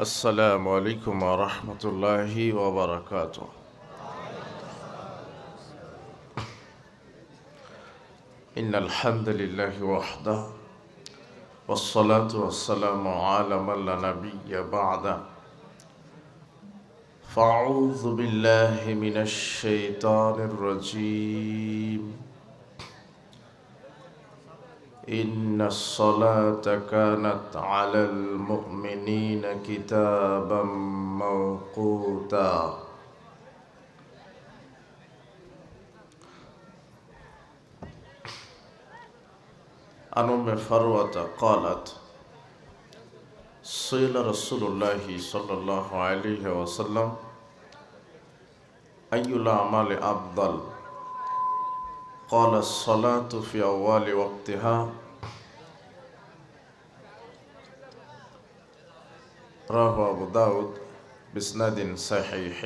السلام عليكم ورحمة الله وبركاته. إن الحمد لله وحده والصلاة والسلام على من لا نبي بعده فأعوذ بالله من الشيطان الرجيم إن الصلاة كانت على المؤمنين كتابا موقوتا. عن أم فروة قالت سئل رسول الله صلى الله عليه وسلم أي الأعمال أفضل؟ قال الصلاة في أول وقتها. رواه أبو داود بإسناد صحيح.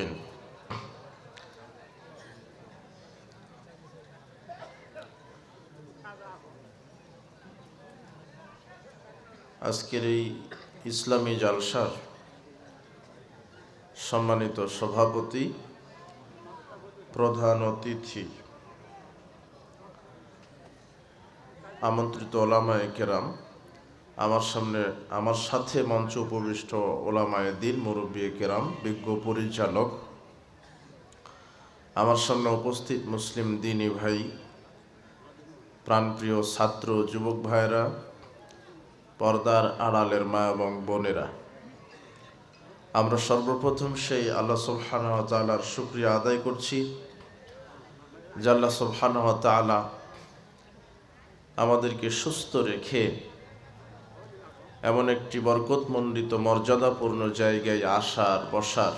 আজকের এই ইসলামী জালসার সম্মানিত সভাপতি, প্রধান অতিথি, আমন্ত্রিত ওলামায়ে কেরাম, আমার সাথে মঞ্চে উপবিষ্ট ওলামায়ে দ্বীন, মুরব্বিয়ে কেরাম, বিজ্ঞ পরিচালক, আমার সামনে উপস্থিত মুসলিম দ্বীনী ভাই, প্রাণপ্রিয় ছাত্র যুবক ভাইরা, পর্দার আড়ালের মা এবং বোনেরা, আমরা সর্বপ্রথম সেই আল্লাহ সুবহানাহু ওয়া তাআলার শুকরিয়া আদায় করছি যে আল্লাহ সুবহানাহু ওয়া তাআলা আমাদেরকে সুস্থ রেখে এমন একটি বরকতমণ্ডিত মর্যাদাপূর্ণ জায়গায় আসার, বসার,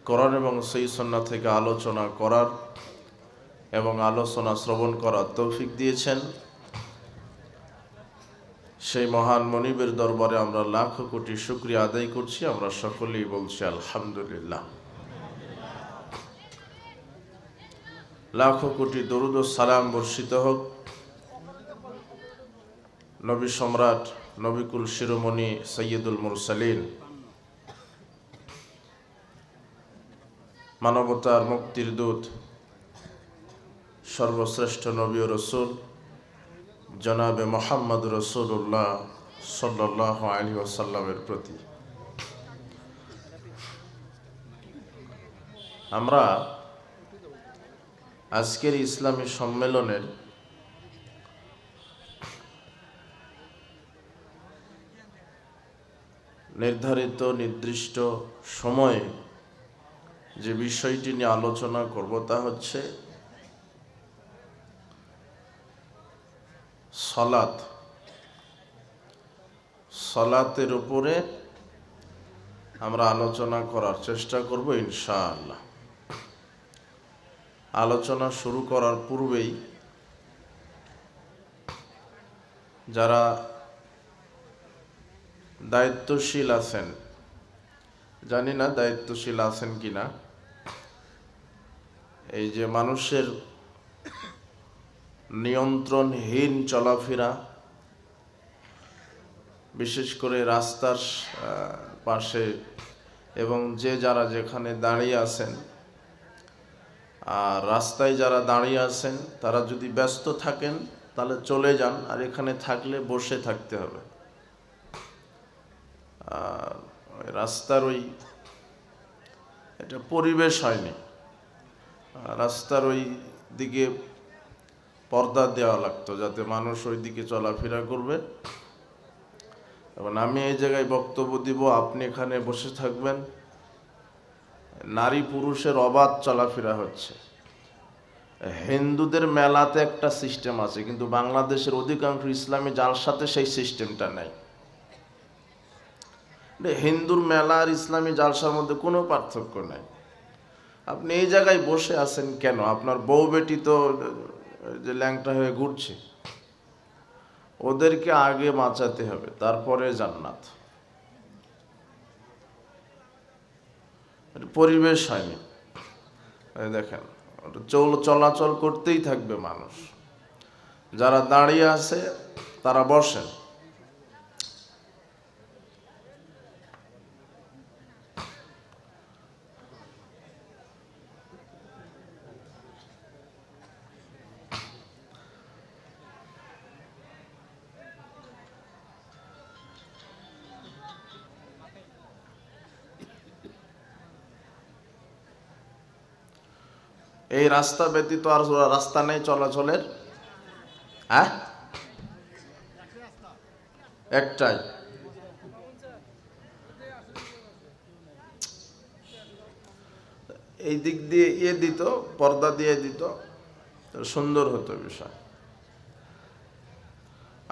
কোরআন এবং সহিহ সুন্নাহ থেকে আলোচনা করার এবং আলোচনা শ্রবণ করার তৌফিক দিয়েছেন। সেই মহান মনিবের দরবারে আমরা লাখো কোটি শুকরিয়া আদায় করছি। আমরা সকলেই বলছি আলহামদুলিল্লাহ। লাখো কোটি দরুদ ও সালাম বর্ষিত হোক নবী সম্রাট, নবিকুল শিরোমণি সৈয়দুল মুরসালিন, মানবতার মুক্তির দূত, সর্বশ্রেষ্ঠ নবী ও রাসূল জনাবে মুহাম্মদ রাসূলুল্লাহ সাল্লাল্লাহু আলাইহি ওয়াসাল্লামের প্রতি। আমরা আজকের ইসলামী সম্মেলনের নির্ধারিত নির্দিষ্ট সময়ে যে বিষয়টি নিয়ে আলোচনা করব তা হচ্ছে সালাত। সালাতের উপরে আমরা আলোচনা করার চেষ্টা করব ইনশাআল্লাহ। আলোচনা শুরু করার পূর্বেই যারা দায়িত্বশীল আছেন, জানি না দায়িত্বশীল আছেন কিনা, এই যে মানুষের নিয়ন্ত্রণহীন চলাফেরা, বিশেষ করে রাস্তার পাশে এবং যে যারা যেখানে দাঁড়িয়ে আছেন, আর রাস্তায় যারা দাঁড়িয়ে আছেন তারা যদি ব্যস্ত থাকেন তাহলে চলে যান, আর এখানে থাকলে বসে থাকতে হবে। আর রাস্তার এটা পরিবেশ হয়নি, রাস্তার ওই দিকে পর্দা দেওয়া লাগতো যাতে মানুষ ওই দিকে চলাফেরা করবে। এবং আমি এই জায়গায় বক্তব্য দিব, আপনি এখানে বসে থাকবেন। নারী পুরুষের অবাধ চলাফেরা হচ্ছে। হিন্দুদের মেলাতে একটা সিস্টেম আছে, কিন্তু বাংলাদেশের অধিকাংশ ইসলামী জালসাতে সেই সিস্টেমটা নাই। হিন্দুর মেলা আর ইসলামী জালসার মধ্যে কোনো পার্থক্য নাই। আপনি এই জায়গায় বসে আছেন কেন? আপনার বউ বেটি তো যে ল্যাংটা হয়ে ঘুরছে, ওদেরকে আগে বাঁচাতে হবে, তারপরে জান্নাত। পরিবেশ হয়নি। দেখেন, চলাচল করতেই থাকবে মানুষ। যারা দাঁড়িয়ে আছে তারা বসেন। এই রাস্তা ব্যতীত আর রাস্তা নেই চলাচলের? হ্যাঁ, একটাই। এই দিক দিয়ে দিত, পর্দা দিয়ে দিত, সুন্দর হতো বিষয়।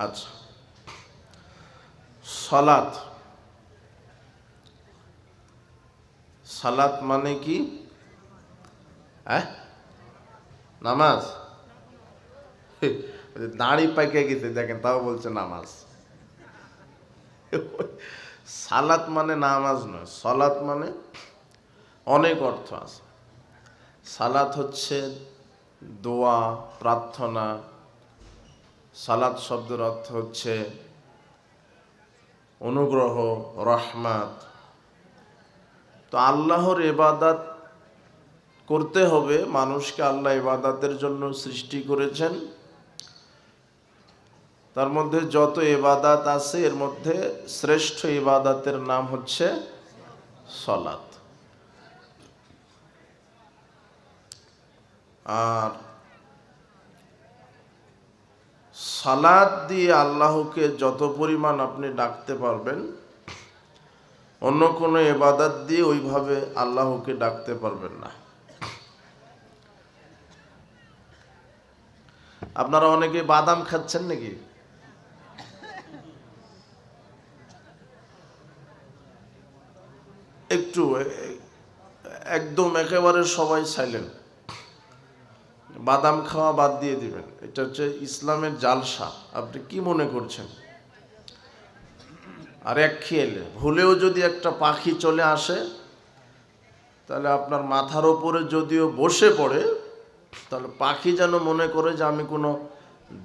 আচ্ছা, সালাত। সালাত মানে কি? নামাজ। দাড়ি পাইকে গেছে দেখেন, তাও বলছে নামাজ। সালাত মানে নামাজ নয়, সালাত মানে অনেক অর্থ আছে। সালাত হচ্ছে দোয়া, প্রার্থনা। সালাত শব্দের অর্থ হচ্ছে অনুগ্রহ, রহমত। তো আল্লাহর ইবাদত করতে হবে। মানুষকে আল্লাহ ইবাদতের জন্য সৃষ্টি করেছেন। তার মধ্যে যত ইবাদত আছে এর মধ্যে শ্রেষ্ঠ ইবাদতের নাম হচ্ছে সালাত। আর সালাত দিয়ে আল্লাহকে যত পরিমাণ আপনি ডাকতে পারবেন, অন্য কোনো ইবাদত দিয়ে ওইভাবে আল্লাহকে ডাকতে পারবেন না। আপনারা অনেকে বাদাম খাচ্ছেন নাকি? একটু একদম একেবারে সবাই সাইলেন্ট, বাদাম খাওয়া বাদ দিয়ে দিবেন। এটা হচ্ছে ইসলামের জালসা। আপনি কি মনে করছেন? আর এক খেলে ভুলেও যদি একটা পাখি চলে আসে, তাহলে আপনার মাথার ওপরে যদিও বসে পড়ে, তাহলে পাখি যেন মনে করে যে আমি কোনো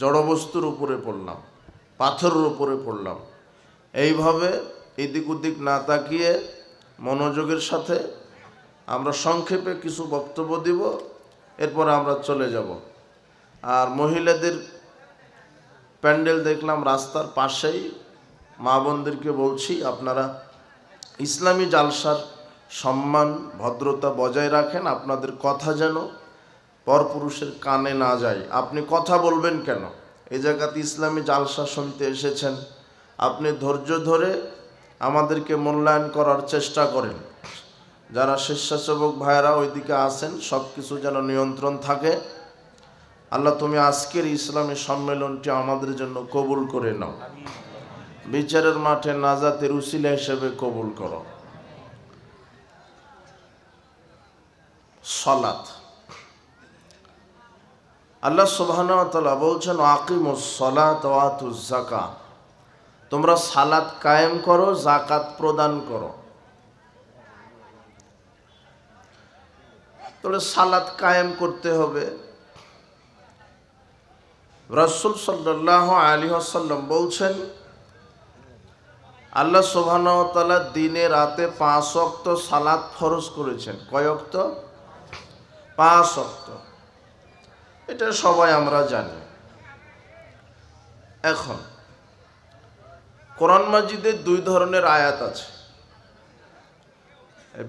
জড়বস্তুর উপরে পড়লাম, পাথরের উপরে পড়লাম। এইভাবে এদিক ওদিক না তাকিয়ে মনোযোগের সাথে আমরা সংক্ষেপে কিছু বক্তব্য দিব, এরপর আমরা চলে যাব। আর মহিলাদের প্যান্ডেল দেখলাম রাস্তার পাশেই। মা বোনদেরকে বলছি, আপনারা ইসলামী জালসার সম্মান, ভদ্রতা বজায় রাখেন। আপনাদের কথা যেন পরপুরুষের কানে না যায়। আপনি কথা বলবেন কেন? এই জায়গাতে ইসলামী জালসা শুনতে এসেছেন, আপনি ধৈর্য ধরে আমাদেরকে মূল্যায়ন করার চেষ্টা করেন। যারা স্বেচ্ছাসেবক ভাইয়েরা ওইদিকে আছেন, সব কিছু যেন নিয়ন্ত্রণ থাকে। আল্লাহ, তুমি আজকের ইসলামী সম্মেলনটি আমাদের জন্য কবুল করে নাও। বিচারের মাঠে নাজাতের উসিলা হিসেবে কবুল করো। সালাত। আল্লাহ সুবহানাহু ওয়া তাআলা বলছেন, আকিমুস সালাত ওয়া আতুজ যাকাত। তোমরা সালাত কায়েম করো, যাকাত প্রদান করো। তাহলে সালাত কায়েম করতে হবে। রাসূল সাল্লাল্লাহু আলাইহি ওয়াসাল্লাম বলছেন, আল্লাহ সুবহানাহু ওয়া তাআলা দিনে রাতে 5 ওয়াক্ত সালাত ফরজ করেছেন। কয় ওয়াক্ত? 5 ওয়াক্ত। এটা সবাই আমরা জানি। এখন কোরআন মাজিদে 2 ধরনের আয়াত আছে।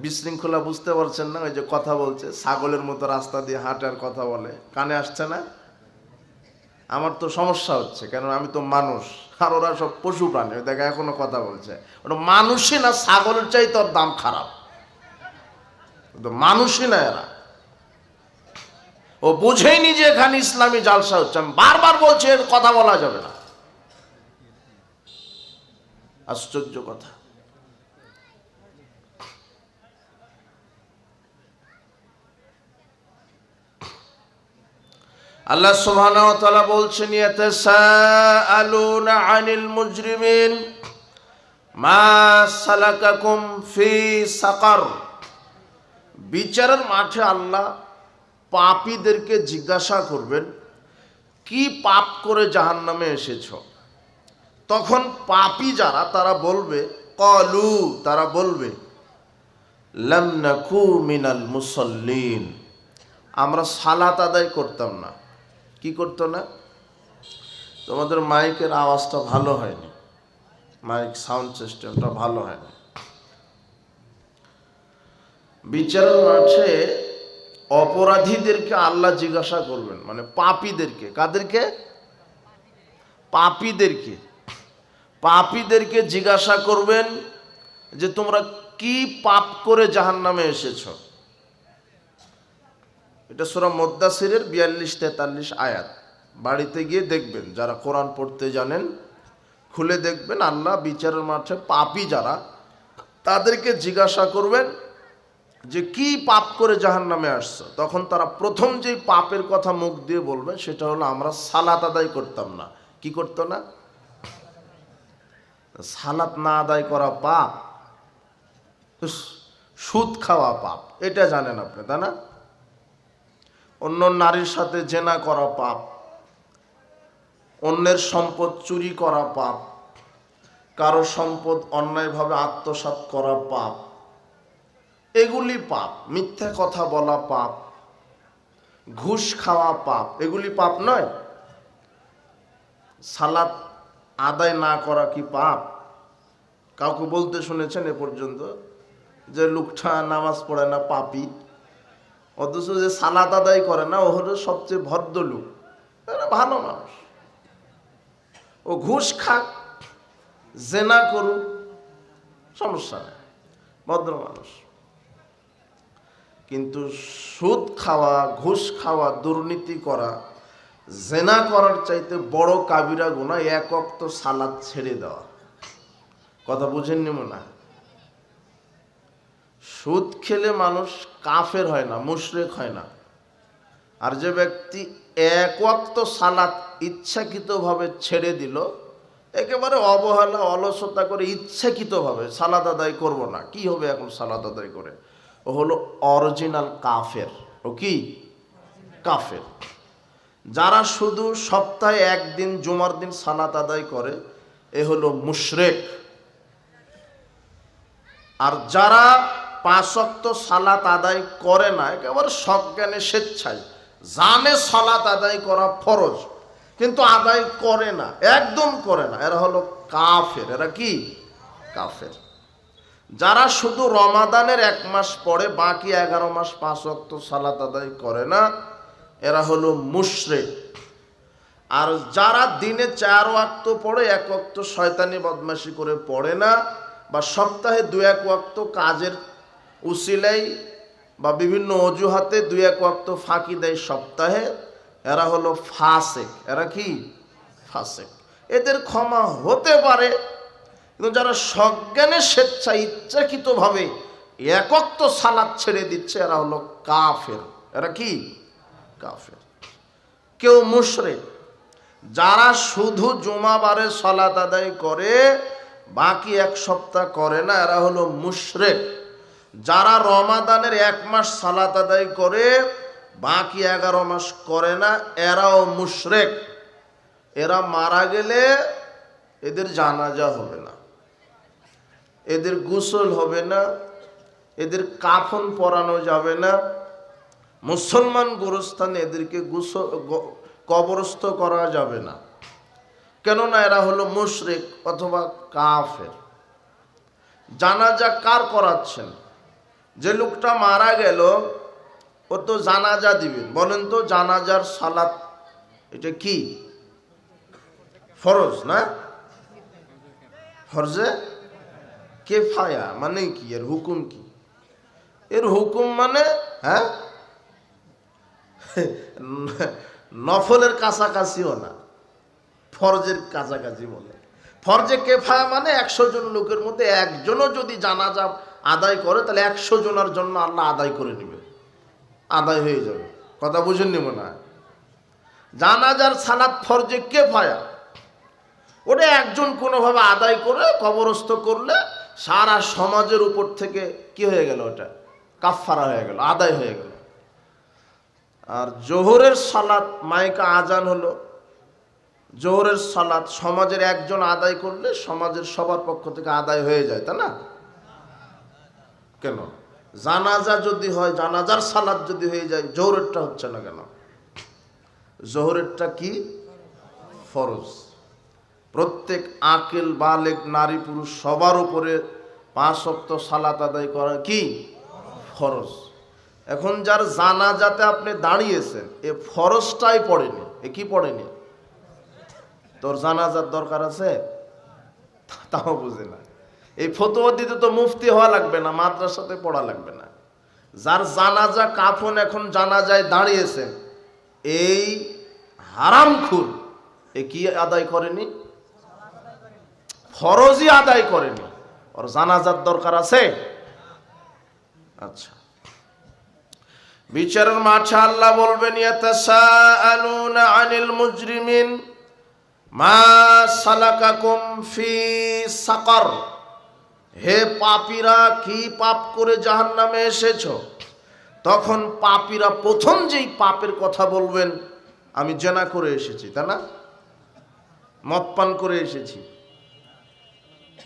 বিশৃঙ্খলা বুঝতে পারছেন না? ওই যে কথা বলছে, ছাগলের মতো রাস্তা দিয়ে হাঁটার কথা বলে, কানে আসছে না? আমার তো সমস্যা হচ্ছে, কারণ আমি তো মানুষ, আর ওরা সব পশু প্রাণী। দেখা এখনো কথা বলছে, ওটা মানুষই না, ছাগলের চাই তোর দাম খারাপ। মানুষই না এরা। ও বুঝেইনি যে এখানে ইসলামী জালসা হচ্ছে। আমি বারবার বলছি এর কথা বলা যাবে না। আশ্চর্য কথা। আল্লাহ সুবহানাহু ওয়া তাআলা বলছেন, ইয়াতাসাআলুনা আনিল মুজরিমিন মা সালাকাকুম ফি সাকার। বিচারের মাঠে আল্লাহ পাপীদেরকে জিজ্ঞাসা করবেন, কি পাপ করে জাহান্নামে এসেছো? তখন পাপী যারা, তারা বলবে, ক্বালু, তারা বলবে, লাম নাকু মিনাল মুসাল্লিন, আমরা সালাত আদায় করতাম না। কি করতো না? তোমাদের মাইকের আওয়াজটা ভালো হয়নি, মাইক সাউন্ড সিস্টেমটা ভালো হয়নি। বিচারের মাঠে অপরাধীদেরকে আল্লাহ জিজ্ঞাসা করবেন, মানে পাপীদেরকে। কাদেরকে? পাপীদেরকে। পাপীদেরকে জিজ্ঞাসা করবেন যে তোমরা কি পাপ করে জাহান্নামে এসেছো। এটা সূরা মুদ্দাসিরের 42-43 আয়াত। বাড়িতে গিয়ে দেখবেন, যারা কোরআন পড়তে জানেন খুলে দেখবেন। আল্লাহ বিচারের মাঠে পাপী যারা, তাদেরকে জিজ্ঞাসা করবেন যে কি পাপ করে জাহান্নামে আসছো। তখন তারা প্রথম যে পাপের কথা মুখ দিয়ে বলবে সেটা হলো আমরা সালাত আদায় করতাম না। কি করতো না? সালাত না আদায় করা পাপ, সুদ খাওয়া পাপ, এটা জানেন আপনি, তাই না? অন্য নারীর সাথে জেনা করা পাপ, অন্যের সম্পদ চুরি করা পাপ, কারো সম্পদ অন্যায়ভাবে আত্মসাৎ করা পাপ, এগুলি পাপ। মিথ্যা কথা বলা পাপ, ঘুষ খাওয়া পাপ, এগুলি পাপ নয়? সালাত আদায় না করা কি পাপ? কাউকে বলতে শুনেছেন এ পর্যন্ত যে লোকটা নামাজ পড়ে না পাপী? অথচ যে সালাত আদায় করে না ও হলো সবচেয়ে ভদ্র লোক, ভালো মানুষ। ও ঘুষ খাক, জেনা করুক, সমস্যা নেই, ভদ্র মানুষ। কিন্তু সুদ খাওয়া, ঘুষ খাওয়া, দুর্নীতি করা, জেনা করার চাইতে বড় কাবিরা গুনাহ এক ওয়াক্ত সালাত ছেড়ে দেওয়া। কথা বুঝেননি মনে হয়? সুদ খেলে মানুষ কাফের হয় না, মুশরিক হয় না। আর যে ব্যক্তি এক ওয়াক্ত সালাত ইচ্ছাকৃতভাবে ছেড়ে দিল, একেবারে অবহেলা অলসতা করে ইচ্ছাকৃতভাবে সালাত আদায় করব না, কি হবে এখন সালাত আদায় করে, ও হলো অরিজিনাল কাফের। ও কি? কাফের। যারা শুধু সপ্তাহে একদিন জুমার দিন সালাত আদায় করে এ হলো মুশরিক। আর যারা 5 ওয়াক্ত সালাত আদায় করে না, একেবারে সজ্ঞানে স্বেচ্ছায় জানে সালাত আদায় করা ফরজ কিন্তু আদায় করে না, একদম করে না, এরা হলো কাফের। এরা কি? কাফের। যারা শুধু রমাদানের 1 মাস পড়ে, বাকি 11 মাস 5 ওয়াক্ত সালাত আদায় করে না, এরা হলো মুশরিক। আর যারা দিনে 4 ওয়াক্ত পড়ে, 1 ওয়াক্ত শয়তানি বদমাশি করে পড়ে না, বা সপ্তাহে 2-1 ওয়াক্ত কাজের উসিলাই বা বিভিন্ন অজুহাতে 2-1 ওয়াক্ত ফাঁকি দেয় সপ্তাহে, এরা হলো ফাসেক। এরা কি? ফাসেক। এদের ক্ষমা হতে পারে, কিন্তু যারা সজ্ঞানে স্বেচ্ছা ইচ্ছাকৃতভাবে 1 ওয়াক্ত সালাত ছেড়ে দিচ্ছে এরা হলো কাফের। এরা কি? কাফের। কেউ মুশরিক। যারা শুধু জুমাবারে সালাত আদায় করে, বাকি 1 সপ্তাহ করে না, এরা হলো মুশরিক। যারা রমাদানের 1 মাস সালাত আদায় করে, বাকি 11 মাস করে না, এরাও মুশরিক। এরা মারা গেলে এদের জানাজা হবে না, এদের গোসল হবে না, এদের কাফন পরানো যাবে না, মুসলমান গোরস্থানে এদেরকে কবরস্থ করা যাবে না। কেননা এরা হলো মুশরিক অথবা কাফের। জানাজা কার করাচ্ছেন? যে লোকটা মারা গেল ও তো জানাজা দিবেন। বলেন তো, জানাজার সালাত এটা কি? ফরজ না? ফরজে কিফায়া মানে কি? এর হুকুম কি? এর হুকুম মানে নফলের কাছাকাছিও না, ফরজের কাছাকাছি বলে। ফরজে কিফায়া মানে 100 জন লোকের মধ্যে একজনও যদি জানাজা আদায় করে তাহলে 100 জনের জন্য আল্লাহ আদায় করে নেবে, আদায় হয়ে যাবে। কথা বুঝেননি মনে হয়? জানাজার সালাত ফরজে কিফায়া, ওটা একজন কোনোভাবে আদায় করে কবরস্থ করলে সারা সমাজের উপর থেকে কি হয়ে গেল? ওটা কাফারা হয়ে গেল, আদায় হয়ে গেল। আর জোহরের সালাত মাইকা আজান হলো, জোহরের সালাত সমাজের একজন আদায় করলে সমাজের সবার পক্ষ থেকে আদায় হয়ে যায়, তাই না? কেন? জানাজা যদি হয়, জানাজার সালাত যদি হয়ে যায়, জোহরেরটা হচ্ছে না কেন? জোহরেরটা কি? ফরজ। প্রত্যেক আকিল বালেগ নারী পুরুষ সবার উপরে 5 ওয়াক্ত সালাত আদায় করা কি? ফরজ। এখন যার জানাজাতে আপনি দাঁড়িয়েছেন, এ ফরজটাই পড়েনি, এ কি পড়েনি? তোর জানাজার দরকার আছে, তাও বুঝে না। এই ফতোয়া দিতে তো মুফতি হওয়া লাগবে না, মাদ্রাসাতে পড়া লাগবে না। যার জানাজা কাফন এখন জানাজায় দাঁড়িয়েছেন, এই হারামখুর এ কি আদায় করেনি? ফরজই আদায় করেনি, ওর জানাজার দরকার আছে। আচ্ছা, বিচারের মাঠে আল্লাহ বলবেন ইয়াতাসাআলুনা আনিল মুজরিমিন মা সালাকাকুম ফি সাকার, হে পাপীরা কি পাপ করে জাহান্নামে এসেছো? তখন পাপীরা প্রথম যেই পাপের কথা বলবেন, আমি জেনা করে এসেছি, তাই না? মদ পান করে এসেছি,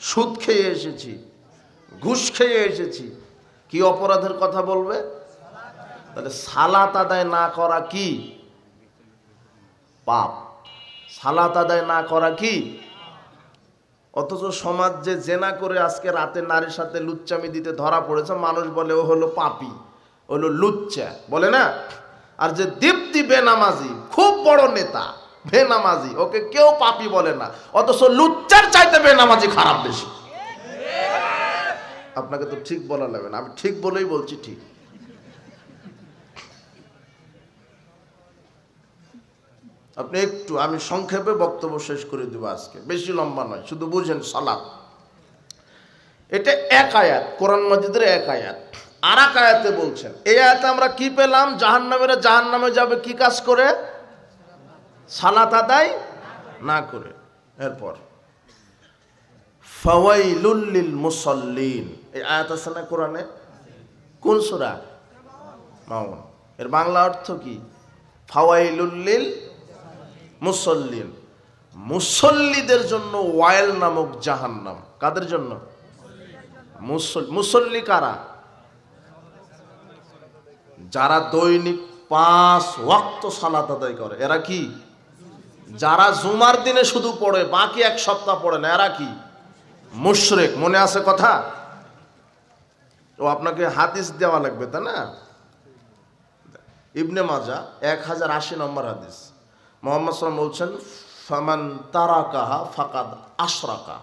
সুদ খেয়ে এসেছি, ঘুষ খেয়ে এসেছি। কি অপরাধের কথা বলবে? তাহলে সালাত আদায় না করা কি পাপ? সালাত আদায় না করা কি? অথচ সমাজ যে জেনা করে আজকে রাতে নারীর সাথে লুচ্চামি দিতে ধরা পড়েছে, মানুষ বলে ও হলো পাপী, হলো লুচ্চা, বলে না? আর যে দীপ্তি বেনামাজি, খুব বড় নেতা, বেনামাজি, ওকে কেউ পাপী বলে না, অথচ লুচ্চার চাইতে বেনামাজি খারাপ বেশি। আপনাকে তো ঠিক বলা লাগবে না, আমি ঠিক বলেই বলছি, ঠিক। আপনি একটু, আমি সংক্ষেপে বক্তব্য শেষ করে দেবো আজকে, বেশি লম্বা নয়, শুধু বুঝেন সালাত। এটা এক আয়াত, কোরআন মাজিদের এক আয়াত। আর এক আয়াতে বলছেন, এই আয়াতে আমরা কি পেলাম? জাহান্নামীরা জাহান্নামে যাবে কি কাজ করে? সালাত আদায় না করে। এরপর ফাওয়াইলুল লিল মুসাল্লিন, এই আয়াত আছে না কোরআনে? কোন সূরা? মাউন। এর বাংলা অর্থ কি? ফাওয়াইলুল লিল মুসল্লিন, মুসল্লিদের জন্য ওয়াইল নামক জাহান্নাম। কাদের জন্য? মুসল্লি কারা? যারা দৈনিক 5 ওয়াক্ত সালাত আদায় করে। এরা কি? যারা জুমার দিনে শুধু পড়ে, বাকি এক সপ্তাহ পড়ে না, এরা কি? মুশরিক। মনে আছে কথা? ও আপনাকে হাদিস দেওয়া লাগবে, তাই না? ইবনে মাজা 1080 নম্বর হাদিস। মুহাম্মদ সাল্লাল্লাহু আলাইহি ওয়াসাল্লাম বলছেন, ফামান তারাকাহা ফাকাদ আশরাকা,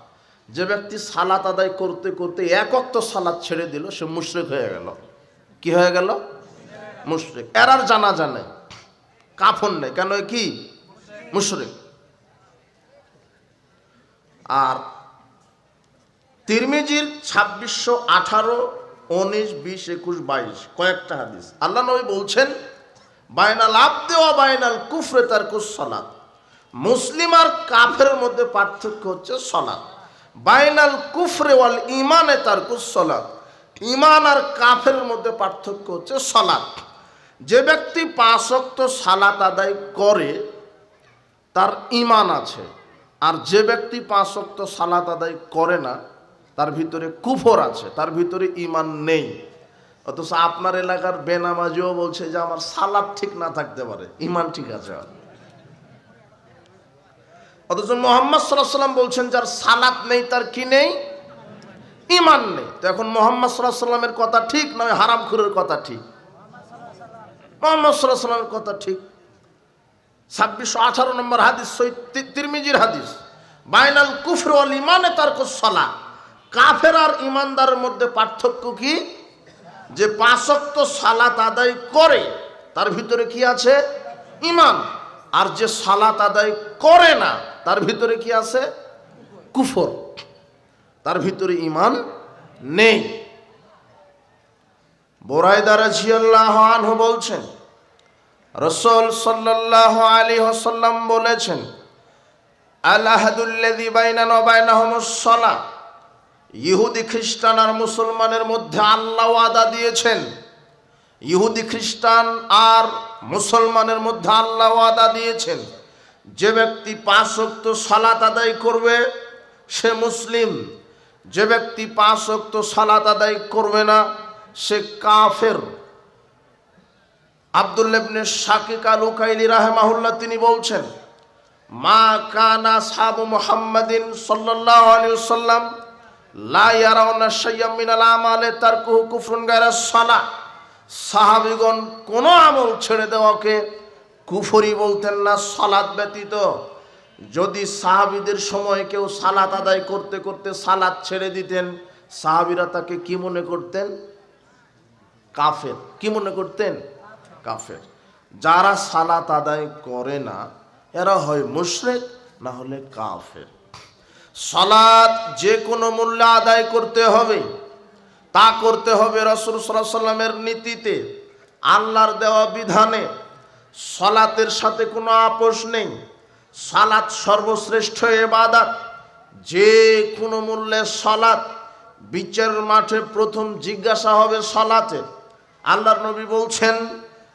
যে ব্যক্তি সালাত আদায় করতে করতে এক ওয়াক্ত সালাত ছেড়ে দিল, সে মুশরিক হয়ে গেল। কি হয়ে গেল? মুশরিক। এর আর জানাজা নেই, কাফন নেই, কেন? কি? মুশরিক। আর তিরমিজির 2618, 19, 20, 21, 22 কয়েকটা হাদিস, আল্লাহ নবী বলছেন, বাইনাল আবদি ওয়া বাইনাল কুফরি তারকুস সালাত, মুসলিম আর কাফের মধ্যে পার্থক্য হচ্ছে সালাত। বাইনাল কুফরি ওয়াল ঈমানে তারকুস সালাত, ঈমান আর কাফের মধ্যে পার্থক্য হচ্ছে সালাত। যে ব্যক্তি 5 ওয়াক্ত সালাত আদায় করে তার ঈমান আছে, আর যে ব্যক্তি 5 ওয়াক্ত সালাত আদায় করে না তার ভিতরে কুফর আছে, তার ভিতরে ঈমান নেই। অথচ আপনার এলাকার বেনামাজিও বলছে যে আমার সালাত ঠিক না থাকতে পারে, ঈমান ঠিক আছে। অথচ মুহাম্মদ সাল্লাল্লাহু আলাইহি ওয়াসাল্লাম বলছেন, যার সালাত নেই তার কি নেই? ঈমান নেই। তো এখন মুহাম্মদ সাল্লাল্লাহু আলাইহি ওয়াসাল্লামের কথা ঠিক নয়, হারামখোরের কথা ঠিক? মুহাম্মদ সাল্লাল্লাহু আলাইহি ওয়াসাল্লামের কথা ঠিক। 2618 নম্বর হাদিস, তিরমিজির হাদিস, বাইনাল কুফর ওয়াল ঈমানে তারকুস সালাত, কাফের আর ঈমানদারের মধ্যে পার্থক্য কি? যে 5 ওয়াক্ত সালাত আদায় করে তার ভিতরে কি আছে? ঈমান। আর যে সালাত আদায় করে না তার ভিতরে কি আছে? কুফর, তার ভিতরে ঈমান নেই। বুরায়দা রাদিয়াল্লাহু আনহু বলছেন, রাসূল সাল্লাল্লাহু আলাইহি ওয়াসাল্লাম বলেছেন, আল আহাদুল্লাযী বাইনানা ওয়া বাইনাহুমুস সালাহ, ইহুদি খ্রিস্টান আর মুসলমানের মধ্যে আল্লাহ ওয়াদা দিয়েছেন। ইহুদি খ্রিস্টান আর মুসলমানের মধ্যে আল্লাহ ওয়াদা দিয়েছেন, যে ব্যক্তি 5 ওয়াক্ত সালাত আদায় করবে সে মুসলিম, যে ব্যক্তি 5 ওয়াক্ত সালাত আদায় করবে না সে কাফের। আব্দুল্লাহ ইবনে শাকিক আল উকাইলি রাহিমাহুল্লাহ তিনি বলছেন, মা কানা আসহাবু মুহাম্মাদিন সাল্লাল্লাহু আলাইহি ওয়াসাল্লাম লা ইয়ারাউনা শাইয়্যাম মিনাল আমালি তারকুহু কুফরুন গায়রা সালাহ সাহাবীগণ কোনো আমল ছেড়ে দেওয়াকে কুফরি বলতেন না সালাত ব্যতীত। যদি সাহাবীদের সময় কেউ সালাত আদায় করতে করতে সালাত ছেড়ে দিতেন, সাহাবীরা তাকে কি মনে করতেন? কাফের। কি মনে করতেন? কাফের। যারা সালাত আদায় করে না এরা হয় মুশরিক না হলে কাফের। সালাত যে কোনো মূল্যে আদায় করতে হবে, তা করতে হবে রাসূল সাল্লাল্লাহু আলাইহি ওয়াসাল্লামের নীতিতে, আল্লাহর দেওয়া বিধানে। সালাতের সাথে কোনো আপোষ নেই। সালাত সর্বশ্রেষ্ঠ ইবাদত। যে কোনো মূল্যে সালাত। বিচারের মাঠে প্রথম জিজ্ঞাসা হবে সালাতে। আল্লাহর নবী বলছেন,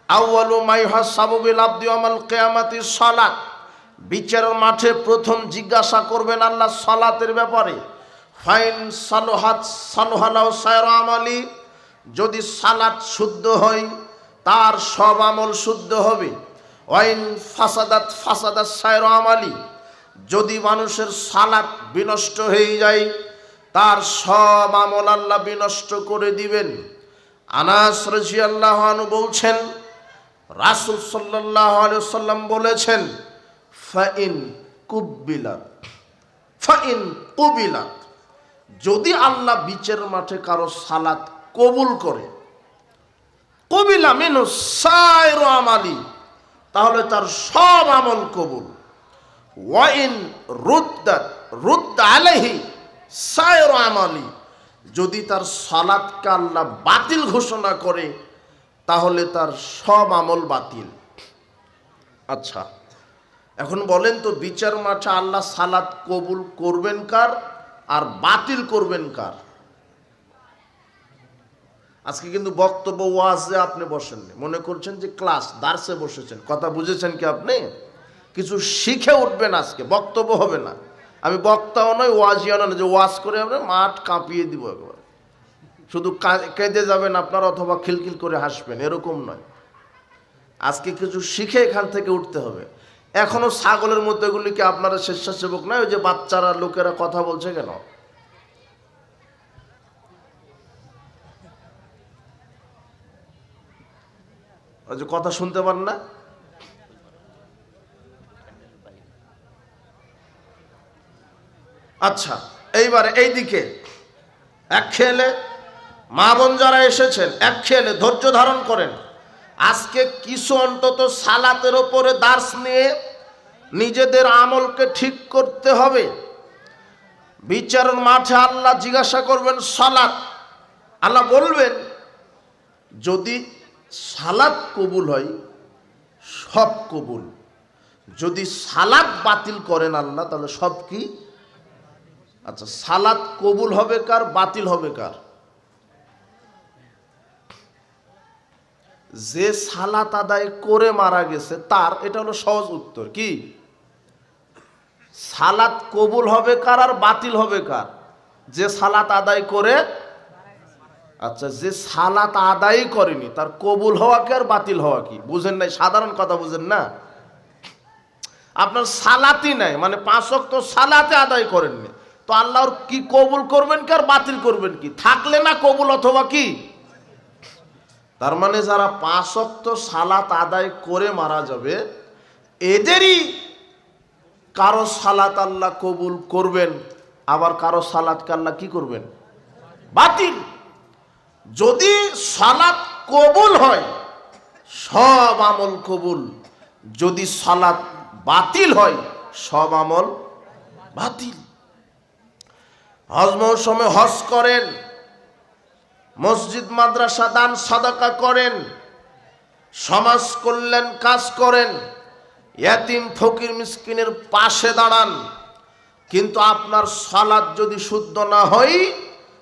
আউয়ালু মা ইউহাসাবু বিল আবদি ইয়াউমাল কিয়ামাতি সালাত। বিচারের মাঠে প্রথম জিজ্ঞাসা করবেন আল্লাহ সালাতের ব্যাপারে। ফাইন সালুহাত সালুহালাউ সায়র আমালি। যদি সালাত শুদ্ধ হয় তার সব আমল শুদ্ধ হবে। ওয়াইন ফাসাদাত ফাসাদাত সায়র আমালি। যদি মানুষের সালাত বিনষ্ট হয়ে যায় তার সব আমল আল্লাহ বিনষ্ট করে দিবেন। আনাস রাদিয়াল্লাহু আনহু বলছেন, রাসূল সাল্লাল্লাহু আলাইহি ওয়াসাল্লাম বলেছেন, ফাইন কুবিলাত। যদি আল্লাহ বিচারের মাঠে কারো সালাত কবুল করে, কবিলা মিনু সায়র আমালি, তাহলে তার সব আমল কবুল। ওয়াইন রুদ্দ আলাইহি সায়র আমালি। যদি তার সালাতকে আল্লাহ বাতিল ঘোষণা করে তাহলে তার সব আমল বাতিল। আচ্ছা, এখন বলেন তো বিচার মাঠে আল্লাহ সালাত কবুল করবেন কার আর বাতিল করবেন কার? আজকে কিন্তু বক্তব্য ওয়াজে আপনি বসেননি, মনে করছেন যে ক্লাস দার্সে বসেছেন। কথা বুঝেছেন কি আপনি? কিছু শিখে উঠবেন, আজকে বক্তব্য হবে না। আমি বক্তাও নয়, ওয়াজিও নয় যে ওয়াজ করে আমরা মাঠ কাঁপিয়ে দিব একবার। শুধু কেঁদে যাবেন আপনার অথবা খিলখিল করে হাসবেন, এরকম নয়। আজকে কিছু শিখে এখান থেকে উঠতে হবে। এখনো ছাগলের মতো এগুলিকে আপনারা স্বেচ্ছাসেবক নয়, ওই যে বাচ্চারা লোকেরা কথা বলছে কেন? ওই যে কথা শুনতে পান না? আচ্ছা, এইবারে এইদিকে এক খেলে মা বোন যারা এসেছেন এক খেলে ধৈর্য ধারণ করেন। আজকে কিছু অন্তত সালাতের ওপরে দার্স নিয়ে নিজেদের আমলকে ঠিক করতে হবে। বিচারের মাঠে আল্লাহ জিজ্ঞাসা করবেন সালাত। আল্লাহ বলবেন, যদি সালাত কবুল হয় সব কবুল। যদি সালাত বাতিল করেন আল্লাহ তাহলে সব কি? আচ্ছা, সালাত কবুল হবে কার, বাতিল হবে কার? যে সালাত আদায় করে মারা গেছে তার। এটা হলো সহজ উত্তর। কি? সালাত কবুল হবে কার আর বাতিল হবে কার? যে সালাত আদায় করে। আচ্ছা, যে সালাত আদায় করেনি তার কবুল হওয়া কি আর বাতিল হওয়া কি? বুঝেন নাই? সাধারণ কথা বুঝেন না? আপনার সালাতই নাই, মানে 5 ওয়াক্ত সালাতে আদায় করেননি, তো আল্লাহর কি কবুল করবেন কি আর বাতিল করবেন কি? থাকলে না কবুল অথবা কি? তার মানে যারা 5 ওয়াক্ত সালাত আদায় করে মারা যাবে এদেরই কারো সালাত আল্লাহ কবুল করবেন, আবার কারো সালাতকে আল্লাহ কি করবেন? বাতিল। যদি সালাত কবুল হয় সব আমল কবুল, যদি সালাত বাতিল হয় সব আমল বাতিল। হজ মৌসুমে হজ করেন, মসজিদ মাদ্রাসা দান সাদাকা করেন, সমাজ কল্যাণ কাজ করেন, ইয়াতিম ফকির মিসকিনের পাশে দাঁড়ান, কিন্তু আপনার সালাত যদি শুদ্ধ না হয়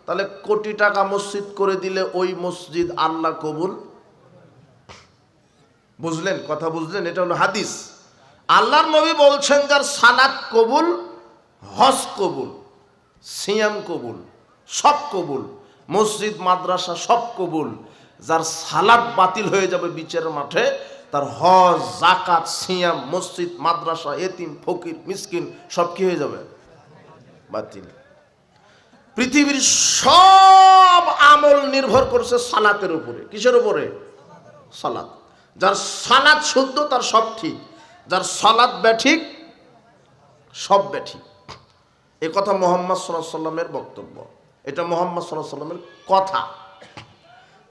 তাহলে কোটি টাকা মসজিদ করে দিলে ওই মসজিদ আল্লাহ কবুল। বুঝলেন? কথা বুঝলেন? এটা হলো হাদিস। আল্লাহর নবী বলছেন, যার সালাত কবুল, হজ কবুল, সিয়াম কবুল, সব কবুল, মসজিদ মাদ্রাসা সব কবুল। যার সালাত বাতিল হয়ে যাবে বিচারের মাঠে, তার হজ, যাকাত, সিয়াম, মসজিদ মাদ্রাসা, এতিম ফকির মিসকিন সব কি হয়ে যাবে? বাতিল। পৃথিবীর সব আমল নির্ভর করছে সালাতের উপরে। কিসের উপরে? সালাত। যার সালাত শুদ্ধ তার সব ঠিক, যার সালাত ব্যাঠিক সব ব্যাঠিক। এ কথা মুহাম্মদ সাল্লাল্লাহু আলাইহি ওয়াসাল্লামের বক্তব্য, এটা মুহাম্মদ সাল্লাল্লাহু আলাইহি ওয়াসাল্লামের কথা।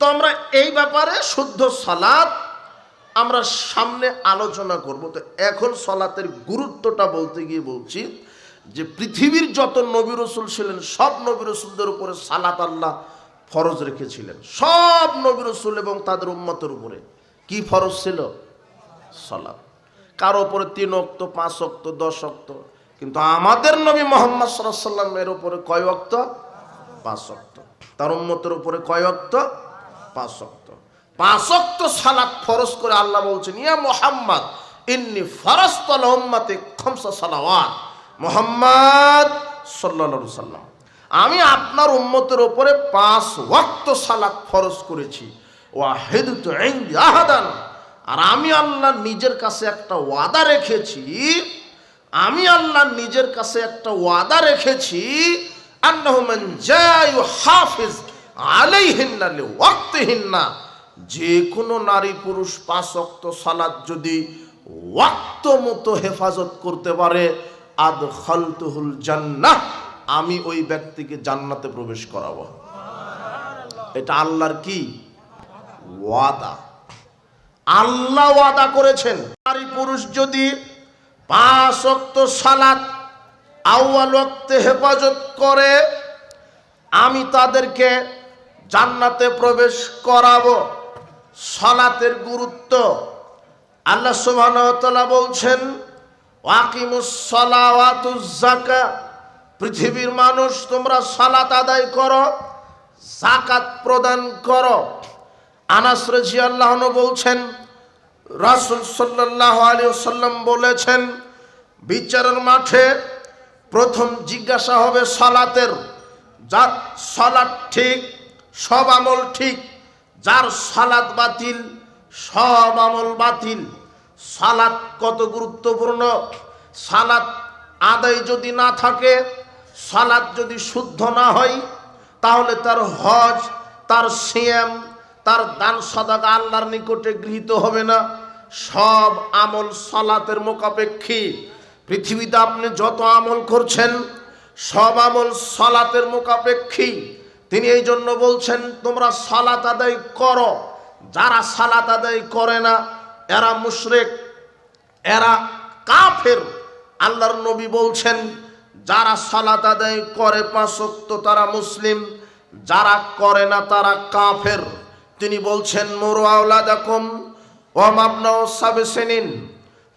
তো আমরা এই ব্যাপারে শুদ্ধ সালাত আমরা সামনে আলোচনা করব। তো এখন সালাতের গুরুত্বটা বলতে গিয়ে বলছি যে পৃথিবীর যত নবী রাসূল ছিলেন সব নবী রাসূলদের উপরে সালাত আল্লাহ ফরজ রেখেছিলেন। সব নবী রাসূল এবং তাদের উম্মতের উপরে কি ফরজ ছিল? সালাত। কারো উপরে 3 ওয়াক্ত, 5 ওয়াক্ত, 10 ওয়াক্ত, কিন্তু আমাদের নবী মুহাম্মদ সাল্লাল্লাহু আলাইহি ওয়াসাল্লামের উপরে কয় ওয়াক্ত? 5 ওয়াক্ত। তার উম্মতের উপরে কয় ওয়াক্ত? 5 ওয়াক্ত। 5 ওয়াক্ত সালাত ফরজ করে আল্লাহ বলছেন, ইয়া মুহাম্মদ ইন্নী ফারাজতু আলা উম্মতি 5 সালাওয়াত। মুহাম্মদ সাল্লাল্লাহু আলাইহি ওয়াসাল্লাম, আমি আপনার উম্মতের উপরে 5 ওয়াক্ত সালাত ফরজ করেছি। ওয়াহিদতু ইনদি আহাদান, আর আমি আল্লাহ নিজের কাছে একটা ওয়াদা রেখেছি, আমি আল্লাহ নিজের কাছে একটা ওয়াদা রেখেছি, আন্নাহু মান জা ইউহাফিজ আলাইহিন্না লিওয়াক্তিহিন্না, যে কোনো নারী পুরুষ 5 ওয়াক্ত সালাত যদি ওয়াক্ত মতো হেফাজত করতে পারে, আদখালতুহুল জান্নাহ, আমি ওই ব্যক্তিকে জান্নাতে প্রবেশ করাবো। এটা আল্লাহর কি ওয়াদা? আল্লাহ ওয়াদা করেছেন, নারী পুরুষ যদি 5 ওয়াক্ত সালাত আউয়াল ওয়াক্তে হেফাজত করে, আমি তাদেরকে জান্নাতে প্রবেশ করাবো। সালাতের গুরুত্ব আল্লাহ সুবহানাহু ওয়া তাআলা বলছেন, ওয়াকিমুস সালাওয়াতুজ যাকাত, পৃথিবীর মানুষ তোমরা সালাত আদায় করো, যাকাত প্রদান করো। আনাস রাদিয়াল্লাহু আনহু বলছেন, রাসূল সাল্লাল্লাহু আলাইহি ওয়াসাল্লাম বলেছেন, বিচারের মাঠে প্রথম জিজ্ঞাসা হবে সালাতের। যার সালাত ঠিক সব আমল ঠিক, যার সালাত বাতিল সব আমল বাতিল। সালাত কত গুরুত্বপূর্ণ! সালাত আদায় যদি না থাকে, সালাত যদি শুদ্ধ না হয়, তাহলে তার হজ, তার সিয়াম, তার দান সাদাকা আল্লাহর নিকটে গৃহীত হবে না। সব আমল সালাতের মোকাপেক্ষী। পৃথিবীতে আপনি যত আমল করছেন সব আমল সালাতের মোকাপেক্ষী। তিনি এই জন্য বলছেন, তোমরা সালাত আদায় করো। যারা সালাত আদায় করে না এরা মুশরিক, এরা কাফের। আল্লাহর নবী বলছেন, যারা সালাত আদায় করে 5 ওয়াক্ত তারা মুসলিম, যারা করে না তারা কাফের। তিনি বলছেন, মুরু আওলাদাকুম ওয়া মাবনাউ সাবসিনিন,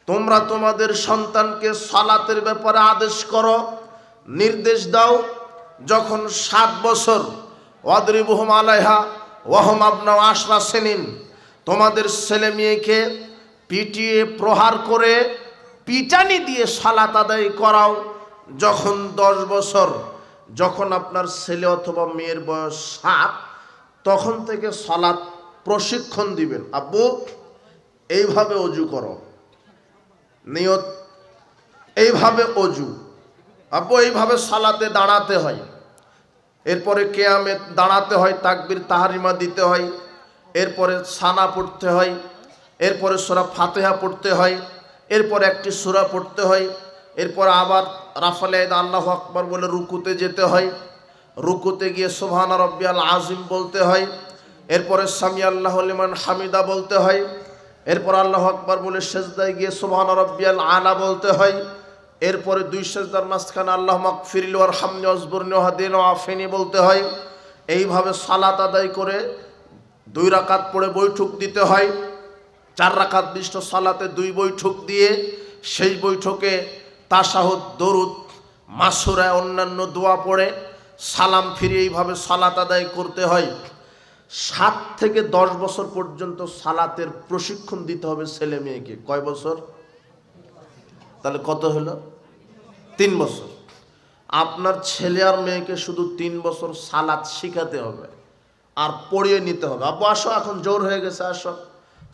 তোমরা তোমাদের সন্তানকে সালাতের ব্যাপারে আদেশ করো, নির্দেশ দাও যখন 7 বছর। ওয়াদরিবুহুম আলাইহা ওয়া হুম আবনাউ 10 সিনিন, তোমাদের ছেলে মেয়েকে পিটিয়ে প্রহার করে পিটানি দিয়ে সালাত আদায় করাও যখন 10 বছর। যখন আপনার ছেলে অথবা মেয়ের বয়স 7, তখন থেকে সালাত প্রশিক্ষণ দিবেন। আব্বু এইভাবে অজু করো, নিয়ত এইভাবে অজু, আব্বু এইভাবে সালাতে দাঁড়াতে হয়, এরপরে কিয়ামে দাঁড়াতে হয়, তাকবীর তাহরিমা দিতে হয়, এরপরে সানা পড়তে হয়, এরপরে সূরা ফাতিহা পড়তে হয়, এরপরে একটি সূরা পড়তে হয়, এরপর আবার রাফালে আল্লাহু আকবার বলে রুকুতে যেতে হয়, রুকুতে গিয়ে সুবহান রাব্বিয়াল আযীম বলতে হয়, এরপরে সামি আল্লাহু লিমান হামিদা বলতে হয়, এরপর আল্লাহু আকবার বলে সিজদায় গিয়ে সুবহান রাব্বিয়াল আলা বলতে হয়, এরপরে 2 সিজদার মাঝখানে আল্লাহুম্মা গফিরলি ওয়ারহামনি ওয়াজবুরনি ওয়াহদিনি ওয়াআফিনি বলতে হয়। এইভাবে সালাত আদায় করে 2 রাকাত পড়ে বৈঠক দিতে হয়। 4 রাকাত বিশিষ্ট সালাতে 2 বৈঠক দিয়ে সেই বৈঠকে তাশাহুদ, দরুদ, মাসুরা, অন্যান্য দোয়া পড়ে সালাম ফিরে এইভাবে সালাত আদায় করতে হয়। 7 থেকে 10 বছর পর্যন্ত সালাতের প্রশিক্ষণ দিতে হবে ছেলে মেয়েকে। কয় বছর? তাহলে কত হলো? 3 বছর। আপনার ছেলে আর মেয়েকে শুধু 3 বছর সালাত শিখাতে হবে আর পড়িয়ে নিতে হবে। আব্বু আসো, এখন জোর হয়ে গেছে, আসো।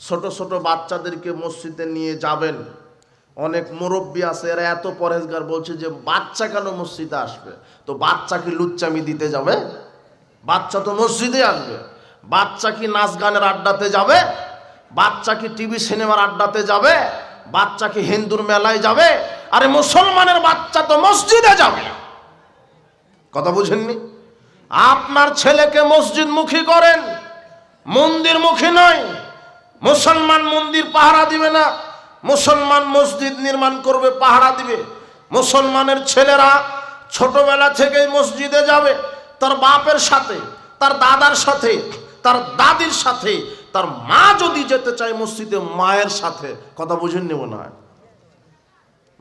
ছোট ছোট বাচ্চাদেরকে মসজিদে নিয়ে যাবেন, অনেক মুরব্বী আছে, এরা এত পরহেজগার, বলছে যে বাচ্চা কেন মসজিদে আসবে? তো বাচ্চা কি লুচ্চামি দিতে যাবে? বাচ্চা তো মসজিদে আসবে। বাচ্চা কি নাচ গানের আড্ডাতে যাবে? বাচ্চা কি টিভি সিনেমার আড্ডাতে যাবে? বাচ্চা কি হিন্দুর মেলায় যাবে? আরে মুসলমানের বাচ্চা তো মসজিদে যাবে। কথা বুঝেননি? আপনার ছেলেকে মসজিদ মুখী করেন, মন্দির মুখী নয়। মুসলমান মন্দির পাহারা দিবে না, মুসলমান মসজিদ নির্মাণ করবে, পাহারা দিবে। মুসলমানের ছেলেরা ছোটবেলা থেকেই মসজিদে যাবে, তার বাপের সাথে, তার দাদার সাথে, তার দাদির সাথে। তার মা যদি যেতে চায় মসজিদে, মায়ের সাথে। কথা বুঝেননি মনে হয়?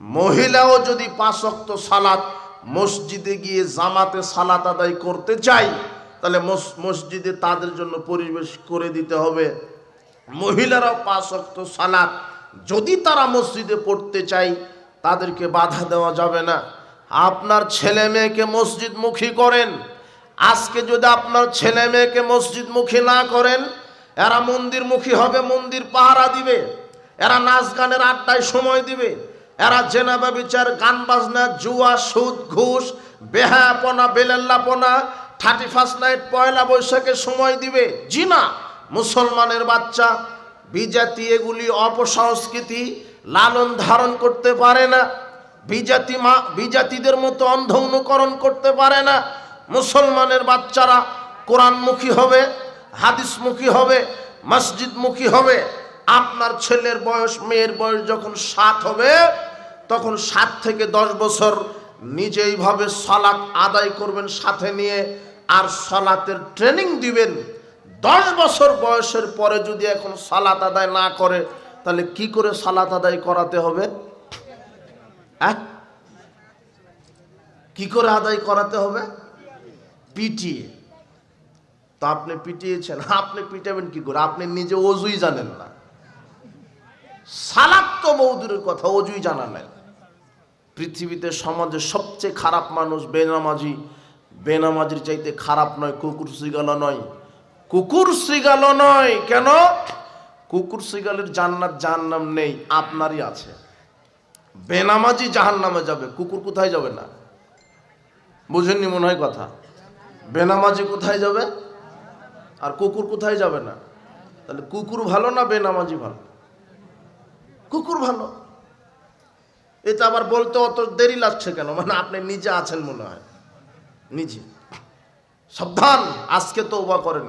মহিলাও যদি 5 ওয়াক্ত সালাত মসজিদে গিয়ে জামাতে সালাত আদায় করতে চাই, তাহলে মসজিদে তাদের জন্য পরিবেশ করে দিতে হবে। মহিলারাও 5 ওয়াক্ত সালাত যদি তারা মসজিদে পড়তে চাই, তাদেরকে বাধা দেওয়া যাবে না। আপনার ছেলে মেয়েকে মসজিদ মুখী করেন। আজকে যদি আপনার ছেলে মেয়েকে মসজিদ মুখী না করেন, এরা মন্দির মুখী হবে, মন্দির পাহারা দিবে। এরা নাচ গানের আড্ডায় সময় দিবে। এরা জেনা ব্যভিচার, গান বাজনা, জুয়া, সুদ, ঘুষ, বেহায়াপনা, বেলেল্লাপনা, 31 নাইট, পয়লা বৈশাখে সময় দিবে। জি না, মুসলমানের বাচ্চা বিজাতি এগুলি অপসংস্কৃতি লালন ধারণ করতে পারে না। বিজাতিদের মতো অন্ধ অনুকরণ করতে পারে না। মুসলমানের বাচ্চারা কোরআনমুখী হবে, হাদিসমুখী হবে, মসজিদমুখী হবে। আপনার ছেলের বয়স, মেয়ের বয়স যখন 7 হবে, তখন 7 থেকে 10 বছর নিজেইভাবে সালাত আদায় করবেন সাথে নিয়ে, আর সালাতের ট্রেনিং দিবেন। 10 বছর বয়সের পরে যদি এখন সালাত আদায় না করে, তাহলে কি করে সালাত আদায় করাতে হবে? কি করে আদায় করাতে হবে? পিটিয়ে। তো আপনি পিটিয়েছেন, আপনি পিটাবেন কি করে? আপনি নিজে অজুই জানেন না। সালাত তো বহুদূরের কথা, অজুই জানা নাই। পৃথিবীতে সমাজে সবচেয়ে খারাপ মানুষ বেনামাজি। বেনামাজির চাইতে খারাপ নয় কুকুর শ্রীগাল নয়, কুকুর শ্রীগাল নয়। কেন? কুকুর শ্রীগালের জান্নাত জাহান্নাম নেই, আপনারই আছে। বেনামাজি জাহান্নামে যাবে, কুকুর কোথায় যাবে না? বুঝেননি মনে হয় কথা? বেনামাজি কোথায় যাবে আর কুকুর কোথায় যাবে না? তাহলে কুকুর ভালো না বেনামাজি ভালো? কুকুর ভালো। এটা আবার বলতে অত দেরি লাগছে কেন? মানে আপনি নিজে আছেন মনে হয়, নিজে। সাবধান, আজকে তওবা করেন।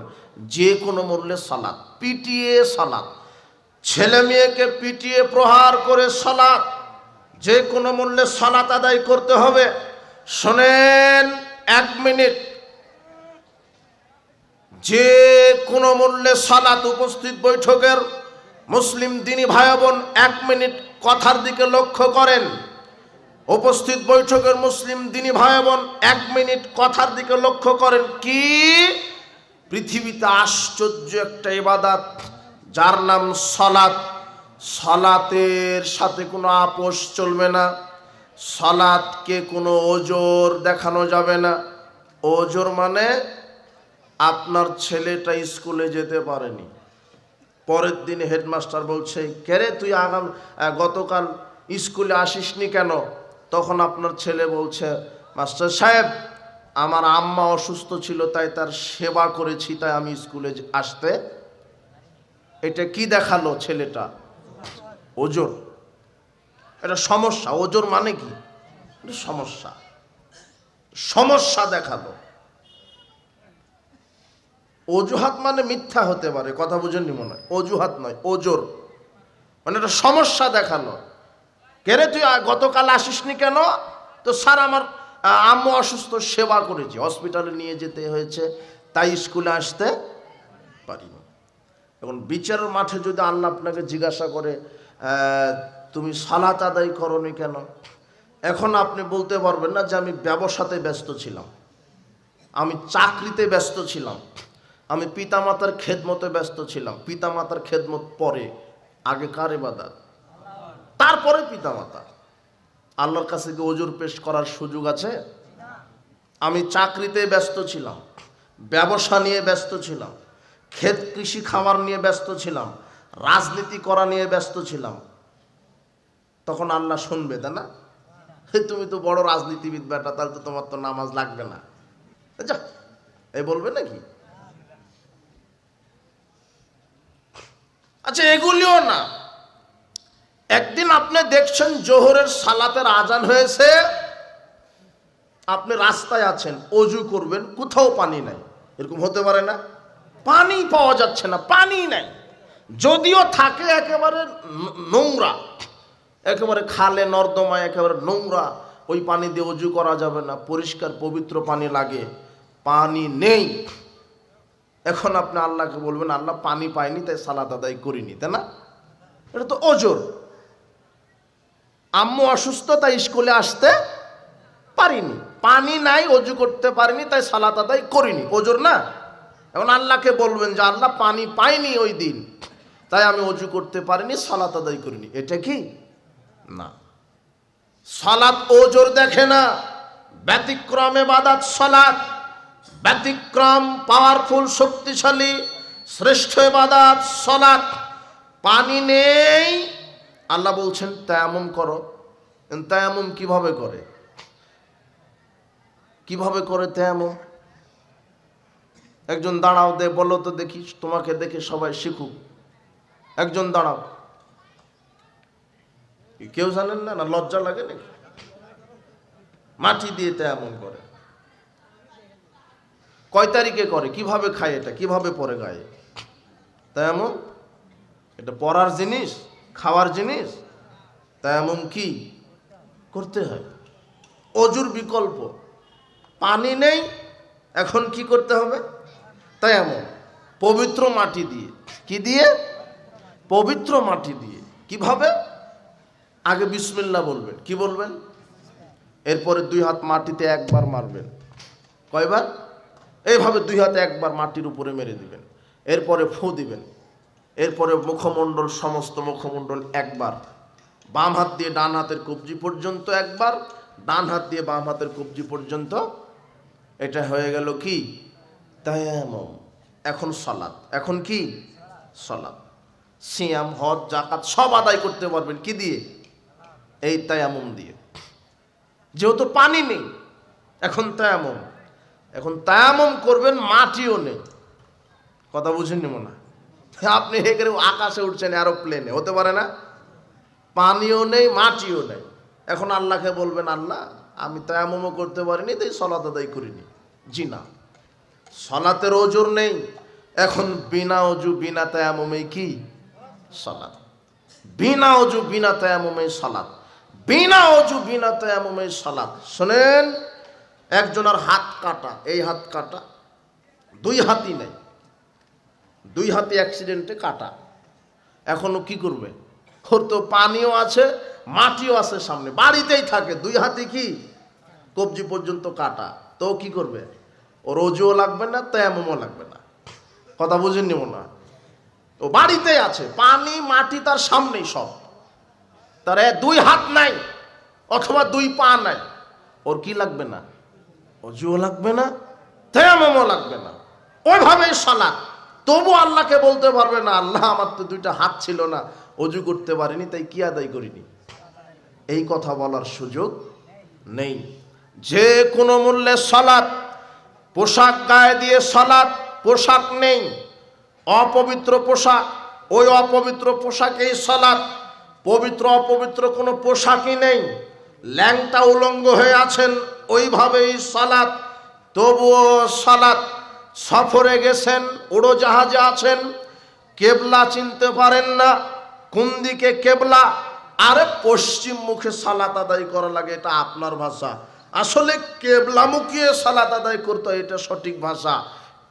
যে কোনো মূল্যে সালাত, পিটিয়ে সালাত, ছেলে মেয়েকে পিটিয়ে প্রহার করে সালাত, যে কোনো মূল্যে সালাত আদায় করতে হবে। শোনেন 1 মিনিট, যে কোনো মূল্যে সালাত। উপস্থিত বৈঠকের মুসলিম দিনী ভাই বোন 1 মিনিট কথার দিকে লক্ষ্য করেন। উপস্থিত বৈঠকের মুসলিম দিনী ভাই বোন 1 মিনিট কথার দিকে লক্ষ্য করেন। কি? পৃথিবীতে আশ্চর্য একটা ইবাদত, যার নাম সালাত। সালাতের সাথে কোনো আপোষ চলবে না। সালাতকে কোনো ওজোর দেখানো যাবে না। ওজোর মানে আপনার ছেলেটা স্কুলে যেতে পারেনি, পরের দিন হেডমাস্টার বলছে, কেরে তুই গতকাল স্কুলে আসিসনি কেন? তখন আপনার ছেলে বলছে, মাস্টার সাহেব আমার আম্মা অসুস্থ ছিল, তাই তার সেবা করেছি, তাই আমি স্কুলে আসতে। এটা কি দেখালো ছেলেটা? ওজোর। এটা সমস্যা। ওজোর মানে কি? এটা সমস্যা, সমস্যা দেখালো। অজুহাত মানে মিথ্যা হতে পারে, কথা বুঝেননি মনে হয়? অজুহাত নয়, ওজোর মানে এটা সমস্যা দেখানো। কেরে তুই গতকাল আসিসনি কেন? তো স্যার আমার আম্মু অসুস্থ, সেবা করেছি, হসপিটালে নিয়ে যেতে হয়েছে, তাই স্কুলে আসতে পারিনি। এখন বিচারের মাঠে যদি আল্লাহ আপনাকে জিজ্ঞাসা করে তুমি সালাত আদায় করনি কেন, এখন আপনি বলতে পারবেন না যে আমি ব্যবসাতে ব্যস্ত ছিলাম, আমি চাকরিতে ব্যস্ত ছিলাম, আমি পিতামাতার খেদমতে ব্যস্ত ছিলাম। পিতামাতার খেদমত পরে, আগে কার ইবাদত? তারপরে পিতামাতা। আল্লাহর কাছে কি ওজোর পেশ করার সুযোগ আছে? আমি চাকরিতে ব্যস্ত ছিলাম, ব্যবসা নিয়ে ব্যস্ত ছিলাম, ক্ষেত কৃষি খামার নিয়ে ব্যস্ত ছিলাম, রাজনীতি করা নিয়ে ব্যস্ত ছিলাম। তখন আল্লাহ শুনবে, তাই না? তুমি তো বড় রাজনীতিবিদ বেটা, তাহলে তো তোমার তো নামাজ লাগবে না, যা এই বলবে নাকি? আচ্ছা, এগুলিও না। একদিন আপনি দেখছেন জোহরের সালাতের আজান হয়েছে, আপনি রাস্তায় আছেন, অজু করবেন, কোথাও পানি নাই। এরকম হতে পারে না? পানি পাওয়া যাচ্ছে না, পানি নাই, যদিও থাকে একেবারে নোংরা, একেবারে খালে নর্দমায় একেবারে নোংরা, ওই পানি দিয়ে অজু করা যাবে না, পরিষ্কার পবিত্র পানি লাগে, পানি নেই। এখন আপনি আল্লাহকে বলবেন আল্লাহ পানি পাইনি তাই সালাত আদায় করিনি, তাই না? এটা তো ওজর। আম্মু অসুস্থ তাই স্কুলে আসতে পারিনি, পানি নাই, অজু করতে পারিনি তাই সালাত আদায় করিনি, ওজর না? এখন আল্লাহকে বলবেন যে আল্লাহ পানি পাইনি ওই দিন তাই আমি অজু করতে পারিনি, সালাত আদায় করিনি, এটা কি? না। সালাত ওজর দেখে না, ব্যতিক্রম ইবাদত সালাত, ব্যতিক্রম পাওয়ারফুল শক্তিশালী শ্রেষ্ঠ ইবাদত সালাত। পানি নেই, আল্লাহ বলছেন তায়াম্মুম করো। তায়াম্মুম কিভাবে করে? কিভাবে করে তায়াম্মুম? একজন দাঁড়াও, দে বলো তো দেখি, তোমাকে দেখে সবাই শিখুক। একজন দাঁড়াও। কেউ জানেন না? না লজ্জা লাগে নাকি? মাটি দিয়ে তায়াম্মুম করে। কয় তারিখে করে? কিভাবে খায়? এটা কিভাবে পরে গায়ে তায়াম্মুম? এটা পরার জিনিস, খাওয়ার জিনিস? তায়াম্মুম কি করতে হয়? অজুর বিকল্প। পানি নেই, এখন কি করতে হবে? তায়াম্মুম পবিত্র মাটি দিয়ে। কি দিয়ে? পবিত্র মাটি দিয়ে। কিভাবে? আগে বিসমিল্লাহ বলবেন। কি বলবেন? এরপরে দুই হাত মাটিতে একবার মারবেন। কয়বার? এইভাবে দুই হাতে একবার মাটির উপরে মেরে দিবেন, এরপরে ফু দিবেন, এরপরে মুখমণ্ডল, সমস্ত মুখমণ্ডল একবার, বাম হাত দিয়ে ডান হাতের কবজি পর্যন্ত একবার, ডান হাত দিয়ে বাম হাতের কবজি পর্যন্ত। এটা হয়ে গেল কি? তায়াম্মুম। এখন সালাত। এখন কি? সালাত। সিয়াম, হজ, যাকাত সব আদায় করতে পারবেন কি দিয়ে? এই তায়াম্মুম দিয়ে। যেহেতু পানি নেই, এখন তায়াম্মুম। এখন তায়াম্মুম করবেন, মাটিও নেই। কথা বুঝেননি মনে হয়? আপনি এখানে আকাশে উঠছেন, এরোপ্লেনে, হতে পারে না? পানিও নেই, মাটিও নেই। এখন আল্লাহকে বলবেন আল্লাহ আমি তায়াম্মুমও করতে পারিনি তাই সালাত আদায় করিনি। জি না, সালাতের ওজর নেই। এখন বিনা অজু বিনা তায়াম্মুমে কি? সালাত। বিনা অজু বিনা তায়াম্মুমে সালাত। বিনা অজু বিনা তায়াম্মুমে সালাত। শুনেন, একজনের হাত কাটা, এই হাত কাটা, দুই হাতই নেই, দুই হাতে অ্যাক্সিডেন্টে কাটা। এখনো কি করবে? ওর তো পানিও আছে, মাটিও আছে সামনে, বাড়িতেই থাকে, দুই হাতে কি কবজি পর্যন্ত কাটা। তো কি করবে? ওর অজুও লাগবে না, তায়াম্মুমও লাগবে না। কথা বুঝেননি মনে হয়? ও বাড়িতেই আছে, পানি মাটি তার সামনেই সব, তার দুই হাত নাই অথবা দুই পা নাই, ওর কি লাগবে না? অজুও লাগবে না, তায়াম্মুমও লাগবে না। ওইভাবেই সালাত। তবু আল্লাহকে বলতে পারবে না আল্লাহ আমার তো দুইটা হাত ছিল না, অজু করতে পারিনি তাই কি আদায় করিনি। এই কথা বলার সুযোগ নেই। যে কোনো মূল্যে সালাত। পোশাক গায়ে দিয়ে সালাত, পোশাক নেই, অপবিত্র পোশাক, ওই অপবিত্র পোশাকেই সালাত। পবিত্র অপবিত্র কোনো পোশাকই নেই, ল্যাংটা উলঙ্গ হয়ে আছেন, ওইভাবেই সালাত। তবুও সালাত। সফরে গেছেন, উড়োজাহাজে আছেন, কেবলা চিনতে পারেন না, কোন দিকে কেবলা? আরে পশ্চিম মুখে সালাত আদায় করা লাগে, এটা আপনার ভাষা। আসলে কেবলামুখী সালাত আদায় করতে হয়, এটা সঠিক ভাষা।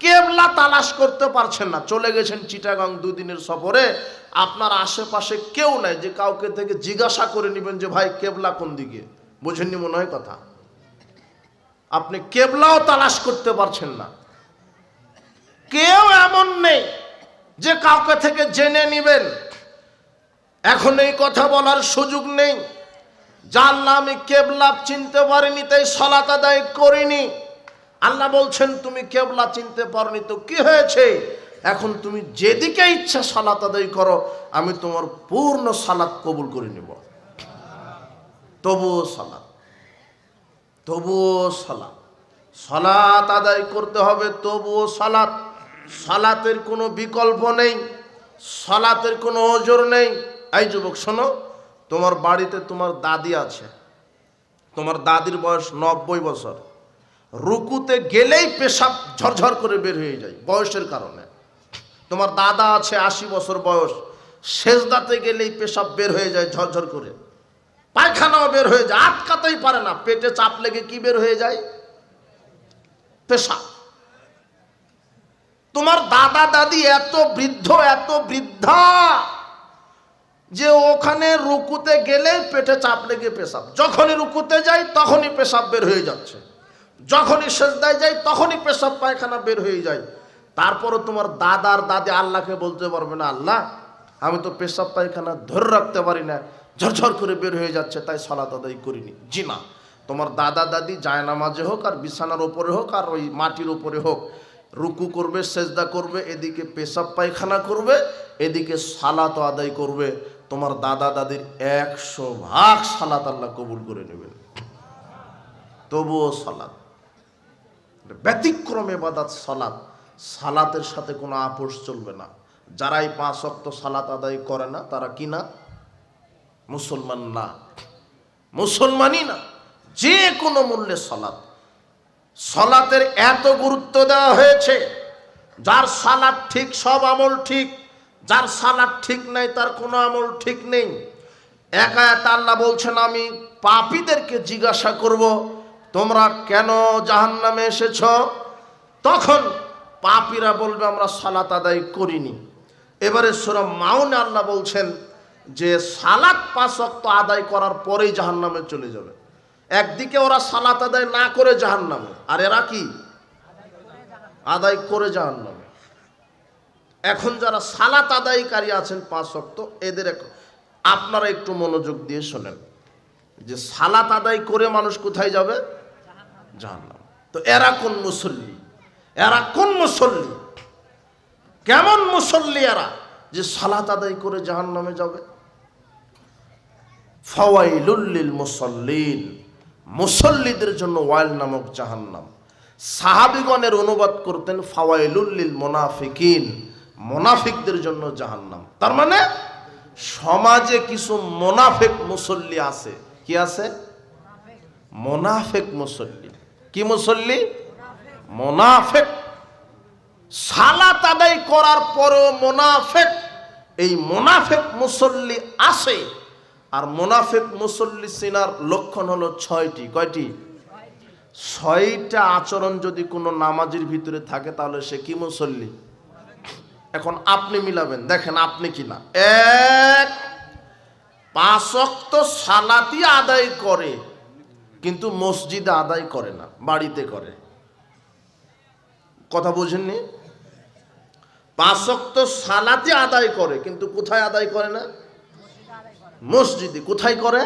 কেবলা তালাশ করতে পারছেন না, চলে গেছেন চিটাগাং দুদিনের সফরে, আপনার আশেপাশে কেউ নাই যে কাউকে থেকে জিজ্ঞাসা করে নেবেন যে ভাই কেবলা কোন দিকে। বুঝেননি মনে হয় কথা? আপনি কেবলাও তালাশ করতে পারছেন না। কেউ এমন নেই যে কাউকে থেকে জেনে নেবেন। এখন এই কথা বলার সুযোগ নেই। জানলাম আমি কেবলা চিনতে পারিনি তাই সালাত আদায় করিনি। আল্লাহ বলছেন তুমি কেবলা চিনতে পারোনি তো কি হয়েছে? এখন তুমি যেদিকে ইচ্ছা সালাত আদায় করো, আমি তোমার পূর্ণ সালাত কবুল করে নেব। তবুও সালাত, তবুও সালাত, সালাত আদায় করতে হবে, তবুও সালাত। সালাতের কোনো বিকল্প নেই, সালাতের কোনো ওজোর নেই। এই যুবক শোনো, তোমার বাড়িতে তোমার দাদি আছে, তোমার দাদির বয়স 90 বছর, রুকুতে গেলেই পেশাব ঝরঝর করে বের হয়ে যায় বয়সের কারণে। তোমার দাদা আছে 80 বছর বয়স, সেজদাতে গেলেই পেশাব বের হয়ে যায় ঝরঝর করে, পায়খানাও বের হয়ে যায়, আটকাতেই পারে না, পেটে চাপ লেগে কি বের হয়ে যায়? পেশাব। তোমার দাদা দাদি এত বৃদ্ধ, এত বৃদ্ধা যে ওখানে রুকুতে গেলে পেটে চাপ লেগে পেশাব, যখনই রুকুতে যাই তখনই পেশাব বের হয়ে যাচ্ছে, যখনই সেজদায় যাই তখনই পেশাব পায়খানা বের হয়ে যায়। তারপরও তোমার দাদার দাদি আল্লাহকে বলতে পারবে না, আল্লাহ আমি তো পেশাব পায়খানা ধরে রাখতে পারি না, ঝরঝর করে বের হয়ে যাচ্ছে, তাই সালাত আদায় করিনি। জি না, তোমার দাদা দাদি জায়নামাজে হোক আর বিছানার ওপরে হোক আর ওই মাটির ওপরে হোক, রুকু করবে, সেজদা করবে, এদিকে পেশাব পায়খানা করবে, এদিকে সালাত আদায় করবে। তোমার দাদা দাদির 100% সালাত আল্লাহ কবুল করে নেবেন। তবুও সালাত ব্যতিক্রম ইবাদত সালাত, সালাতের সাথে কোনো আপোষ চলবে না। যারাই 5 ওয়াক্ত সালাত আদায় করে না তারা কি না? মুসলমান না, মুসলমানই না। যে কোনো মূল্যে সালাত, সালাতের এত গুরুত্ব দেওয়া হয়েছে, যার সালাত ঠিক সব আমল ঠিক, যার সালাত ঠিক নাই তার কোনো আমল ঠিক নেই। এক আয়াতে আল্লাহ বলছেন, আমি পাপীদেরকে জিজ্ঞাসা করব তোমরা কেন জাহান্নামে এসেছ? তখন পাপীরা বলবে আমরা সালাত আদায় করিনি। এবারে সূরা মাউনে আল্লাহ বলছেন যে সালাত 5 ওয়াক্ত আদায় করার পরেই জাহান্নামে চলে যাবে। একদিকে ওরা সালাত আদায় না করে জাহান্নামে, আর এরা কি আদায় করে জাহান্নামে। এখন যারা সালাত আদায়কারী আছেন 5 ওয়াক্ত, এদের আপনারা একটু মনোযোগ দিয়ে শোনেন যে সালাত আদায় করে মানুষ কোথায় যাবে? জাহান্নাম। তো এরা কোন মুসল্লি? এরা কোন মুসল্লি? কেমন মুসল্লি এরা যে সালাত আদায় করে জাহান্নামে যাবে? ফাওয়াইলুল লিল মুসাল্লিন, মুসল্লিদের জন্য ওয়াইল নামক জাহান্নাম। সাহাবীগণের অনুবাদ করতেন ফাওয়াইলুল লিল মুনাফিকিন, মুনাফিকদের জন্য জাহান্নাম। তার মানে সমাজে কিছু মুনাফিক মুসল্লি আছে। কি আছে? মুনাফিক মুসল্লি। কি মুসল্লি? মুনাফিক। সালাত আদায় করার পরও মুনাফিক। এই মুনাফিক মুসল্লি আছে। আর মুনাফিক মুসল্লি চিনার লক্ষণ হলো 6টি। কয়টি? 6টা আচরণ যদি কোনো নামাজের ভিতরে থাকে তাহলে সে কি মুসল্লি? এখন আপনি মিলাবেন, দেখেন আপনি কিনা। 1, 5 ওয়াক্ত সালাতই আদায় করে কিন্তু মসজিদে আদায় করে না, বাড়িতে করে। কথা বুঝেননি? 5 ওয়াক্ত সালাতই আদায় করে কিন্তু কোথায় আদায় করে না? মসজিদে। কোথায় করে?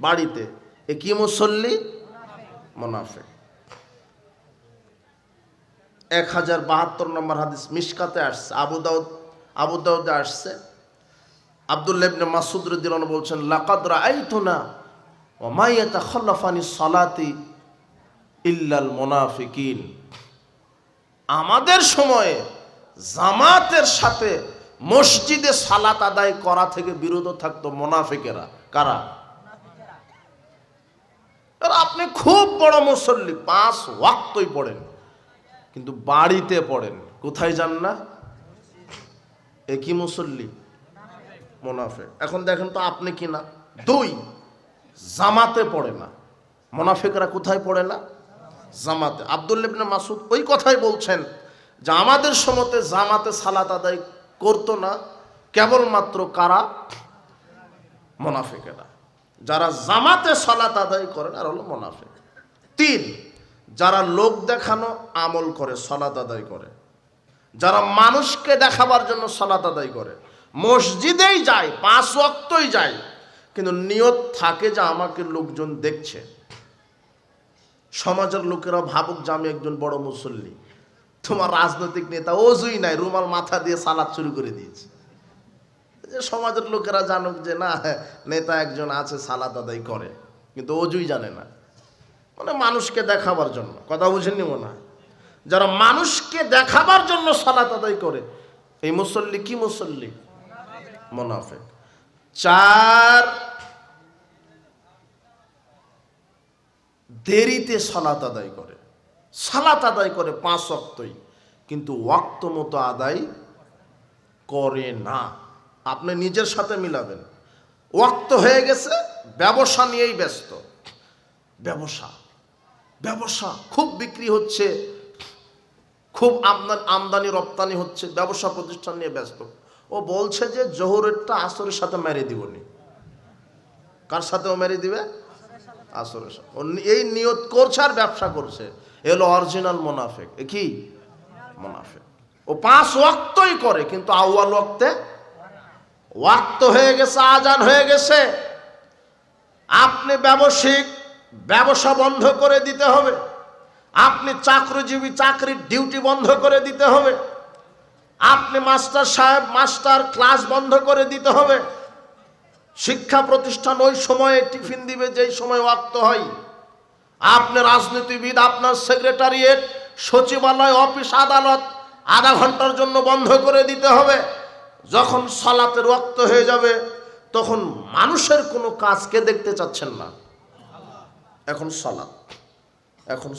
বাড়িতে। এ কি মুসল্লি? মুনাফিক। 1072 নম্বর হাদিস মিশকাতে আসছে, আবু দাউদে আসছে। আব্দুল্লাহ ইবনে মাসউদ রাদিয়াল্লাহু আনহু বলছেন, লাকাদ রাআইতুনা ওয়া মা ইয়াতাখাল্লাফানি সালাতি ইল্লাল মুনাফিকিন। আমাদের সময়ে জামাতের সাথে মসজিদে সালাত আদায় করা থেকে বিরত থাকতো মুনাফিকেরা। কারা? আপনি খুব বড় মুসল্লি, 5 ওয়াক্তই পড়েন কিন্তু বাড়িতে পড়েন, কোথায় যান না? এ কি মুসল্লি? মুনাফিক। এখন দেখেন তো আপনি কি না? 2, জামাতে পড়ে না। মুনাফিকরা কোথায় পড়ে না? জামাতে। আব্দুল্লাহ ইবনে মাসউদ ওই কথাই বলছেন যে আমাদের সময়তে জামাতে সালাত আদায় করতো না কেবলমাত্র কারা? মুনাফিকেরা। যারা জামাতে সালাত আদায় করেন আর হলো মুনাফিক। 3, যারা লোক দেখানো আমল করে সালাত আদায় করে, যারা মানুষকে দেখাবার জন্য সালাত আদায় করে, মসজিদেই যায়, 5 ওয়াক্তই যায় কিন্তু নিয়ত থাকে যে আমাকে লোকজন দেখছে, সমাজের লোকেরা ভাবুক যে আমি একজন বড় মুসল্লি। তোমার রাজনৈতিক নেতা অজুই নাই, রুমাল মাথা দিয়ে সালাত শুরু করে দিয়েছে, যে সমাজের লোকেরা জানুক যে না নেতা একজন আছে সালাত আদায় করে, কিন্তু অজুই জানে না, মানে মানুষকে দেখাবার জন্য। কথা বুঝেননি মনে হয়? যারা মানুষকে দেখাবার জন্য সালাত আদায় করে এই মুসল্লি কি মুসল্লি? মুনাফিক। 4, দেরিতে সালাত আদায় করে। সালাত আদায় করে 5 ওয়াক্তই, কিন্তু ওয়াক্ত মতো আদায় করে না। আপনি নিজের সাথে মিলাবেন। ওয়াক্ত হয়ে গেছে, ব্যবসা নিয়েই ব্যস্ত। ব্যবসা খুব বিক্রি হচ্ছে, খুব আমদানি রপ্তানি হচ্ছে, ব্যবসা প্রতিষ্ঠান নিয়ে ব্যস্ত। ও বলছে যে জোহরেরটা আসরের সাথে মেরে দিবনি। কার সাথে ও মেরে দিবে? আসরের সাথে। এই নিয়ত করছে আর ব্যবসা করছে। এলো অরিজিনাল মুনাফিক। এ কি মুনাফিক? ও 5 ওয়াক্তই করে, কিন্তু আউয়াল ওয়াক্তে, ওয়াক্ত হয়ে গেছে, আজান হয়ে গেছে, আপনি ব্যবসায়িক ব্যবসা বন্ধ করে দিতে হবে, আপনি চাকরিজীবী চাকরির ডিউটি বন্ধ করে দিতে হবে, আপনি মাস্টার সাহেব মাস্টার ক্লাস বন্ধ করে দিতে হবে। শিক্ষা প্রতিষ্ঠান ওই সময়ে টিফিন দিবে যেই সময় ওয়াক্ত হয়। আপনি রাজনীতিবিদ, আপনার সেক্রেটারিয়েট, সচিবালয়, অফিস, আদালত আধা ঘন্টার জন্য বন্ধ করে দিতে হবে। যখন সালাতের ওয়াক্ত হয়ে যাবে তখন মানুষের কোনো কাজকে দেখতে চাচ্ছেন না। এখন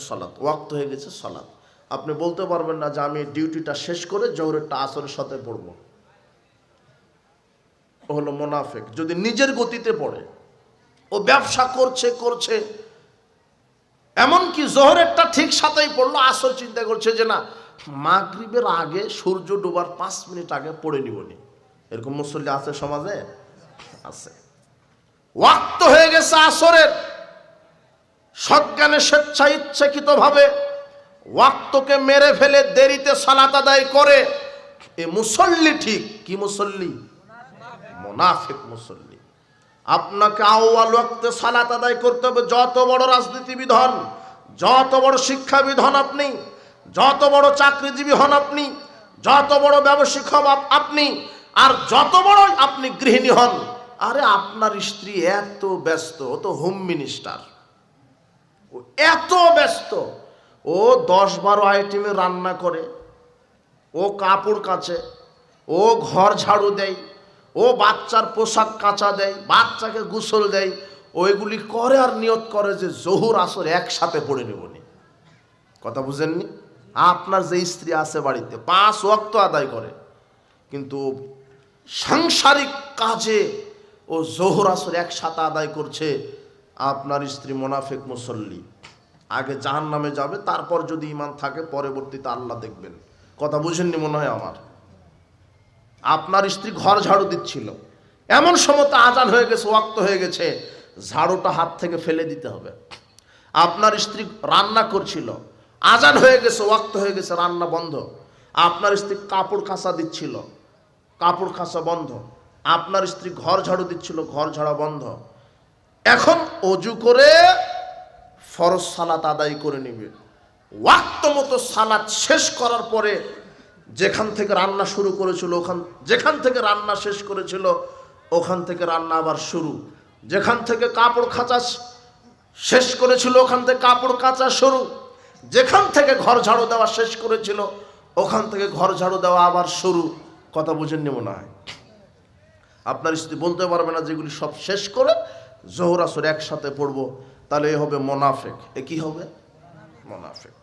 সালাত ওয়াক্ত হয়ে গেছে, সালাত। আপনি বলতে পারবেন না যে আমি ডিউটিটা শেষ করে জোহরেরটা আসরের সাথে পড়ব। ও হলো মুনাফিক। যদি নিজের গতিতে পড়ে, ও ব্যবসা করছে, এমনকি জোহরেরটা ঠিক সাথেই পড়লো, আসর চিন্তা করছে যে না মাগরিবের আগে, সূর্য ডোবার 5 মিনিট আগে পড়ে নিবনি। এরকম মুসল্লি আছে সমাজে? আছে। ওয়াক্ত হয়ে গেছে আসরের, সজ্ঞানে স্বেচ্ছা ইচ্ছাকৃত ভাবে ওয়াক্তকে মেরে ফেলে দেরিতে সালাত আদায় করে। এ মুসল্লি ঠিক কি মুসল্লি? মুনাফিক মুসল্লি। আপনাকে আউয়াল ওয়াক্তে সালাত আদায় করতে হবে। যত বড় রাজনীতিবিদ হন, যত বড় শিক্ষাবিদ হন আপনি, যত বড় চাকরিজীবী হন আপনি, যত বড় ব্যবসায়িক হন আপনি, আর যত বড় আপনি গৃহিণী হন, আরে আপনার স্ত্রী এত ব্যস্ত, ও তো হোম মিনিস্টার, ও এত ব্যস্ত, ও 10-12 আইটেমে রান্না করে, ও কাপড় কাচে, ও ঘর ঝাড়ু দেয়, ও বাচ্চার পোশাক কাচা দেয়, বাচ্চাকে গোসল দেয়, ওইগুলি করে আর নিয়ত করে যে জোহর আসর একসাথে পড়ে নেবনি। কথা বুঝেননি? আপনার যে স্ত্রী আছে বাড়িতে 5 ওয়াক্ত আদায় করে, কিন্তু সাংসারিক কাজে ও জোহর আসর একসাথে আদায় করছে, আপনার স্ত্রী মুনাফিক মুসল্লি। আগে জাহান্নামে যাবে, তারপর যদি ঈমান থাকে পরবর্তীতে আল্লাহ দেখবেন। কথা বুঝেননি মনে হয় আমার? আপনার স্ত্রী ঘর ঝাড়ু দিচ্ছিল, এমন সময় আজান হয়ে গেছে, ওয়াক্ত হয়ে গেছে, ঝাড়ুটা হাত থেকে ফেলে দিতে হবে। আপনার স্ত্রী রান্না করছিল, আজান হয়ে গেছে, ওয়াক্ত হয়ে গেছে, রান্না বন্ধ। আপনার স্ত্রী কাপড় কাচা দিচ্ছিল, কাপড় কাচা বন্ধ। আপনার স্ত্রী ঘর ঝাড়ু দিচ্ছিল, ঘর ঝাড়া বন্ধ। এখন অজু করে ফরজ সালাত আদায় করে নিবে। ওয়াক্ত মতো সালাত শেষ করার পরে যেখান থেকে রান্না শুরু করেছিল, যেখান থেকে রান্না শেষ করেছিল ওখান থেকে রান্না আবার শুরু। যেখান থেকে কাপড় কাচা শেষ করেছিল ওখান থেকে কাপড় কাচা শুরু। যেখান থেকে ঘর ঝাড়ু দেওয়া শেষ করেছিল ওখান থেকে ঘর ঝাড়ু দেওয়া আবার শুরু। কথা বুঝেননি মনে হয়? আপনার স্ত্রী বলতে পারবে না যেগুলি সব শেষ করে জোহর আসর একসাথে পড়বো, তাহলে এ হবে মুনাফিক। এ কি হবে? মুনাফিক।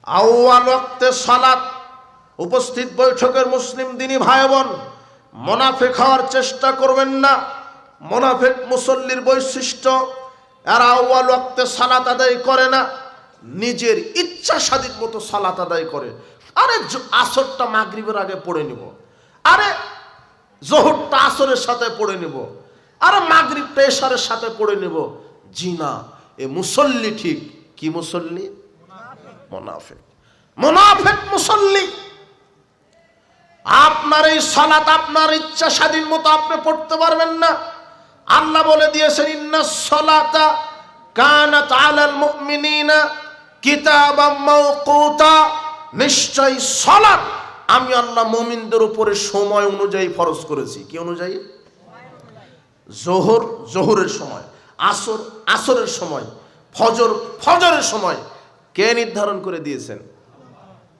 আউয়াল ওয়াক্তে সালাত। উপস্থিত বৈঠকের মুসলিম দিনী ভাই বোন, মুনাফিক হওয়ার চেষ্টা করবেন না। মুনাফিক মুসল্লির বৈশিষ্ট্য, এরা আউয়াল ওয়াক্তে সালাত আদায় করে না, নিজের ইচ্ছা স্বাধীন মতো সালাত আদায় করে। আরে আসরটা মাগরিবের আগে পড়ে নিব, আরে জোহরটা আসরের সাথে পড়ে নিব, আরে মাগরিবটা এশারের সাথে পড়ে নিব। জি না, এ মুসল্লি ঠিক কি মুসল্লি? মুনাফিক। মুনাফিক মুসল্লি। আপনার এই সালাত আপনার ইচ্ছা স্বাধীন মতো আপনি পড়তে পারবেন না। আল্লাহ বলে দিয়েছেন ইন্নাস সালাতা কানাত আলাল মুমিনিনা কিতাবাম মাওকুতা। নিশ্চয়ই সালাত আমি আল্লাহ মুমিনদের উপরে সময় অনুযায়ী ফরজ করেছি। কি অনুযায়ী? জোহর জোহরের সময়, আসর আসরের সময়, ফজর ফজরের সময় কে নির্ধারণ করে দিয়েছেন?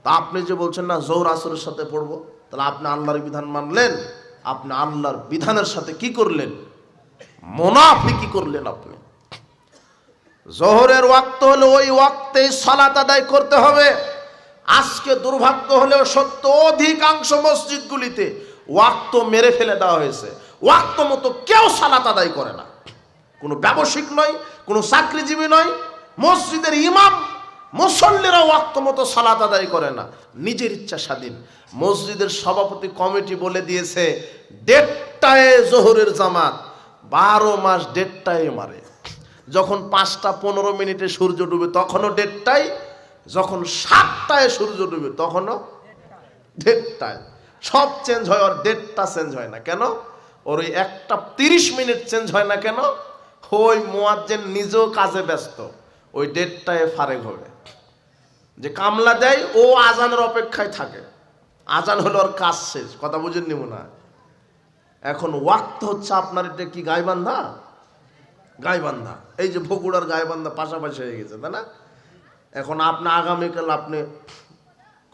তা আপনি যে বলছেন না জোহর আসরের সাথে পড়বো, তাহলে আপনি আল্লাহর বিধান মানলেন, আপনি আল্লাহর বিধানের সাথে কি করলেন? মুনাফিকি করলেন আপনি। জোহরের ওয়াক্ত হলে ওই ওয়াক্তেই সালাত আদায় করতে হবে। আজকে দুর্ভাগ্য হলেও সত্য, অধিকাংশ মসজিদগুলিতে ওয়াক্ত মেরে ফেলে দেওয়া হয়েছে। ওয়াক্ত মতো কেউ সালাত আদায় করে না। কোনো ব্যবসায়িক নয়, কোনো চাকরিজীবী নয়, মসজিদের ইমাম মুসল্লিরা ওয়াক্ত মতো সালাত আদায় করে না, নিজের ইচ্ছা স্বাধীন। মসজিদের সভাপতি কমিটি বলে দিয়েছে 1:30টায় জোহরের জামাত, 12 মাস 1:30টায় মারে। যখন 5:15 সূর্য ডুবে তখনও 1:30টায়, যখন 7টায় সূর্য ডুবে তখনও 1:30টায়। সব চেঞ্জ হয়, ওর 1:30টা চেঞ্জ হয় না কেন? ওর ওই 1:30 চেঞ্জ হয় না কেন? ওই মুয়াজ্জিন নিজেও কাজে ব্যস্ত, ওই 1:30টায় ফারেক হবে। যে কামলা দেয় ও আজানের অপেক্ষায় থাকে, আজান হলো ওর কাজ শেষ। কথা বুঝেননি মনে হয়? এখন ওয়াক্ত হচ্ছে আপনার এটা কি গাইবান্ধা? গাইবান্ধা, এই যে বগুড়ার গাইবান্ধা পাশাপাশি হয়ে গেছে, তাই না? এখন আপনি আগামীকাল আপনি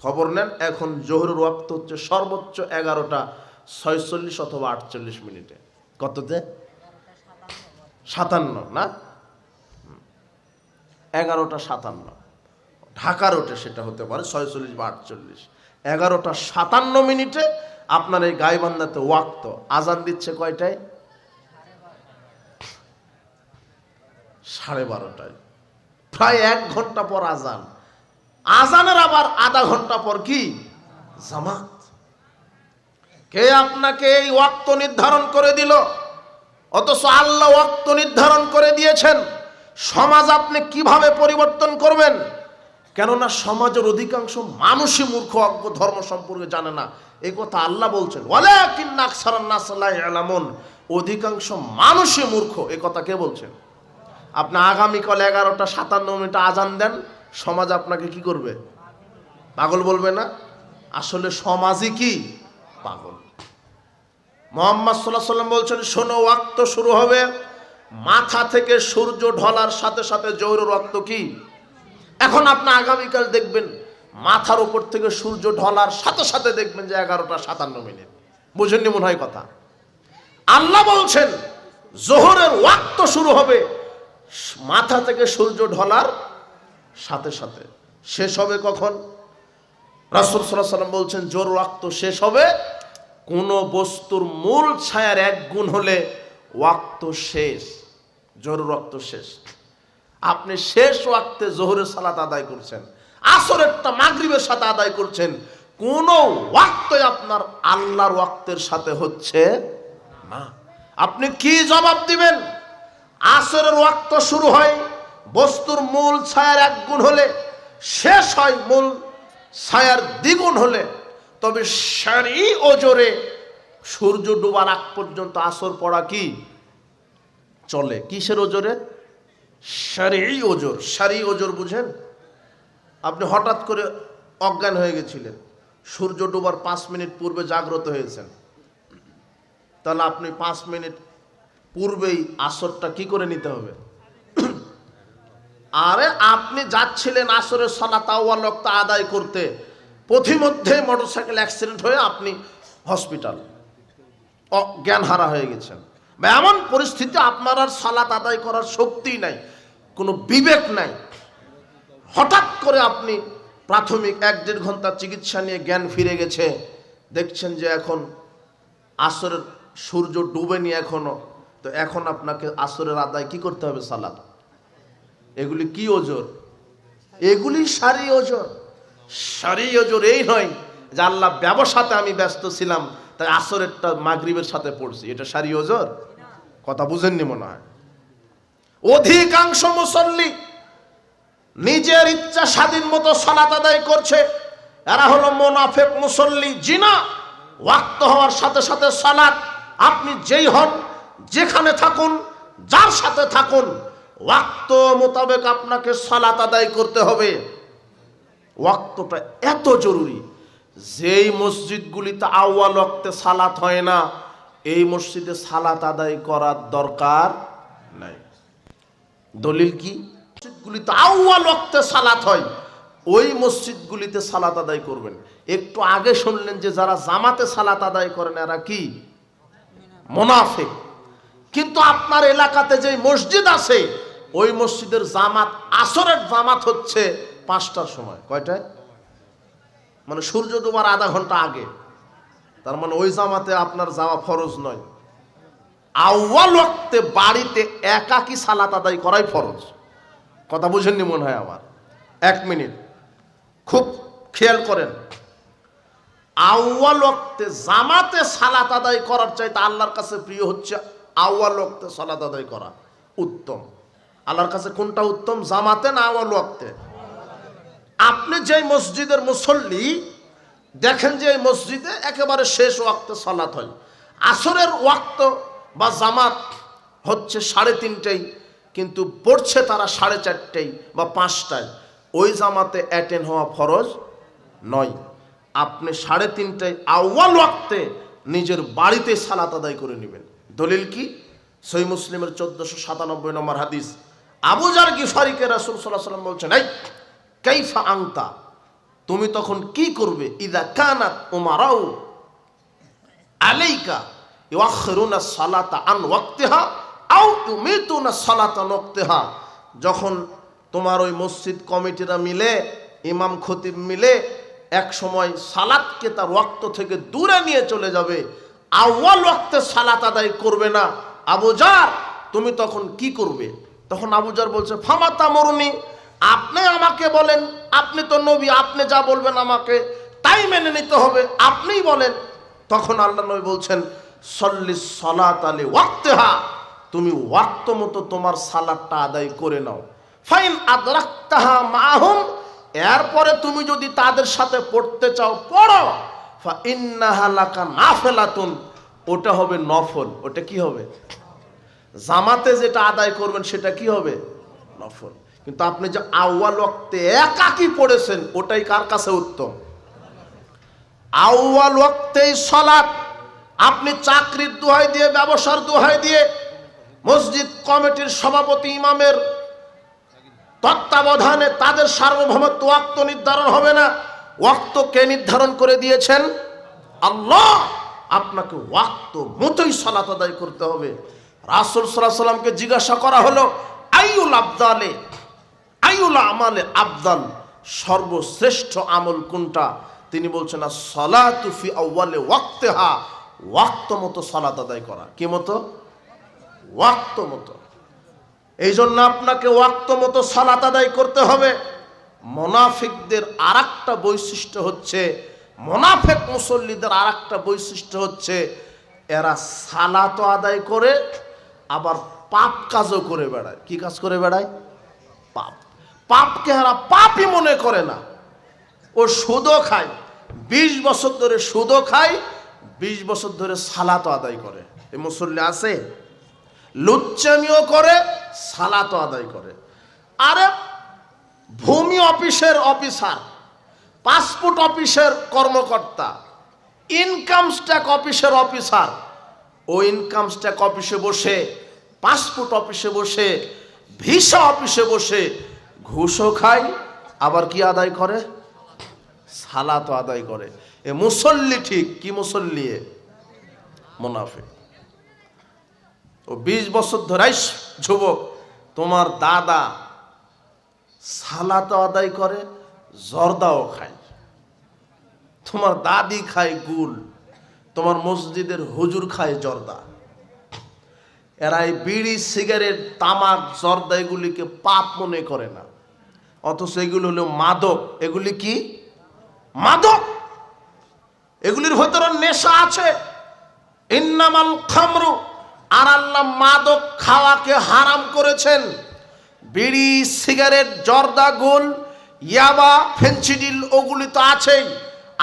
খবর নেন, এখন জোহরের ওয়াক্ত হচ্ছে সর্বোচ্চ 11:46 অথবা 48। কততে? 57 না, 11:57। ঢাকার ওঠে সেটা হতে পারে 46 বা 48। 11:57 আপনার এই গাইবান্ধাতে ওয়াক্ত। আজান দিচ্ছে কয়টায়? 12:30। প্রায় 1 ঘন্টা পর আজান। আজানের আবার আধা ঘন্টা পর কি? জামাত। কে আপনাকে এই ওয়াক্ত নির্ধারণ করে দিল? অথচ আল্লাহ ওয়াক্ত নির্ধারণ করে দিয়েছেন। সমাজ আপনি কিভাবে পরিবর্তন করবেন? কেননা সমাজের অধিকাংশ মানুষই মূর্খ, অজ্ঞ, ধর্ম সম্পর্কে জানে না। এই কথা আল্লাহ বলছেন, ওয়ালাকিন্না আকসারান নাস লা ইয়ালামুন। অধিকাংশ মানুষই মূর্খ, এই কথা কে বলছেন? আপনি আগামীকাল 11:57 আজান দেন, সমাজ আপনাকে কি করবে? পাগল বলবে না? আসলে সমাজই কি পাগল। মুহাম্মদ সাল্লাল্লাহু আলাইহি ওয়াসাল্লাম বলছেন, শোনো, ওয়াক্ত শুরু হবে মাথা থেকে সূর্য ঢলার সাথে সাথে। জোহরের ওয়াক্ত কি? এখন আপনি আগামীকাল দেখবেন মাথার উপর থেকে সূর্য ঢলার সাথে সাথে দেখবেন যে 11:57। বুঝেননি মনে হয় কথা? আল্লাহ বলছেন জোহরের ওয়াক্ত শুরু হবে মাথা থেকে সূর্য ঢলার সাথে সাথে। শেষ হবে কখন? রাসূল সাল্লাল্লাহু আলাইহি ওয়াসাল্লাম বলছেন জোহর ওয়াক্ত শেষ হবে কোন বস্তুর মূল ছায়ার 1 গুণ হলে ওয়াক্ত শেষ। জোহরের ওয়াক্ত শেষ। আপনি শেষ ওয়াক্তে জোহরের সালাত আদায় করছেন, আসরেরটা মাগরিবের সাথে আদায় করছেন, কোন ওয়াক্তই আপনার আল্লাহর ওয়াক্তের সাথে হচ্ছে না। আপনি কি জবাব দিবেন? আসরের ওয়াক্ত শুরু হয় বস্তুর মূল ছায়ার 1 গুণ হলে, শেষ হয় মূল ছায়ার 2 গুণ হলে। তবে শারঈ ওজরে সূর্য ডোবার আগ পর্যন্ত আসর পড়া কি চলে? কিসের ওজরে? শারঈ ওজর। শারঈ ওজর বুঝেন? আপনি হঠাৎ করে অজ্ঞান হয়ে গেছিলেন, সূর্য ডোবার 5 মিনিট পূর্বে জাগ্রত হয়েছেন, তাহলে আপনি 5 মিনিট পূর্বেই আসরটা কি করে নিতে হবে? আরে আপনি যাচ্ছিলেন আসরের সালাত আউয়াল ওয়াক্ত আদায় করতে, পথিমধ্যে মোটরসাইকেল অ্যাক্সিডেন্ট হয়ে আপনি হসপিটাল, জ্ঞান হারা হয়ে গেছেন। বা এমন পরিস্থিতি আপনার আর সালাত আদায় করার শক্তি নাই, কোনো বিবেক নাই। হঠাৎ করে আপনি প্রাথমিক 1-1.5 ঘন্টা চিকিৎসা নিয়ে জ্ঞান ফিরে গেছে, দেখছেন যে এখন আসরের সূর্য ডুবেনি এখনো, তো এখন আপনাকে আসরের আদায় কি করতে হবে? সালাত। এগুলি কি ওজর? এগুলি শারঈ ওজর। শারঈ ওজর এই নয় যে আল্লাহ ব্যবসাতে আমি ব্যস্ত ছিলাম তাই আসরেরটা মাগরিবের সাথে পড়ছি, এটা শারঈ ওজর? কথা বুঝেননি মনে হয়। অধিকাংশ মুসল্লি নিজের ইচ্ছা স্বাধীন মতো সালাত আদায় করছে, এরা হলো মুনাফিক মুসল্লি। জিনা ওয়াক্ত হওয়ার সাথে সাথে সালাত, আপনি যেই হন, যেখানে থাকুন, যার সাথে থাকুন, ওয়াক্ত মোতাবেক আপনাকে সালাত আদায় করতে হবে। ওয়াক্তটা এত জরুরি যেই মসজিদগুলিতে আউয়াল ওয়াক্তে সালাত হয় না, এই মসজিদে সালাত আদায় করার দরকার নাই। দলিল কি? মসজিদগুলিতে আউয়াল ওয়াক্তে সালাত হয়, ওই মসজিদগুলিতে সালাত আদায় করবেন। একটু আগে শুনলেন যে যারা জামাতে সালাত আদায় করেন এরা কি? মুনাফিক। কিন্তু আপনার এলাকাতে যে মসজিদ আছে, ওই মসজিদের জামাত, আসরের জামাত হচ্ছে 5টার সময়। কয়টায়? মানে সূর্য ডোবার আধা ঘন্টা আগে। তার মানে ওই জামাতে আপনার যাওয়া ফরজ নয়। আউয়াল ওয়াক্তে বাড়িতে একাকী সালাত আদায় করাই ফরজ। কথা বুঝেননি মনে হয় আমার। 1 মিনিট খুব খেয়াল করেন। আউয়াল ওয়াক্তে জামাতে সালাত আদায় করার চাইতে আল্লাহর কাছে প্রিয় হচ্ছে আউয়াল ওয়াক্তে সালাত আদায় করা উত্তম। আল্লাহর কাছে কোনটা উত্তম, জামাতে না আউয়াল ওয়াক্তে? আপনি যে মসজিদের মুসল্লি দেখেন যে এই মসজিদে একেবারে শেষ ওয়াক্তে সালাত হয়, আসরের ওয়াক্ত বা জামাত হচ্ছে 3:30টায়, কিন্তু পড়ছে তারা 4:30টায় বা 5টায়, ওই জামাতে অ্যাটেন্ড হওয়া ফরজ নয়। আপনি 3:30টায় আউয়াল ওয়াক্তে নিজের বাড়িতে সালাত আদায় করে নেবেন। দলিল কি? সহিহ মুসলিমের 1497 নম্বর হাদিস। আবু যার গিফারিকে রাসূল সাল্লাল্লাহু আলাইহি ওয়াসাল্লাম বলছেন, এই কাইফা আনতা, তুমি তখন কি করবে? ইদা কানাত উমারাউ আলাইকা ইউআখিরুনা সালাতা আন ওয়াক্তিহা আও ইউমিতুনা সালাতা আন ওয়াক্তিহা, যখন তোমার ওই মসজিদ কমিটিরা মিলে, ইমাম খতিব মিলে এক সময় সালাতকে তার ওয়াক্ত থেকে দূরে নিয়ে চলে যাবে, আউয়াল ওয়াক্তে সালাত আদায় করবে না, আবু যার তুমি তখন কি করবে? তখন আবু যার বলছে, ফামা তামরুনি, আপনি আমাকে বলেন, আপনি তো নবী, আপনি যা বলবেন আমাকে তাই মেনে নিতে হবে, আপনিই বলেন। তখন আল্লাহ নবী বলছেন, সল্লি সালাত আলি ওয়াক্তিহা, তুমি ওয়াক্ত মতো তোমার সালাতটা আদায় করে নাও। ফাইন আদরাকতাহা মাহুম, এরপরে তুমি যদি তাদের সাথে পড়তে চাও পড়ো। ফা ইন্নাহা লাকা নাফিলাতুন, ওটা হবে নফল। ওটা কি হবে? জামাতে যেটা আদায় করবেন সেটা কি হবে? নফল। কিন্তু আপনি যে আউয়াল ওয়াক্তে একাকী পড়েছেন, ওটাই কার কাছে উত্তম? আউয়াল ওয়াক্তেই সালাত। আপনি চাকরির দোহাই দিয়ে, ব্যবসার দোহাই দিয়ে, মসজিদ কমিটির সভাপতি ইমামের তত্ত্বাবধানে তাদের সার্বভৌমত্ব ওয়াক্ত নির্ধারণ হবে না। ওয়াক্ত কে নির্ধারণ করে দিয়েছেন? আল্লাহ। আপনাকে ওয়াক্ত মতোই সালাত আদায় করতে হবে। রাসূল সাল্লাল্লাহু আলাইহি ওয়াসাল্লামকে জিজ্ঞাসা করা হলো, আইউল আফদালে, আইউল আমালে আফদাল, সর্বশ্রেষ্ঠ আমল কোনটা? তিনি বলছেন, সালাতু ফি আউয়ালে ওয়াক্তিহা, ওয়াক্ত মতো সালাত আদায় করা। কি মতো? ওয়াক্ত মতো। এই জন্য আপনাকে ওয়াক্ত মতো সালাত আদায় করতে হবে। মুনাফিকদের আরেকটা বৈশিষ্ট্য হচ্ছে, মুনাফিক মুসল্লিদের আরেকটা বৈশিষ্ট্য হচ্ছে, এরা সালাত আদায় করে আবার পাপ কাজও করে বেড়ায়। কি কাজ করে বেড়ায়? পাপ। পাপকে এরা পাপই মনে করে না। ও সুদও খায়, 20 বছর ধরে সুদও খায়, 20 বছর ধরে সালাত আদায় করে। এই মুসল্লি আছে? লুচ্চামিও করে, সালাতও আদায় করে। আরে ভূমি অফিসের অফিসার, পাসপোর্ট অফিসের কর্মকর্তা, ইনকাম ট্যাক্স অফিসের অফিসার, ও ইনকাম ট্যাক্স অফিসে বসে, পাসপোর্ট অফিসে বসে, ভিসা অফিসে বসে ঘুষও খায়, আবার কি আদায় করে? সালাতও আদায় করে। এ মুসল্লি ঠিক। কি মুসল্লি? মুনাফিক। ও 20 বছর ধরে, যুবক, তোমার দাদা সালাত আদায় করে, জর্দাও খায়, তোমার দাদি খায় গুল, তোমার মসজিদের হুজুর খায় জর্দা। এরা এই বিড়ি, সিগারেট, তামাক, জর্দা এগুলিকে পাপ মনে করে না, অথচ এগুলো হলো মাদক। এগুলি কি? মাদক। এগুলির ভেতরে নেশা আছে। ইন্নামাল খামরু, আর আল্লাহ মাদক খাওয়াকে হারাম করেছেন। বিড়ি, সিগারেট, জর্দা, গোল, ইয়াবা, ফেন্সিডিল, ওগুলি তো আছেই।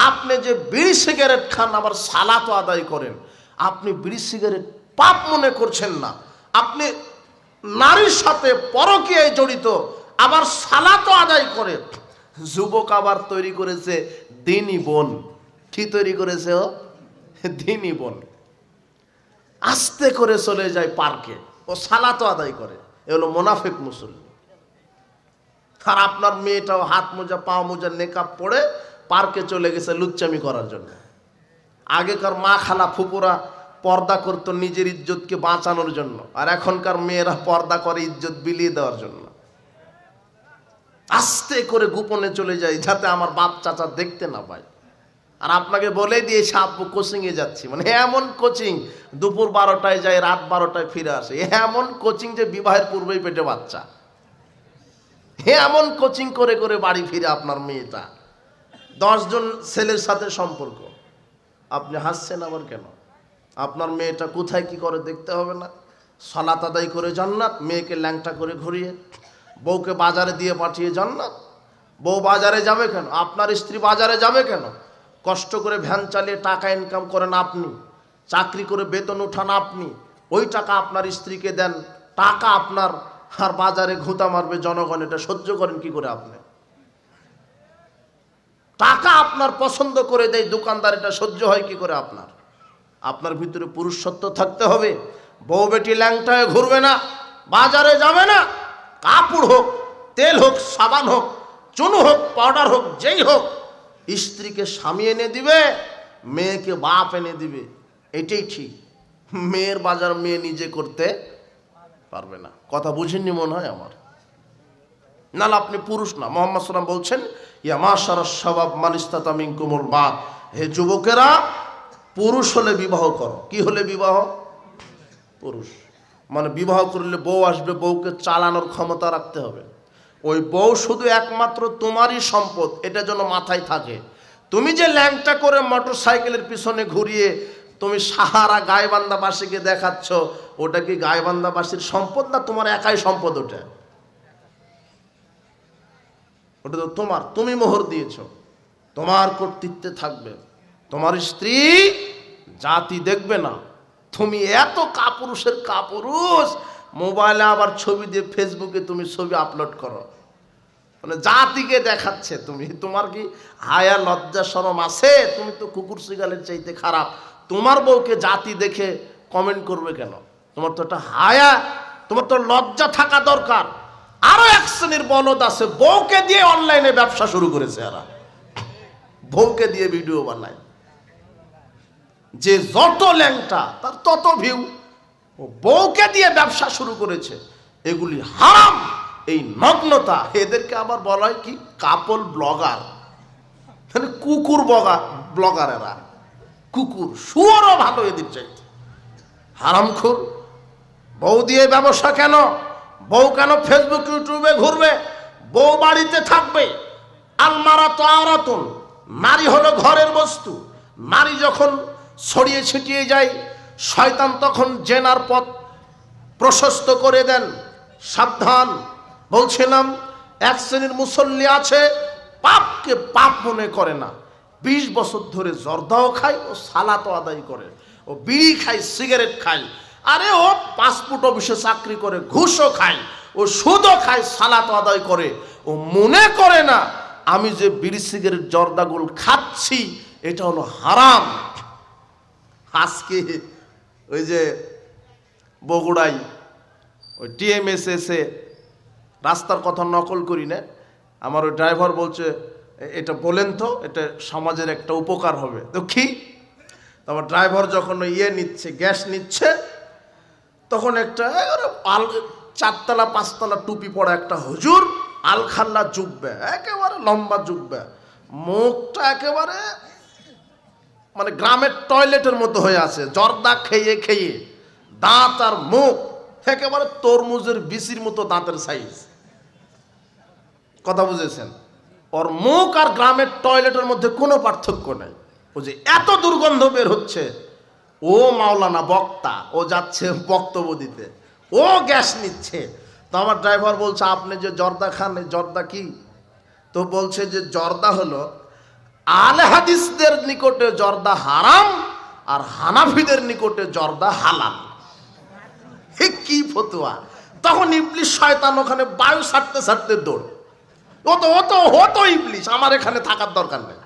আপনি যে বিড়ি সিগারেট খান আবার সালাতও আদায় করেন, আপনি বিড়ি সিগারেট পাপ মনে করছেন না। আপনি নারীর সাথে পরকীয়ায় জড়িত, আবার সালাতও আদায় করে। যুবক আবার তৈরি করেছে দিনী বোন। কি তৈরি করেছে ও? দিনী বোন। আস্তে করে চলে যায় পার্কে, ও সালাত আদায় করে। এ হলো মুনাফিক মুসল্লি। আর আপনার মেয়েটাও হাত মোজা পা মোজা নেকাব পড়ে পার্কে চলে গেছে লুচ্চামি করার জন্য। আগেকার মা খালা ফুপুরা পর্দা করতো নিজের ইজ্জতকে বাঁচানোর জন্য, আর এখনকার মেয়েরা পর্দা করে ইজ্জত বিলিয়ে দেওয়ার জন্য। আস্তে করে গোপনে চলে যায় যাতে আমার বাপ চাচা দেখতে না পায়। আর আপনাকে বলে দিয়েছে আব্বু কোচিংয়ে যাচ্ছি, মানে এমন কোচিং দুপুর 12টায় যায় রাত 12টায় ফিরে আসে। এমন কোচিং যে বিবাহের পূর্বেই পেটে বাচ্চা। এমন কোচিং করে করে বাড়ি ফিরে আপনার মেয়েটা। 10 জন ছেলের সাথে সম্পর্ক। আপনি হাসছেন আবার কেন? আপনার মেয়েটা কোথায় কি করে দেখতে হবে না? সালাত আদায় করে জান্নাত, মেয়েকে ল্যাংটা করে ঘুরিয়ে, বউকে বাজারে দিয়ে পাঠিয়ে জান্নাত। বউ বাজারে যাবে কেন? আপনার স্ত্রী বাজারে যাবে কেন? কষ্ট করে ভ্যান চালিয়ে টাকা ইনকাম করেন আপনি, চাকরি করে বেতন উঠান আপনি, ওই টাকা আপনার স্ত্রীকে দেন, টাকা আপনার, আর বাজারে ঘুঁতা মারবে জনগণ। এটা সহ্য করেন কি করে আপনি? টাকা আপনার পছন্দ করে দেয় দোকানদার, এটা সহ্য হয় কি করে আপনার? আপনার ভিতরে পুরুষত্ব থাকতে হবে। বউ বেটি ল্যাংটায় ঘুরবে না, বাজারে যাবে না। কাপড় হোক, তেল হোক, সাবান হোক, চুন হোক, পাউডার হোক, যেই হোক, স্ত্রীকে স্বামী এনে দিবে, মেয়েকে বাপ এনে দিবে। এটাই ঠিক। মেয়ের বাজার মেয়ে নিজে করতে পারবে না। কথা বুঝেননি মনে হয় আমার। নাহলে আপনি পুরুষ না। মুহাম্মদ সাল্লাল্লাহু আলাইহি ওয়াসাল্লাম বলছেন, ইয়া মাশারাশ শাবাব মান ইসতাতা মিনকুমুল বাত, হে যুবকেরা, পুরুষ হলে বিবাহ করো। কি হলে বিবাহ? পুরুষ মানে বিবাহ করলে বউ আসবে, বউকে চালানোর ক্ষমতা রাখতে হবে। ওই বউ শুধু একমাত্র তোমারই সম্পদ, এটা যেন মাথায় থাকে। তুমি যে ল্যাংটা করে মোটর সাইকেলের পিছনে ঘুরিয়ে তুমি সাহারা গাইবান্ধাবাসীকে দেখাচ্ছ, ওটা কি গাইবান্ধাবাসীর সম্পদ না তোমার একাই সম্পদ? ওটা ওটা তো তোমার, তুমি মোহর দিয়েছ, তোমার কর্তৃত্বে থাকবে। তোমার স্ত্রী জাতি দেখবে না। তুমি এত কাপুরুষের কাপুরুষ, মোবাইলে আবার ছবি দিয়ে ফেসবুকে তুমি ছবি আপলোড করো, মানে জাতিকে দেখাচ্ছে তুমি। তোমার কি হায়া লজ্জা শরম আছে? তুমি তো কুকুর শিগালের চাইতে খারাপ। তোমার বউকে জাতি দেখে কমেন্ট করবে কেন? তোমার তো একটা হায়া, তোমার তো লজ্জা থাকা দরকার। আরো এক শ্রেণীর বলদ আছে, বউকে দিয়ে অনলাইনে ব্যবসা শুরু করেছে। এরা বউকে দিয়ে ভিডিও বানায়, যে যত ল্যাংটা তার তত ভিউ। ও বউকে দিয়ে ব্যবসা শুরু করেছে। এগুলি হারাম। এই নগ্নতা, এদেরকে আবার বলা হয় কি? কাপল ব্লগার, মানে কুকুর ব্লগার। এরা কুকুর, শুয়োরও ভালো এদের চাইতে। হারামখোর। বউ দিয়ে ব্যবসা কেন? বউ কেন ফেসবুক ইউটিউবে ঘুরবে? বউ বাড়িতে থাকবে। আলমারা তো আওরাতুন, নারী হলো ঘরের বস্তু। নারী যখন ছড়িয়ে ছিটিয়ে যায়, শয়তান তখন জেনার পথ প্রশস্ত করে দেন। সাবধান। বলছিলাম, এক শ্রেণীর মুসল্লি আছে, পাপকে পাপ মনে করে না। 20 বছর ধরে জর্দাও খায়, ও সালাতও আদায় করে, ও বিড়ি খায়, সিগারেট খায়। আরে ও পাসপোর্ট অফিসে চাকরি করে, ঘুষও খায়, ও সুদও খায়, সালাতও আদায় করে। ও মনে করে না আমি যে বিড়ি সিগারেট জর্দাগুল খাচ্ছি এটা হলো হারাম। আজকে ওই যে বগুড়ায় ওই টিএমএসএসে রাস্তার কথা নকল করি না, আমার ওই ড্রাইভার বলছে, এটা বলেন তো, এটা সমাজের একটা উপকার হবে। তো কি? আমার ড্রাইভার যখন নিচ্ছে, গ্যাস নিচ্ছে, তখন একটা 4তলা 5তলা টুপি পড়া একটা হুজুর, আলখাল্লা জুব্বা, একেবারে লম্বা জুব্বা, মুখটা একেবারে মানে গ্রামের টয়লেটের মতো হয়ে আছে, জর্দা খেয়ে খেয়ে দাঁত আর মুখ একেবারে তরমুজের বিচির মতো দাঁতের সাইজ। কথা বুঝেছেন? ওর মুখ আর গ্রামের টয়লেটের মধ্যে কোনো পার্থক্য নেই। ও যে এত দুর্গন্ধ বের হচ্ছে, ও মাওলানা বক্তা, ও যাচ্ছে বক্তব্য দিতে, ও গ্যাস নিচ্ছে। তো আমার ড্রাইভার বলছে, আপনি যে জর্দা খান, জর্দা কি? তো বলছে যে জর্দা হলো আলে হাদিসদের নিকটে জর্দা হারাম, আর হানাফিদের নিকটে জর্দা হালাল। কি ফতোয়া! তখন ইবলিশ শয়তান ওখানে বায়ু ছাড়তে ছাড়তে দৌড়। ও তো ইবলিশ, আমার এখানে থাকার দরকার নেই।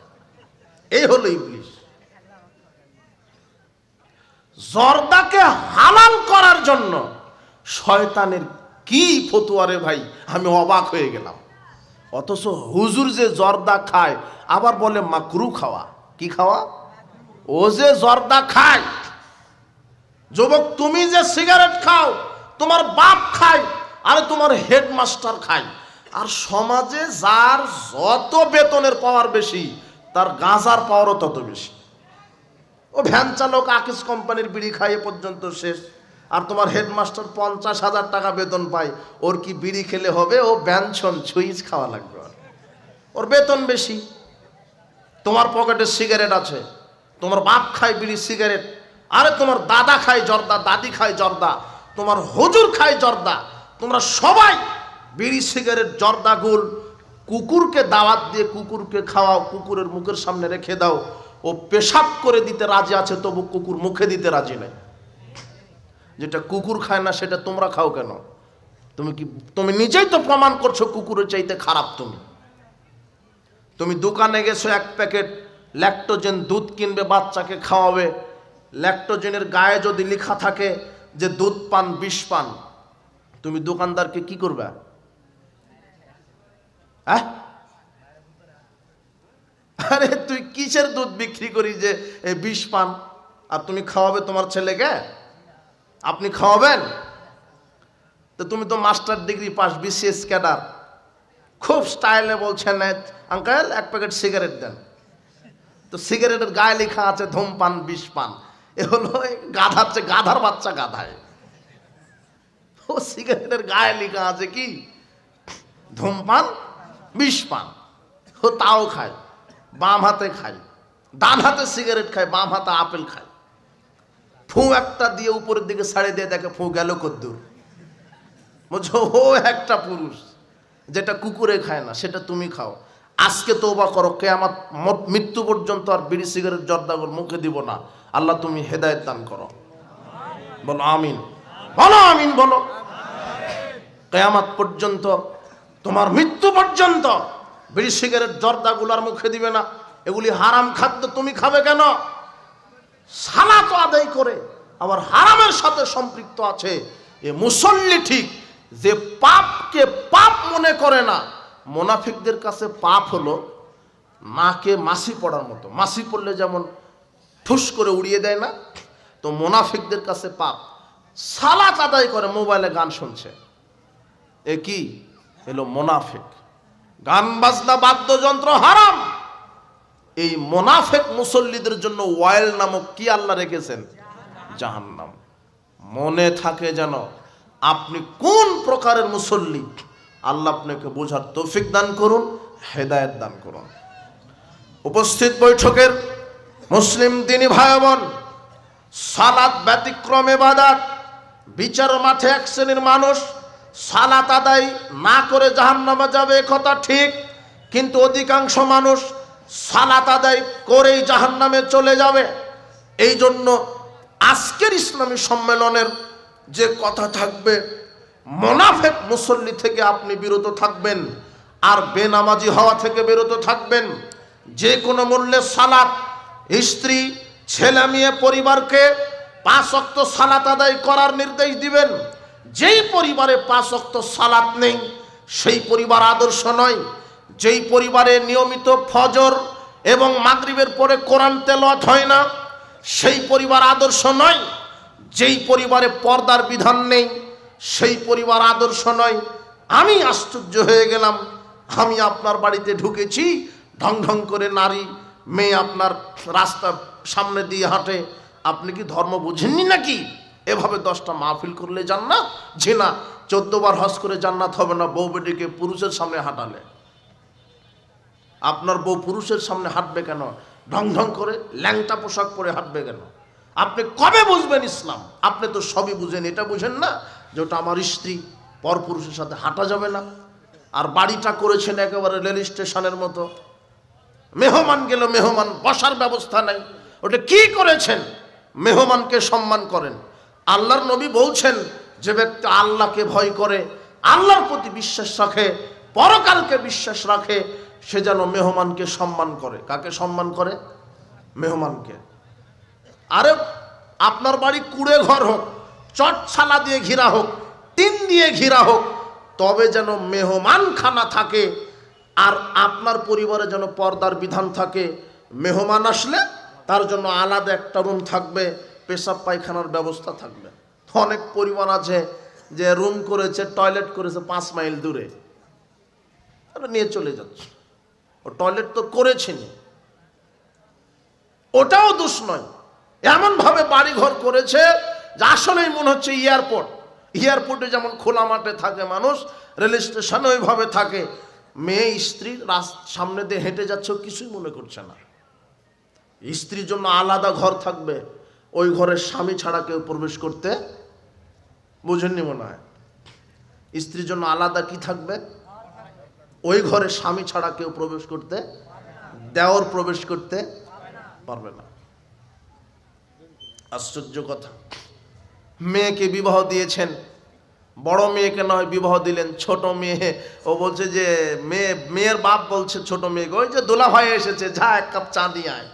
এই হলো ইবলিশ। জর্দাকে হালাল করার জন্য শয়তানের কি ফতুয়ারে ভাই, আমি অবাক হয়ে গেলাম। অথচ হুজুর যে জর্দা খায় আবার বলে মাকরু খাওয়া। কি খাওয়া? ও যে জর্দা খায়। যুবক, তুমি যে সিগারেট খাও, তোমার বাপ খায়, আর তোমার হেডমাস্টার খায়। আর সমাজে যার যত বেতনের পাওয়ার বেশি, তার গাঁজার পাওয়ারও তত বেশি। ও ভ্যান চালক আকিস কোম্পানির বিড়ি খাইয়ে পর্যন্ত শেষ। আর তোমার হেডমাস্টার 50,000 টাকা বেতন পায়, ওর কি বিড়ি খেলে হবে? ও ব্যঞ্জন সুইচ খাওয়া লাগবে, ওর বেতন বেশি। তোমার পকেটে সিগারেট আছে, তোমার বাপ খায় বিড়ি সিগারেট, আরে তোমার দাদা খায় জর্দা, দাদি খায় জর্দা, তোমার হুজুর খায় জর্দা। তোমরা সবাই বিড়ি সিগারেট জর্দা গুল কুকুরকে দাওয়াত দিয়ে কুকুরকে খাওয়াও, কুকুরের মুখের সামনে রেখে দাও, ও পেশাব করে দিতে রাজি আছে, তবু কুকুর মুখে দিতে রাজি নেই। যেটা কুকুর খায় না সেটা তোমরা খাও কেন? তুমি নিজেই তো প্রমাণ করছো কুকুরের চাইতে খারাপ। তুমি দোকানে গেছো, 1 প্যাকেট ল্যাকটোজেন দুধ কিনবে, বাচ্চাকে খাওয়াবে। ল্যাকটোজেনের গায়ে যদি লেখা থাকে যে দুধ পান, বিষ পান, তুমি দোকানদারকে কি করবে? আরে তুই কিসের দুধ বিক্রি করি যে বিষ পান? আর তুমি খাওয়াবে তোমার ছেলেকে? আপনি খাওয়াবেন? তো তুমি তো master degree pass, BCS cadre, খুব স্টাইলে বলছেন আঙ্কেল 1 প্যাকেট সিগারেট দেন। তো সিগারেটের গায়ে লেখা আছে ধূমপান, বিষ পান। এ হলো গাধার চেয়ে গাধার বাচ্চা গাধায়। ও সিগারেটের গায়ে লেখা আছে কি ধূমপান, বিষ পান, ও তাও খায়। বাম হাতে খায়, ডান হাতে সিগারেট খায়, বাম হাতে আপেল খায়। ফু একটা দিয়ে উপরের দিকে ছাড়ে দিয়ে দেখে ফু গেল কদ্দুর। বুঝছো, ও একটা পুরুষ। যেটা কুকুরে খায় না সেটা তুমি খাও। আজকে তওবা করো, কিয়ামত মৃত্যু পর্যন্ত আর বিড়ি সিগারেট জর্দাগুলো মুখে দিব না। আল্লাহ তুমি হেদায়েত দান করো। বলো আমিন, বলো আমিন, বলো। কিয়ামত পর্যন্ত, তোমার মৃত্যু পর্যন্ত বিড়ি সিগারেট জর্দাগুলোর মুখে দিবে না। এগুলি হারাম খাদ্য, তুমি খাবে কেন? সালাত আদায় করে আবার হারামের সাথে সম্পৃক্ত আছে। এ মুসল্লি ঠিক, যে পাপকে পাপ মনে করে না। মুনাফিকদের কাছে পাপ হলো নাকে মাছি পড়ার মতো। মাছি পড়লে যেমন ঠুস করে উড়িয়ে দেয় না, তো মুনাফিকদের কাছে পাপ। সালাত আদায় করে মোবাইলে গান শুনছে, এ কি এলো মুনাফিক। গান বাজনা বাদ্যযন্ত্র হারাম। এই মুনাফিক মুসল্লিদের জন্য ওয়াইল নামক কি আল্লাহ রেখেছেন? জাহান্নাম। মনে থাকে যেন আপনি কোন প্রকারের মুসল্লি। আল্লাহ আপনাকে বোঝার তৌফিক দান করুন, হেদায়েত দান করুন। উপস্থিত বৈঠকের মুসলিম দিনী ভাই বোন, সালাত ব্যতিক্রম ইবাদত। বিচার মাঠে এক শ্রেণীর মানুষ সালাত আদায় না করে জাহান্নামে যাবে, কথা ঠিক। কিন্তু অধিকাংশ মানুষ সালাত আদায় করেই জাহান্নামে চলে যাবে। এই জন্য আজকের ইসলামী সম্মেলনের যে কথা থাকবে, মুনাফিক মুসল্লি থেকে আপনি বিরত থাকবেন, আর বেনামাজি হওয়া থেকে বিরত থাকবেন। যে কোনো মূল্যে সালাত, স্ত্রী, ছেলে মেয়ে, পরিবারকে 5 ওয়াক্ত সালাত আদায় করার নির্দেশ দিবেন। যেই পরিবারে 5 ওয়াক্ত সালাত নেই সেই পরিবার আদর্শ নয়। যেই পরিবারে নিয়মিত ফজর এবং মাগরিবের পরে কোরআন তেলাওয়াত হয় না সেই পরিবার আদর্শ নয়। যেই পরিবারে পর্দার বিধান নেই সেই পরিবার আদর্শ নয়। আমি আশ্চর্য হয়ে গেলাম, আমি আপনার বাড়িতে ঢুকেছি, ঢং ঢং করে নারী মেয়ে আপনার রাস্তা সামনে দিয়ে হাঁটে, আপনি কি ধর্ম বুঝেননি নাকি? এভাবে 10টা মাহফিল করলে জান্নাত? জি না, 14 বার হজ করে জান্নাত হবে না বউ বেটিকে পুরুষের সামনে হাঁটালে। আপনার বউ পুরুষের সামনে হাঁটবে কেন? ঢং ঢং করে ল্যাংটা পোশাক পরে হাঁটবে কেন? আপনি কবে বুঝবেন ইসলাম? আপনি তো সবই বুঝেন, এটা বুঝেন না যে ওটা আমার স্ত্রী, পর পুরুষের সাথে হাঁটা যাবে না। আর বাড়িটা করেছেন একেবারে রেল স্টেশনের মতো, মেহমান গেল, মেহমান বসার ব্যবস্থা নাই। ওটা কি করেছেন? মেহমানকে সম্মান করেন। আল্লাহর নবী বলছেন, যে ব্যক্তি আল্লাহকে ভয় করে, আল্লাহর প্রতি বিশ্বাস রাখে, পরকালকে বিশ্বাস রাখে, সে যেন মেহমানকে সম্মান করে। কাকে সম্মান করে? মেহমানকে। আরে আপনার বাড়ি কুড়ে ঘর হোক, চটছালা দিয়ে ঘেরা হোক, টিন দিয়ে ঘেরা হোক, তবে যেন মেহমানখানা থাকে আর আপনার পরিবারে যেন পর্দার বিধান থাকে। মেহমান আসলে তার জন্য আলাদা একটা রুম থাকবে, পেশাব পায়খানার ব্যবস্থা থাকবে। অনেক পরিবার আছে যে রুম করেছে, টয়লেট করেছে 5 মাইল দূরে, নিয়ে চলে যাচ্ছে। ও টয়লেট তো করেছেনি, ওটাও দোষ নয়। এমন ভাবে বাড়ি ঘর করেছে যে আসলেই মনে হচ্ছে এয়ারপোর্ট। এয়ারপোর্টে যেমন খোলা মাঠে থাকে মানুষ, রেল স্টেশনে ওইভাবে থাকে। মেয়ে স্ত্রী সামনে দিয়ে হেঁটে যাচ্ছে, কিছুই মনে করছে না। স্ত্রীর জন্য আলাদা ঘর থাকবে, ওই ঘরের স্বামী ছাড়া কেউ প্রবেশ করতে, বুঝেননি মনে হয়? স্ত্রীর জন্য আলাদা কি থাকবে? ওই ঘরে স্বামী ছাড়া কেউ প্রবেশ করতে, দেওর প্রবেশ করতে পারবে না। আশ্চর্য কথা। মেয়েকে বিবাহ দিয়েছেন, বড় মেয়েকে নয় বিবাহ দিলেন, ছোট মেয়ে। ও বলছে যে মেয়ের বাপ বলছে ছোট মেয়েকে, ওই যে দোলা ভাই এসেছে, যা 1 কাপ চা দিয়ে আয়।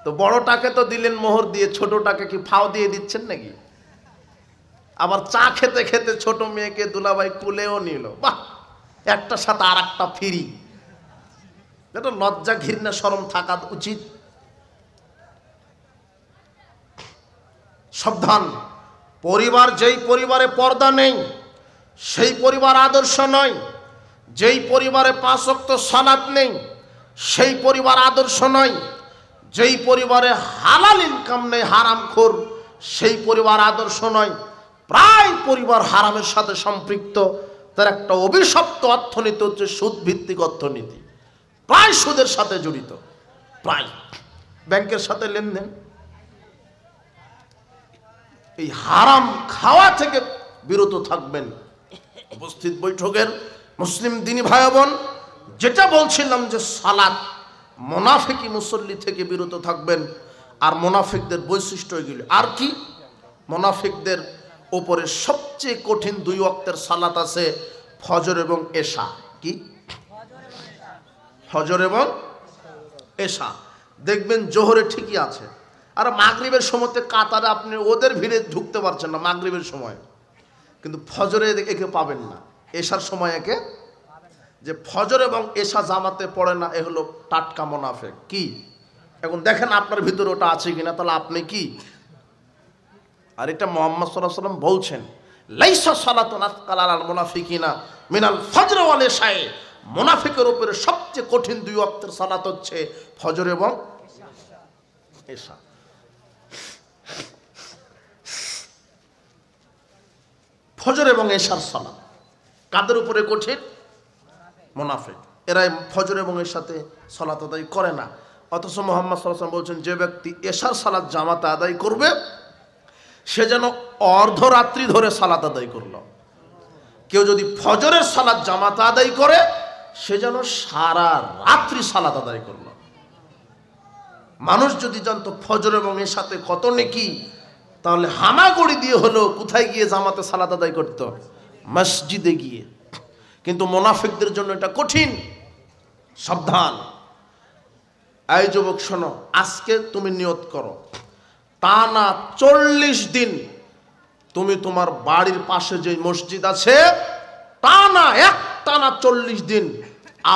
তো বড়টাকে তো দিলেন মোহর দিয়ে, ছোটটাকে কি ফাও দিয়ে দিচ্ছেন নাকি? আবার চা খেতে খেতে ছোট মেয়েকে দুলাভাই কুলেও নিল। বাহ, একটার সাথে আর একটা ফ্রি। এটা লজ্জা ঘৃণা শরম থাকা উচিত। সাবধান। পরিবার, যেই পরিবারে পর্দা নেই সেই পরিবার আদর্শ নয়। যেই পরিবারে 5 ওয়াক্ত সালাত নেই সেই পরিবার আদর্শ নয়। যেই পরিবারে হালাল ইনকাম নেই, হারামখোর, সেই পরিবার আদর্শ নয়। প্রায় পরিবার হারামের সাথে সম্পৃক্ত। তার একটা অভিশপ্ত অর্থনীতি হচ্ছে সুদ ভিত্তিক অর্থনীতি, প্রায় সুদের সাথে জড়িত, প্রায় ব্যাংকের সাথে লেনদেন। এই হারাম খাওয়া থেকে বিরত থাকবেন। উপস্থিত বৈঠকের মুসলিম দিনী ভাই বোন, যেটা বলছিলাম যে সালাত, মুনাফিকি মুসল্লি থেকে বিরত থাকবেন। আর মুনাফিকদের বৈশিষ্ট্য এগুলি। আর কি? মুনাফিকদের উপরে সবচেয়ে কঠিন 2 ওয়াক্তের সালাত আছে, ফজর এবং এশা। কি? ফজর এবং এশা। দেখবেন জোহরে ঠিকই আছে, আর মাগরিবের সময়তে কাতারে আপনি ওদের ভিড়ে ঢুকতে পারছেন না মাগরিবের সময়, কিন্তু ফজরে একে পাবেন না, এশার সময় একে। যে ফজর এবং এশা জামাতে পড়ে না, এ হলো টাটকা মুনাফিক। কি? এখন দেখেন আপনার ভিতরে ওটা আছে কিনা, তাহলে আপনি কি? আর এটা মুহাম্মদ সাল্লাল্লাহু আলাইহি ওয়াসাল্লাম বলছেন, লাইসা সালাতুন আতকাল আলাল মুনাফিকিনা মিনাল ফজর ওয়াল ইশায়ে। মুনাফিকের উপরে সবচেয়ে কঠিন 2 ওয়াক্তের সালাত হচ্ছে ফজর এবং এশা। ফজর এবং এশার সালাত কাদের উপরে কঠিন? মুনাফিক। এরা ফজর এবং এশাতে সালাত আদায় করে না। অথচ মুহাম্মদ সাল্লাল্লাহু আলাইহি ওয়াসাল্লাম বলছেন, যে ব্যক্তি এশার সালাত জামাতে আদায় করবে সে যেন অর্ধরাত্রি ধরে সালাত আদায় করলো। কেউ যদি ফজরের সালাত জামাতে আদায় করে সে যেন সারা রাত্রি সালাত আদায় করলো। মানুষ যদি জানতো ফজর এবং এশাতে কত নেকি, তাহলে হামাগুড়ি দিয়ে হলো কোথায় গিয়ে জামাতে সালাত আদায় করত? মসজিদে গিয়ে। কিন্তু মুনাফিকদের জন্য এটা কঠিন। সাবধান। এই যুবক শোনো, আজকে তুমি নিয়ত করো, টানা 40 দিন তুমি তোমার বাড়ির পাশে যে মসজিদ আছে, টানা 40 দিন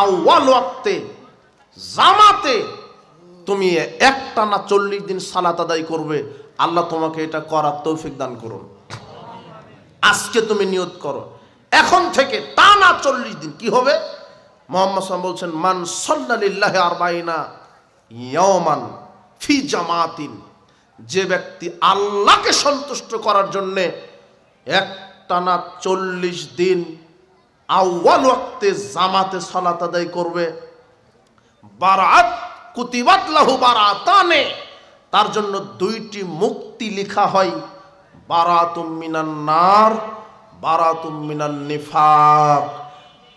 আউয়াল ওয়াক্তে জামাতে তুমি টানা 40 দিন সালাত আদায় করবে। আল্লাহ তোমাকে এটা করার তৌফিক দান করুন। আজকে তুমি নিয়ত করো, এখন থেকে টানা 40 দিন। কি হবে? মুহাম্মদ সাল্লাল্লাহু আলাইহি ওয়াসাল্লাম বলছেন, মান সাল্লা লিল্লাহি 40 ইয়াওমান ফি জামাতিন। যে ব্যক্তি আল্লাহকে সন্তুষ্ট করার জন্য একটানা 40 দিন আউয়াল ওয়াক্তে জামাতে সালাত আদায় করবে, বারাত কুতিবাত লাহু বারাতানে, তার জন্য 2টি মুক্তি লেখা হয়, বারাতুম মিনান নার, বারাতুম মিনান নিফাক।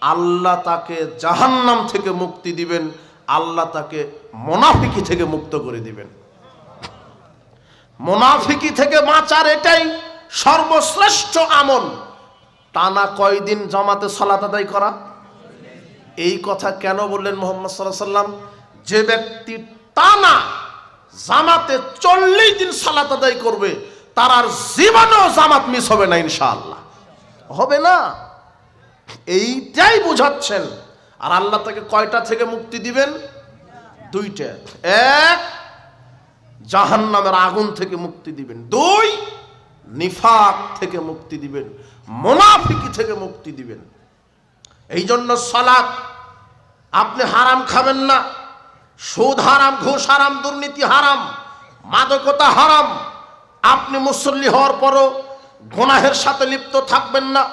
আল্লাহ তাকে জাহান্নাম থেকে মুক্তি দিবেন, আল্লাহ তাকে মুনাফিকি থেকে মুক্ত করে দিবেন। মুনাফিকি থেকে বাঁচার এটাই সর্বশ্রেষ্ঠ আমল। টানা কয়দিন জামাতে সালাত আদায় করা? এই কথা কেন বললেন মুহাম্মদ সাল্লাল্লাহু আলাইহি ওয়াসাল্লাম? যে ব্যক্তি টানা জামাতে 40 দিন সালাত আদায় করবে, তার আর জীবনেও জামাত মিস হবে না ইনশাআল্লাহ, হবে না। এইটাই বোঝাচ্ছেন। আর আল্লাহ তাকে কয়টা থেকে মুক্তি দিবেন? 2টা। 1, জাহান্নামের আগুন থেকে মুক্তি দিবেন। 2, নিফাক থেকে মুক্তি দিবেন, মুনাফিকি থেকে মুক্তি দিবেন। এই জন্য সালাত আপনি হারাম খাবেন না। সুদ হারাম, ঘুষ হারাম, দুর্নীতি হারাম, মাদকতা হারাম। আপনি মুসল্লি হওয়ার পরও গুনাহের সাথে লিপ্ত থাকবেন না।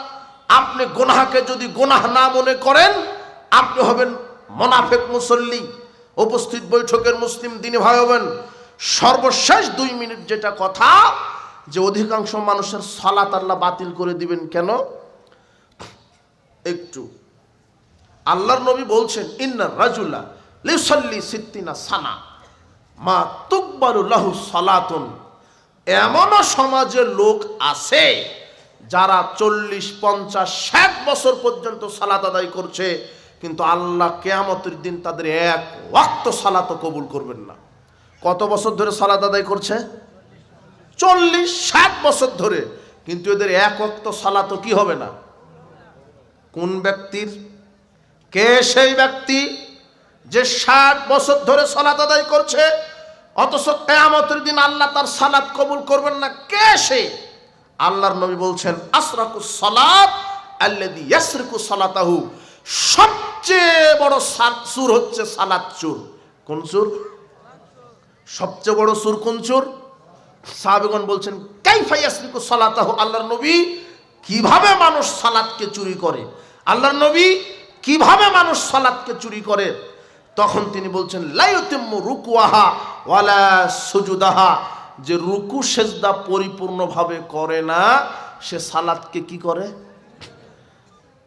আপনি গুনাহকে যদি গুনাহ না মনে করেন, আপনি হবেন মুনাফিক মুসল্লি। উপস্থিত বৈঠকের মুসলিম দিনী ভাই হবেন। সর্বশেষ 2 মিনিট যেটা কথা, যে অধিকাংশ মানুষের সালাত আল্লাহ বাতিল করে দিবেন কেন? একটু আল্লাহর নবী বলছেন, ইন্নার রাজুলা লিসাল্লি 60 সানা মা তুকবালু লাহু সালাতুন। এমনও সমাজের লোক আছে যারা 40, 50, 60 বছর পর্যন্ত সালাত আদায় করছে, কিন্তু আল্লাহ কিয়ামতের দিন তাদের এক ওয়াক্ত সালাতও কবুল করবেন না। কত বছর ধরে সালাত আদায় করছে? 40, 60 বছর ধরে, কিন্তু এদের এক ওয়াক্ত সালাতও কি হবে না। কোন ব্যক্তির? কে সেই ব্যক্তি যে 60 বছর ধরে সালাত আদায় করছে, অথচ কিয়ামতের দিন আল্লাহ তার সালাত কবুল করবেন না? কে সে? আল্লাহর নবী বলছেন, আসরাকুস সালাত আল্লাযী ইয়াসরিকু সালাতাহু। সবচেয়ে বড় চুর হচ্ছে সালাত চুর। কোন চুর? সবচেয়ে বড় চুর কোন চুর? সাহাবীগণ বলছেন, কাইফা ইয়াসরিকু সালাতাহু। আল্লাহর নবী, কিভাবে মানুষ সালাতকে চুরি করে? আল্লাহর নবী, কিভাবে মানুষ সালাতকে চুরি করে? তখন তিনি বলছেন, লা ইউতিম্মু রুকুআহা ওয়ালা সুজুদাহা। যে রুকু সেজদা পরিপূর্ণভাবে করে না, সে সালাতকে কি করে?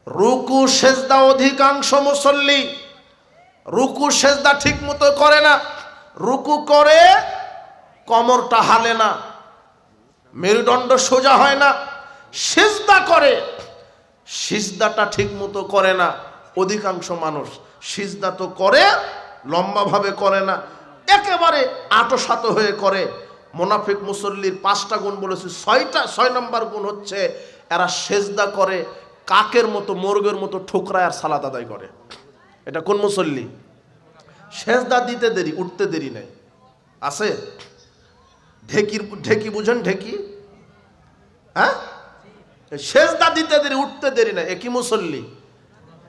রুকু সেজদা অধিকাংশ মুসল্লি রুকু সেজদা ঠিক মতো করে না। রুকু করে, কোমরটা হালে না, মেরুদণ্ড সোজা হয় না। সিজদা করে, সিজদাটা ঠিক মতো করে না। অধিকাংশ মানুষ সিজদা তো করে, লম্বাভাবে করে না, একেবারে আঁটো হয়ে করে। মুনাফিক মুসল্লির 5টা গুণ বলেছে, 6 নম্বর গুণ হচ্ছে এরা সেজদা করে কাকের মতো, মোরগের মতো ঠোকরায় আর সালাত আদায় করে। এটা কোন মুসল্লি? সেজদা দিতে দেরি, উঠতে দেরি নেই। আছে ঢেকি বুঝেন? ঢেকি, হ্যাঁ, সেজদা দিতে দেরি, উঠতে দেরি না। একই মুসল্লি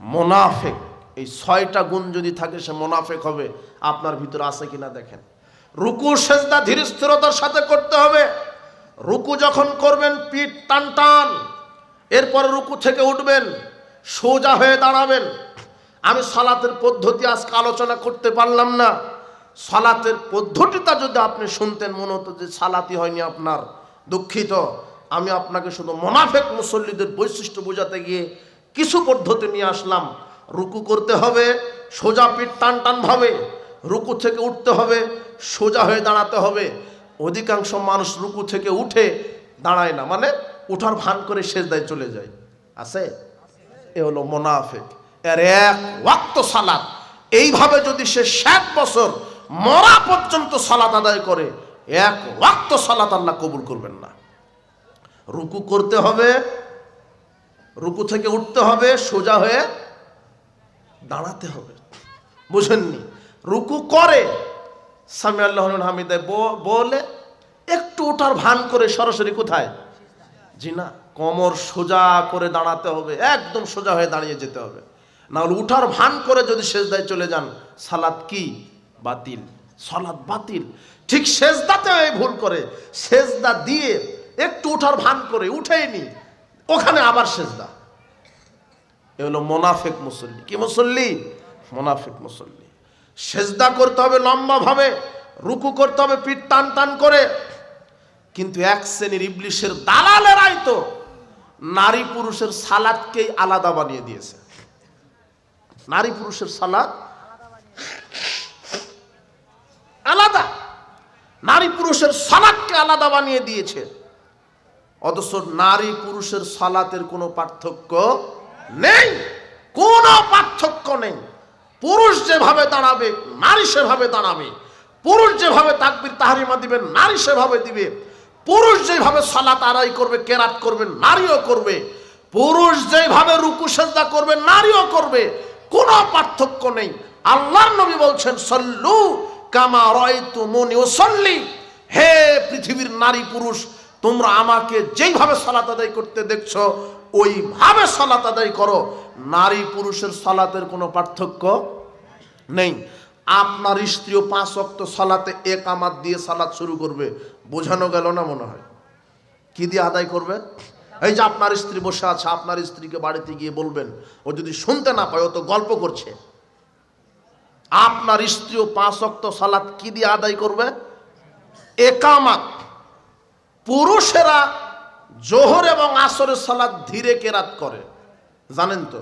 মুনাফিক। এই 6টা গুণ যদি থাকে, সে মুনাফিক হবে। আপনার ভিতরে আছে কিনা দেখেন। রুকু সেজদা ধীর স্থিরতার সাথে করতে হবে। রুকু যখন করবেন, পিঠ টান টান, এরপরে রুকু থেকে উঠবেন, সোজা হয়ে দাঁড়াবেন। আমি সালাতের পদ্ধতি আজকে আলোচনা করতে পারলাম না। সালাতের পদ্ধতিটা যদি আপনি শুনতেন, মনে হতো যে সালাতই হয়নি আপনার। দুঃখিত, আমি আপনাকে শুধু মুনাফিক মুসল্লিদের বৈশিষ্ট্য বোঝাতে গিয়ে কিছু পদ্ধতি নিয়ে আসলাম। রুকু করতে হবে, সোজা পিঠ টান টান ভাবে। রুকু থেকে উঠতে হবে, সোজা হয়ে দাঁড়াতে হবে। অধিকাংশ মানুষ রুকু থেকে উঠে দাঁড়ায় না, মানে উঠার ভান করে সেজদায় চলে যায়। আছে? এ হলো মুনাফিক। এর এক ওয়াক্ত সালাত এইভাবে যদি সে 60 বছর মরা পর্যন্ত সালাত আদায় করে, এক ওয়াক্ত সালাত আল্লাহ কবুল করবেন না। রুকু করতে হবে, রুকু থেকে উঠতে হবে, সোজা হয়ে দাঁড়াতে হবে। বুঝেননি? রুকু করে সামি আল্লাহু লিমান হামিদা বলে একটু ওঠার ভান করে সরাসরি কোথায়? জি না, কোমর সোজা করে দাঁড়াতে হবে, একদম সোজা হয়ে দাঁড়িয়ে যেতে হবে। না হলে উঠার ভান করে যদি সেজদায় চলে যান, সালাত কি? বাতিল, সালাত বাতিল। ঠিক সেজদাতে এই ভুল করে, সেজদা দিয়ে একটু উঠার ভান করে উঠেইনি, ওখানে আবার সেজদা। এ হলো মুনাফিক মুসল্লি। কি মুসল্লি? মুনাফিক মুসল্লি। সেজদা করতে হবে লম্বা ভাবে, রুকু করতে হবে পিঠ টান টান করে। কিন্তু এক শ্রেণীর ইবলিশের দালালেরাই তো নারী পুরুষের সালাতকেই আলাদা বানিয়ে দিয়েছে। নারী পুরুষের সালাত আলাদা, নারী পুরুষের সালাতকে আলাদা বানিয়ে দিয়েছে। অথচ নারী পুরুষের সালাতের কোনো পার্থক্য নেই, কোনো পার্থক্য নেই। পুরুষ যেভাবে দাঁড়াবে, নারী সেভাবে দাঁড়াবে। পুরুষ যেভাবে তাকবীর তাহরিমা দিবে নারী সেভাবে দিবে। পুরুষ যেভাবে সালাত আদায় করবে, কেরাত করবে, নারীও করবে। পুরুষ যেভাবে রুকু সেজদা করবে, নারীও করবে। কোনো পার্থক্য নেই। আল্লাহর নবী বলছেন, সল্লু কামা রাআইতুমুনি উসাল্লি। হে পৃথিবীর নারী পুরুষ, তোমরা আমাকে যেইভাবে সালাত আদায় করতে দেখছো ওইভাবে সালাত আদায় করো। নারী পুরুষের সালাতের কোনো পার্থক্য নেই। আপনার স্ত্রীও 5 ওয়াক্ত সালাতে একামাত দিয়ে সালাত শুরু করবে। বোঝানো গেল না মনে হয়? কি দিয়ে আদায় করবে? এই যে আপনার স্ত্রী বসে আছে, আপনার স্ত্রীকে বাড়িতে গিয়ে বলবেন, ও যদি শুনতে না পায় ও তো গল্প করছে। আপনার স্ত্রীও 5 ওয়াক্ত সালাত কি দিয়ে আদায় করবে? একামাত। পুরুষেরা জোহর এবং আসরের সালাত ধীরে কেরাত করে, জানেন তো?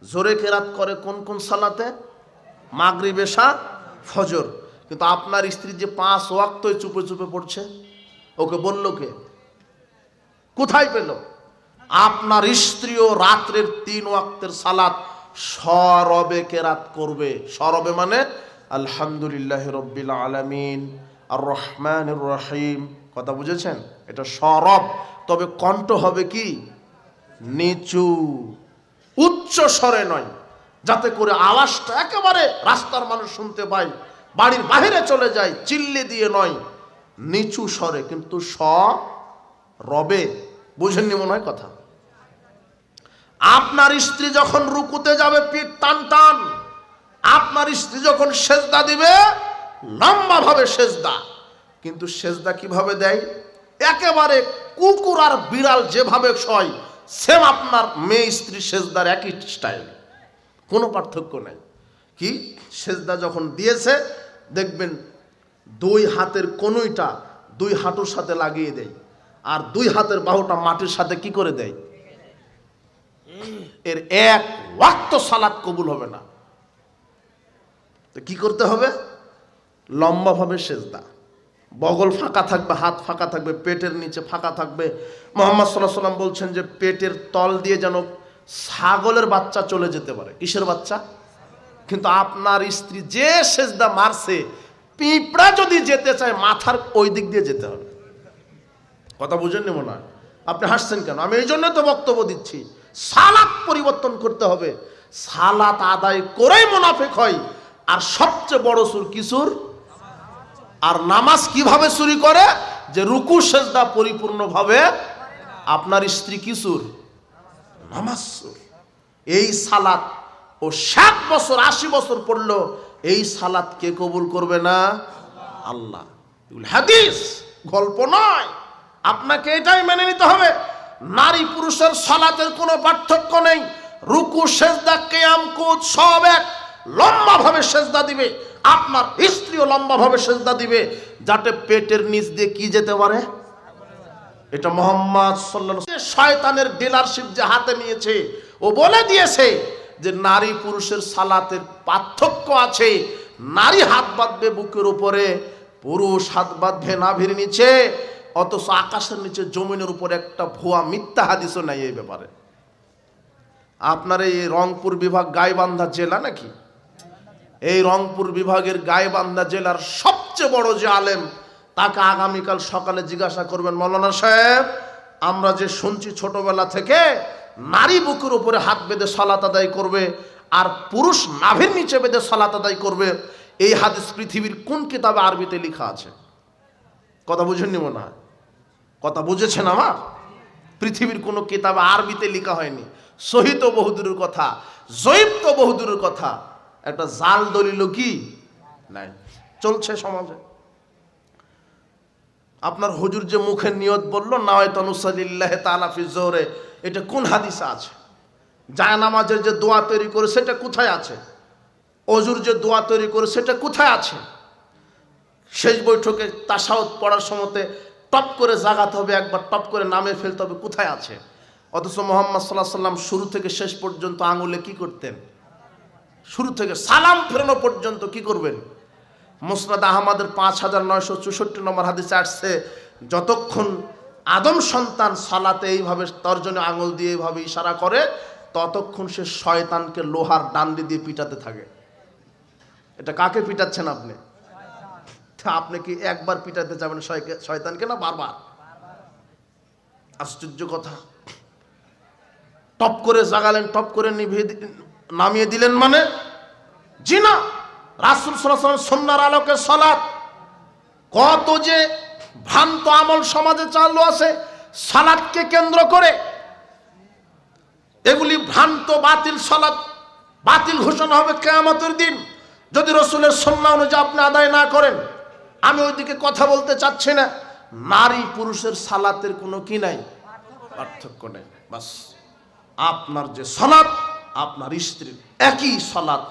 জোরে কেরাত করে কোন কোন সালাতে? মাগরিব, এশা, ফজর। কিন্তু আপনার স্ত্রী যে 5 ওয়াক্তই চুপে চুপে পড়ছে, ওকে বলল কে? কোথায় পেল? আপনার স্ত্রীও রাত্রের 3 ওয়াক্তের সালাত সরবে কেরাত করবে। সরবে মানে আলহামদুলিল্লাহি রাব্বিল আলামিন আর রহমানির রহিম। কথা বুঝেছেন? এটা সরব। তবে কণ্ঠ হবে কি? নিচু, উচ্চ স্বরে নয়, যাতে করে আওয়াজটা একেবারে রাস্তার মানুষ শুনতে পায়, বাড়ির বাইরে চলে যায়, চিল্লে দিয়ে নয়, নিচু স্বরে কিন্তু রবে। বুঝেননি মনে হয় কথা? আপনার স্ত্রী যখন রুকুতে যাবে পিঠ টান টান, আপনার স্ত্রী যখন সেজদা দিবে লম্বা ভাবে সেজদা। কিন্তু সেজদা কিভাবে দেয়? একেবারে কুকুর আর বিড়াল যেভাবে শয় সেম আপনার মেয়ে স্ত্রী সেজদার একই স্টাইল, কোনো পার্থক্য নাই। কি? সেজদা যখন দিয়েছে দেখবেন 2 হাতের কনুইটা 2 হাঁটুর সাথে লাগিয়ে দেয়, আর 2 হাতের বাহুটা মাটির সাথে কি করে দেয়? এর 1 ওয়াক্ত সালাত কবুল হবে না। তো কি করতে হবে? লম্বা ভাবে সেজদা, বগল ফাঁকা থাকবে, হাত ফাঁকা থাকবে, পেটের নিচে ফাঁকা থাকবে। মুহাম্মদ সাল্লাল্লাহু আলাইহি ওয়াসাল্লাম বলছেন যে পেটের তল দিয়ে যেন ছাগলের বাচ্চা চলে যেতে পারে। কিসের বাচ্চা? কিন্তু আপনার স্ত্রী যে সেজদা মারছে, পিঁপড়া যদি যেতে চায় মাথার ওই দিক দিয়ে যেতে হবে। কথা বুঝেননি মনে হয়? আপনি হাসছেন কেন? আমি এই জন্য তো বক্তব্য দিচ্ছি, সালাত পরিবর্তন করতে হবে। সালাত আদায় করেই মুনাফিক হয়। আর সবচেয়ে বড় সুর কি সুর? আর নামাজ কিভাবে চুরি করে? যে রুকু সেজদা পরিপূর্ণভাবে। আপনার স্ত্রী কি সুর? নামাজ সুর। এই সালাত ও 60 বছর 80 বছর পড়লো, এই সালাত কে কবুল করবে না? আল্লাহ। হাদিস, গল্প নয়। আপনাকে এটাই মেনে নিতে হবে। নারী পুরুষের সালাতের কোনো পার্থক্য নেই। রুকু সেজদা কিয়াম কুদ সব এক। লম্বা ভাবে সেজদা দিবে, আপনার স্ত্রীও লম্বা ভাবে সেজদা দিবে, যাতে পেটের নিচ দিয়ে কি যেতে পারে? এটা মুহাম্মদ সাল্লাল্লাহু আলাইহি ওয়াসাল্লাম শয়তানের ডিলারশিপ যে হাতে নিয়েছে, ও বলে দিয়েছে যে নারী পুরুষের সালাতের পার্থক্য আছে। নারী হাত বাঁধবে বুকের উপরে, পুরুষ হাত বাঁধবে নাভির নিচে। অথচ আকাশের নিচে জমিনের উপরে একটা ভুয়া মিথ্যা হাদিসও নাই এই ব্যাপারে। আপনার এই রংপুর বিভাগ গাইবান্ধা জেলা নাকি? এই রংপুর বিভাগের গাইবান্ধা জেলার সবচেয়ে বড় যে আলেম, তাকে আগামীকাল সকালে জিজ্ঞাসা করবেন, মৌলানা সাহেব, আমরা যে শুনছি ছোটবেলা থেকে নারী বুকের উপরে হাত বেঁধে সালাত আদায় করবে আর পুরুষ নাভির নিচে বেঁধে সালাত আদায় করবে, এই হাদিস পৃথিবীর কোন কিতাবে আরবিতে লেখা আছে? কথা বুঝেননি মনে হয়? কথা বুঝেছেন আমার? পৃথিবীর কোনো কিতাবে আরবিতে লেখা হয়নি। সহিহ তো বহুদূরের কথা, জয়ীব তো বহুদূরের কথা, একটা জাল দলিল কি নাই চলছে সমাজে। আপনার হুজুর যে মুখের নিয়ত বলল নাওয়াইতু নুসাল্লিল্লাহি তাআলা ফি যোহরে, এটা কোন হাদিসে আছে? জায়নামাজের যে দোয়া তৈরি করে সেটা কোথায় আছে? অজুর যে দোয়া তৈরি করে সেটা কোথায় আছে? শেষ বৈঠকে তাশাহুদ পড়ার সময়তে টপ করে জাগাতে হবে, একবার টপ করে নামে ফেলতে হবে, কোথায় আছে? অথচ মুহাম্মদ সাল্লাল্লাহু আলাইহি ওয়াসাল্লাম শুরু থেকে শেষ পর্যন্ত আঙুলে কি করতেন? শুরু থেকে সালাম ফেরানো পর্যন্ত কি করবেন? মুসনাদ আহমদের 5964 নম্বর হাদিসে আসছে, যতক্ষণ আদম সন্তান সালাতে এইভাবে তর্জনে আঙুল দিয়ে এইভাবে ইশারা করে, ততক্ষণ সে শয়তানকে লোহার ডান্ডি দিয়ে পিটাতে থাকে। এটা কাকে পিটাচ্ছেন আপনি? তা আপনি কি একবার পিটাতে যাবেন শয়তানকে, না বারবার? আশ্চর্য কথা। টপ করে জাগালেন, টপ করে নামিয়ে দিলেন মানে? জি না। রাসূল সাল্লাল্লাহু আলাইহি ওয়াসাল্লাম সুন্নাহর আলোকে সালাত, কত যে ভ্রান্ত আমল সমাজে চালু আছে সালাতকে কেন্দ্র করে। এগুলি ভ্রান্ত বাতিল সালাত বাতিল ঘোষণা হবে কিয়ামতের দিন যদি রাসূলের সুন্নাহ অনুযায়ী আপনি আদায় না করেন। আমি ওইদিকে কথা বলতে চাচ্ছি না। নারী পুরুষের সালাতের কোনো কি নাই, পার্থক্য নেই। বাস আপনার যে সালাত, আপনার স্ত্রীর একই সালাত,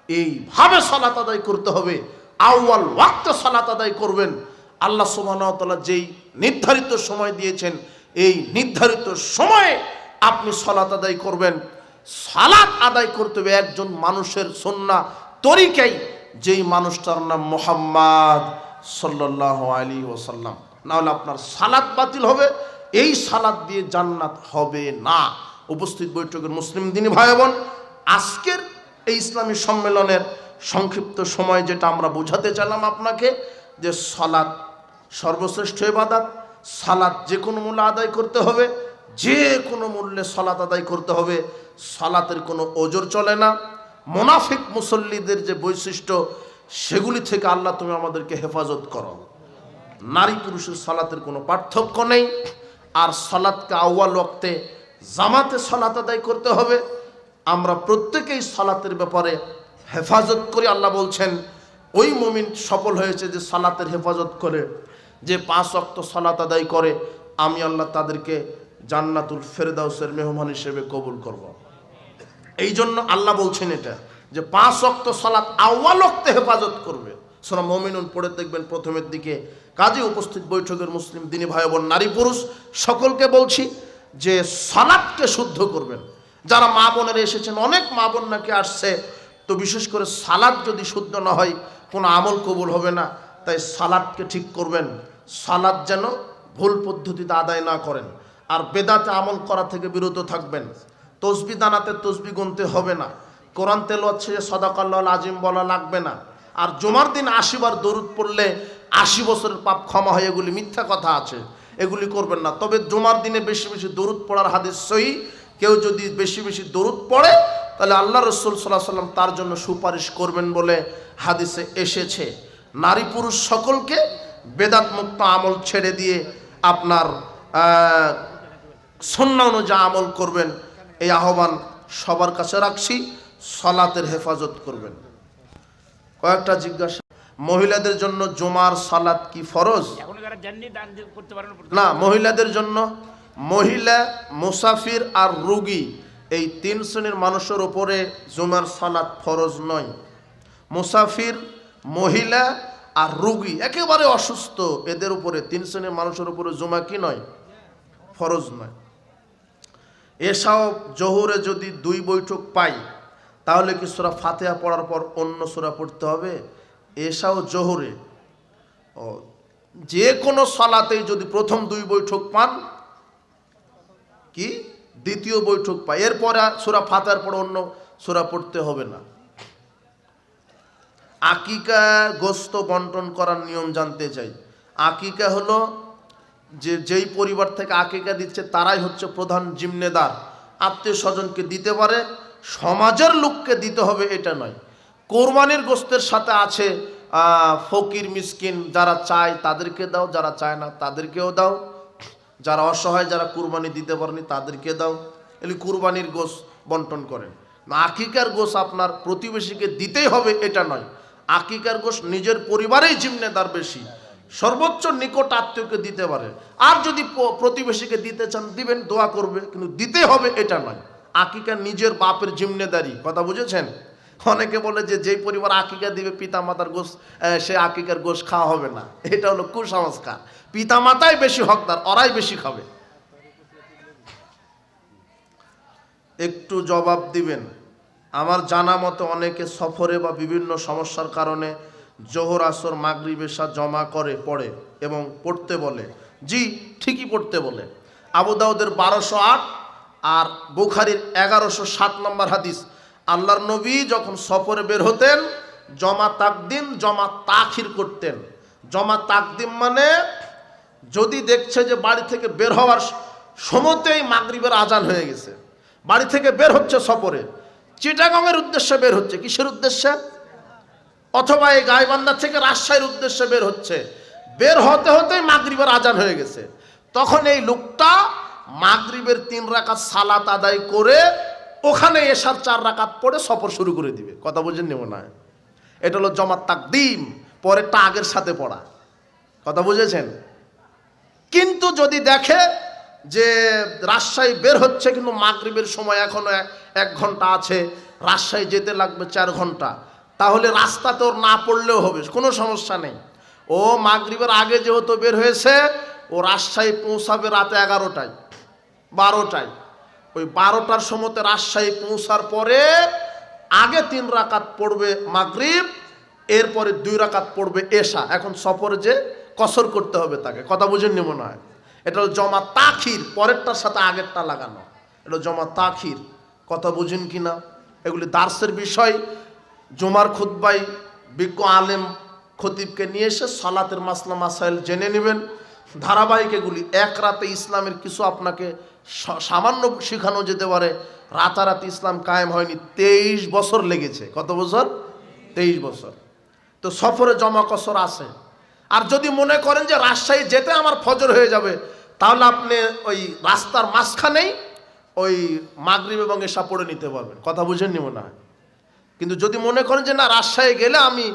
এইভাবে সালাত আদায় করতে হবে। আউয়াল ওয়াক্তে সালাত আদায় করবেন। আল্লাহ সুবহানাহু ওয়া তাআলা যেই নির্ধারিত সময় দিয়েছেন, এই নির্ধারিত সময়ে আপনি সালাত আদায় করবেন। সালাত আদায় করতে হবে একজন মানুষের সুন্নাহ তরিকায়, যেই মানুষটার নাম মুহাম্মদ সাল্লাল্লাহু আলাইহি ওয়াসাল্লাম। না হলে আপনার সালাত বাতিল হবে, এই সালাত দিয়ে জান্নাত হবে না। উপস্থিত বৈঠকের মুসলিম দিনী ভাই বোন, আজকের এই ইসলামী সম্মেলনের সংক্ষিপ্ত সময় যেটা আমরা বোঝাতে চাইলাম আপনাকে, যে সালাত সর্বশ্রেষ্ঠ ইবাদত। সালাত যে কোনো মূল্যে আদায় করতে হবে, যে কোনো মূল্যে সালাত আদায় করতে হবে। সালাতের কোনো ওজর চলে না। মুনাফিক মুসল্লিদের যে বৈশিষ্ট্য, সেগুলি থেকে আল্লাহ তুমি আমাদেরকে হেফাজত করো। নারী পুরুষের সালাতের কোনো পার্থক্য নেই। আর সালাতকে আউয়াল ওয়াক্তে জামাতে সালাত আদায় করতে হবে। আমরা প্রত্যেকেই সালাতের ব্যাপারে হেফাজত করি। আল্লাহ বলছেন ওই মুমিন সফল হয়েছে যে সালাতের হেফাজত করে, যে 5 ওয়াক্ত সালাত আদায় করে, আমি আল্লাহ তাদেরকে জান্নাতুল ফেরদাউসের মেহমান হিসেবে কবুল করব। এই জন্য আল্লাহ বলছেন এটা, যে 5 ওয়াক্ত সালাত আউয়াল ওয়াক্তে হেফাজত করবে। সূরা মুমিনুন পড়ে দেখবেন প্রথমের দিকে। কাজে উপস্থিত বৈঠকের মুসলিম দিনী ভাই বোন, নারী পুরুষ সকলকে বলছি যে সালাতকে শুদ্ধ করবেন। যারা মা বোনেরা এসেছেন, অনেক মা বোন নাকি আসছে, তো বিশেষ করে সালাত যদি শুদ্ধ না হয় কোনো আমল কবুল হবে না। তাই সালাতকে ঠিক করবেন। সালাত যেন ভুল পদ্ধতিতে আদায় না করেন। আর বেদাতে আমল করা থেকে বিরত থাকবেন। তসবি দানাতে তসবি গুনতে হবে না। কোরআন তেলাওয়াত শেষে সাদাকাল্লাহুল আজিম বলা লাগবে না। আর জুমার দিন 80 বার দরুদ পড়লে 80 বছরের পাপ ক্ষমা হয়, এগুলি মিথ্যা কথা আছে, এগুলি করবেন না। তবে জুমার দিনে বেশি বেশি দরুদ পড়ার হাদিস সহিহ। কেউ যদি বেশি বেশি দরুদ পড়ে তাহলে আল্লাহ রাসূল সাল্লাল্লাহু আলাইহি ওয়াসাল্লাম তার জন্য সুপারিশ করবেন বলে হাদিসে এসেছে। নারী পুরুষ সকলকে বেদাত মুক্ত আমল ছেড়ে দিয়ে আপনার সুন্নাহ অনুযায়ী আমল করবেন, এই আহ্বান সবার কাছে রাখছি। সালাতের হেফাজত করবেন। কয়েকটা জিজ্ঞাসা। মহিলাদের জন্য জুমার সালাত কি ফরজ? না, মহিলাদের জন্য, মহিলা, মুসাফির আর রোগী, এই 3 শ্রেণীর মানুষের উপরে জুমার সালাত ফরজ নয়। মুসাফির, মহিলা আর রোগী, একেবারে অসুস্থ, এদের উপরে 3 শ্রেণীর মানুষের উপরে জুমা কি নয়, ফরজ নয়। এসাও জোহরে যদি 2 বৈঠক পাই, তাহলে কি সূরা ফাতিহা পড়ার পর অন্য সূরা পড়তে হবে? এসাও জোহরে যে কোনো সালাতেই যদি প্রথম 2 বৈঠক পান, কি দ্বিতীয় বৈঠক পাই, এরপরে সূরা ফাতিহার পর অন্য সূরা পড়তে হবে না। আকিকা গোস্ত বন্টন করার নিয়ম জানতে চাই। আকিকা হলো যেই পরিবার থেকে আকিকা দিচ্ছে তারাই হচ্ছে প্রধান জিম্মেদার। আত্মীয় স্বজনকে দিতে পারে, সমাজের লোককে দিতে হবে এটা নয়। কোরবানির গোস্তের সাথে আছে ফকির মিসকিন, যারা চায় তাদেরকে দাও, যারা চায় না তাদেরকেও দাও, যারা অসহায়, যারা কুরবানি দিতে পারেনি তাদেরকে দাও। এগুলি কুরবানির গোশ বন্টন করেন। আকিকার গোশ আপনার প্রতিবেশীকে দিতেই হবে এটা নয়। আকিকার গোশ নিজের পরিবারেই জিম্মেদার বেশি, সর্বোচ্চ নিকট আত্মীয়কে দিতে পারে। আর যদি প্রতিবেশীকে দিতে চান দিবেন, দোয়া করবে, কিন্তু দিতে হবে এটা নয়। আকিকা নিজের বাপের জিম্মেদারি, কথা বুঝেছেন? অনেকে বলে যে যেই পরিবার আকিকা দিবে পিতা মাতার গোশ, সে আকিকার গোশ খাওয়া হবে না। এটা হলো কুসংস্কার। পিতা মাতাই বেশি হকদার, ওরাই বেশি খাবে। একটু জবাব দিবেন। আমার জানা মতো অনেকে সফরে বা বিভিন্ন সমস্যার কারণে জোহর, আসর, মাগরিব, এশা জমা করে পড়ে এবং পড়তে বলে। জি, ঠিকই পড়তে বলে। আবু দাউদের 1208 আর বুখারীর 1107 নম্বর হাদিস, আল্লাহর নবী যখন সফরে বের হতেন জমা তাকদিম জমা তাখির করতেন। জমা তাকদিম মানে যদি দেখছে যে বাড়ি থেকে বের হওয়ার সময়তেই মাগরিবের আজান হয়ে গেছে, বাড়ি থেকে বের হচ্ছে সফরে, চিটাগংয়ের উদ্দেশ্যে বের হচ্ছে, কিসের উদ্দেশ্যে, অথবা এই গাইবান্ধা থেকে রাজশাহীর উদ্দেশ্যে বের হচ্ছে, বের হতে হতেই মাগরিবের আজান হয়ে গেছে, তখন এই লোকটা মাগরিবের 3 রাকাত সালাত আদায় করে ওখানে এশার 4 রাকাত পড়ে সফর শুরু করে দিবে। কথা বুঝেন নেব না? এটা হলো জমাত তাকদিম, পরেরটা আগের সাথে পড়া। কথা বুঝেছেন? কিন্তু যদি দেখে যে রাজশাহী বের হচ্ছে কিন্তু মাগরিবের সময় এখনো 1 ঘন্টা আছে, রাজশাহী যেতে লাগবে 4 ঘন্টা, তাহলে রাস্তাতে ওর না পড়লেও হবে, কোনো সমস্যা নেই। ও মাগরিবের আগে যেহেতু বের হয়েছে, ও রাজশাহী পৌঁছাবে রাতে 11টায় 12টায়। ওই 12টার সময়তে রাজশাহী পৌঁছার পরে আগে 3 রাকাত পড়বে মাগরিব, এরপরে 2 রাকাত পড়বে এশা। এখন সফরে যে কসর করতে হবে তাকে। কথা বুঝেননি মনে হয়? এটা হলো জমা তাখির, পরেরটার সাথে আগেরটা লাগানো, এটা জমা তাখির। কথা বুঝেন কিনা? এগুলি দার্সের বিষয়। জুমার খুতবায় বিজ্ঞ আলেম খতিবকে নিয়ে এসে সালাতের মাসলা মাসাইল জেনে নেবেন। ধারাবাহিক এগুলি, এক রাতে ইসলামের কিছু আপনাকে সামান্য শেখানো যেতে পারে। রাতারাতি ইসলাম কায়েম হয়নি, 23 বছর লেগেছে। কত বছর? 23 বছর। তো সফরে জমা কসর আছে। আর যদি মনে করেন যে রাজশাহী যেতে আমার ফজর হয়ে যাবে, তাহলে আপনি ওই রাস্তার মাঝখানেই ওই মাগরিব এবং এশা পড়ে নিতে পারবেন। কথা বুঝেননি মনে হয়? কিন্তু যদি মনে করেন যে না, রাজশাহী গেলে আমি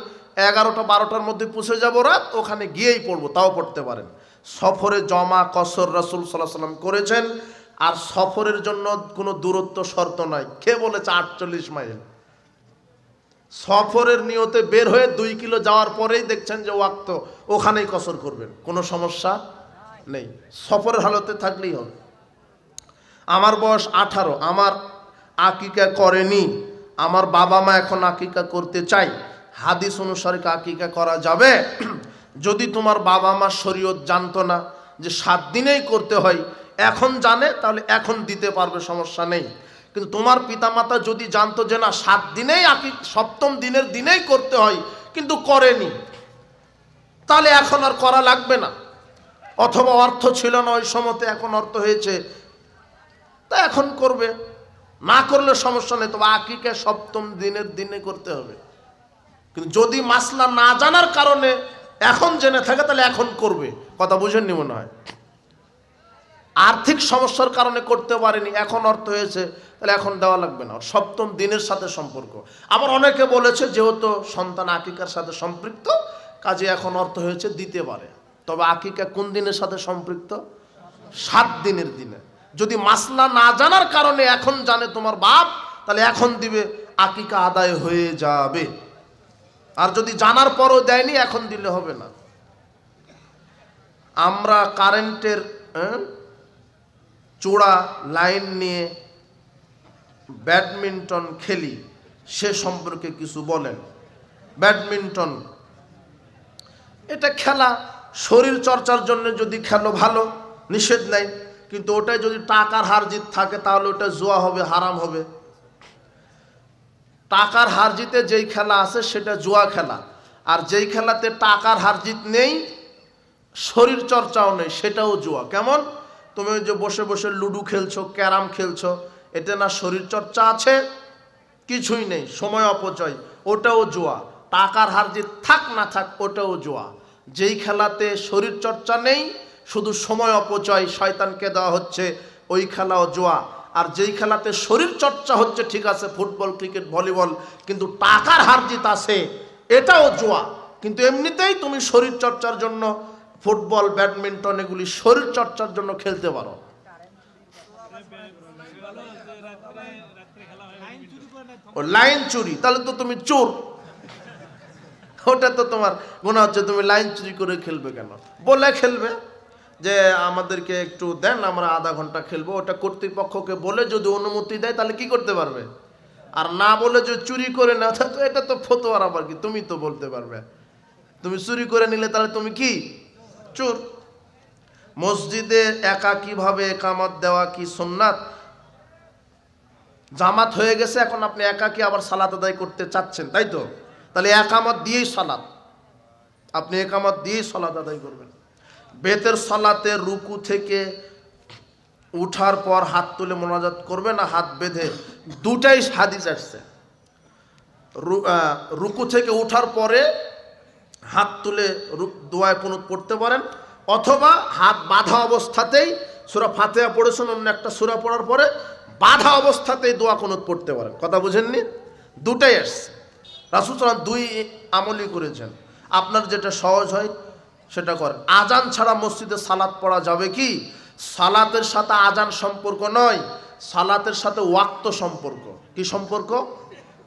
11টা 12টার মধ্যে পৌঁছে যাবো রাত, ওখানে গিয়েই পড়বো, তাও পড়তে পারেন। সফরে জমা কসর রাসূল সাল্লাল্লাহু আলাইহি ওয়াসাল্লাম করেছেন। আর সফরের জন্য কোনো দূরত্ব শর্ত নাই। কে বলেছে 48 মাইল? সফরের নিয়তে বের হয়ে 2 কিলো যাওয়ার পরেই দেখছেন যে ওয়াক্ত, ওখানেই কসর করবেন, কোনো সমস্যা নেই। সফরের হালতে থাকলেই হবে। আমার বয়স 18, আমার আকিকা করেনি, আমার বাবা মা এখন আকিকা করতে চাই, হাদিস অনুসারে আকিকা করা যাবে? যদি তোমার বাবা মা শরীয়ত জানতো না যে 7 দিনেই করতে হয়, এখন জানে, তাহলে এখন দিতে পারবে, সমস্যা নেই। কিন্তু তোমার পিতামাতা যদি জানতো যে না 7 দিনেই সপ্তম দিনের দিনেই করতে হয়, কিন্তু করেনি, তাহলে এখন আর করা লাগবে না। অথবা অর্থ ছিল না ওই সময়তে, এখন অর্থ হয়েছে, তা এখন করবে, না করলে সমস্যা নেই। তবে আকিকা সপ্তম দিনের দিনে করতে হবে। কিন্তু যদি মাসলা না জানার কারণে এখন জেনে থাকে, তাহলে এখন করবে। কথা বুঝেননি মনে হয়? আর্থিক সমস্যার কারণে করতে পারেনি, এখন অর্থ হয়েছে, তাহলে এখন দেওয়া লাগবে না, সপ্তম দিনের সাথে সম্পর্ক। আবার অনেকে বলেছে যেহেতু সন্তান আকিকার সাথে সম্পৃক্ত, কাজে এখন অর্থ হয়েছে, দিতে পারে। তবে আকিকা কোন দিনের সাথে সম্পৃক্ত? 7 দিনের দিনে। যদি মাসলা না জানার কারণে এখন জানে তোমার বাপ, তাহলে এখন দিবে, আকিকা আদায় হয়ে যাবে। আর যদি জানার পরও দেয়নি, এখন দিলে হবে না। আমরা কারেন্টের চূড়া লাইন নিয়ে ব্যাডমিন্টন খেলি, সে সম্পর্কে কিছু বলেন। ব্যাডমিন্টন এটা খেলা, শরীর চর্চার জন্য যদি খেলো ভালো, নিষেধ নাই। কিন্তু ওটাই যদি টাকার হার জিত থাকে, তাহলে ওটা জুয়া হবে, হারাম হবে। টাকার হার জিতে যেই খেলা আছে সেটা জুয়া খেলা, আর যেই খেলাতে টাকার হার জিত নেই, শরীর চর্চাও নেই, সেটাও জুয়া। কেমন? তুমি ওই যে বসে বসে লুডো খেলছো, ক্যারাম খেলছো, এতে না শরীর চর্চা আছে? কিছুই নেই, সময় অপচয়, ওটাও জুয়া। টাকার হার জিত থাক না থাক, ওটাও জুয়া। যেই খেলাতে শরীর চর্চা নেই, শুধু সময় অপচয় শয়তানকে দেওয়া হচ্ছে, ওই খেলাও জুয়া। আর যেই খেলাতে শরীর চর্চা হচ্ছে, ঠিক আছে, ফুটবল, ক্রিকেট, ভলিবল, কিন্তু টাকার হার জিত আছে, এটাও জুয়া। কিন্তু এমনিতেই তুমি শরীর চর্চার জন্য ফুটবল, ব্যাডমিন্টন এগুলি শরীর চর্চার জন্য খেলতে পারো। ও লাইন চুরি, তাহলে তো তুমি চোর, ওটা তো তোমার গুনাহ হচ্ছে। তুমি লাইন চুরি করে খেলবে কেন? বলে খেলবে যে আমাদেরকে একটু দেন, আমরা আধা ঘন্টা খেলবো। ওটা কর্তৃপক্ষকে বলে যদি অনুমতি দেয়, তাহলে কি করতে পারবে। আর না বলে যে চুরি করে না, তো এটা তো ফতোয়ার, আবার কি তুমি তো বলতে পারবে। তুমি চুরি করে নিলে তাহলে তুমি কি চোর। মসজিদে একা কিভাবে একামত দেওয়া কি সুন্নাত? জামাত হয়ে গেছে, এখন আপনি একাকি আবার সালাত আদায় করতে চাচ্ছেন, তাই তো? তাহলে একামত দিয়েই সালাত, আপনি একামত দিয়েই সালাত আদায় করবেন। বেতের সালাতে রুকু থেকে উঠার পর হাত তুলে মোনাজাত করবে না হাত বেঁধে, দুটাই হাদিস আসছে। রুকু থেকে উঠার পরে হাত তুলে দোয়ায় কুনুত পড়তে পারেন, অথবা হাত বাঁধা অবস্থাতেই সূরা ফাতিহা পড়েছেন অন্য একটা সূরা পড়ার পরে বাঁধা অবস্থাতেই দোয়া কুনুত পড়তে পারেন। কথা বুঝেননি? দুটাই আসছে। রাসূল সাল্লাল্লাহু আলাইহি ওয়াসাল্লাম দুই আমলই করেছেন। আপনার যেটা সহজ হয় সেটা করেন। আজান ছাড়া মসজিদে সালাত পড়া যাবে কি? সালাতের সাথে আজান সম্পর্ক নয়, সালাতের সাথে ওয়াক্ত সম্পর্ক। কি সম্পর্ক?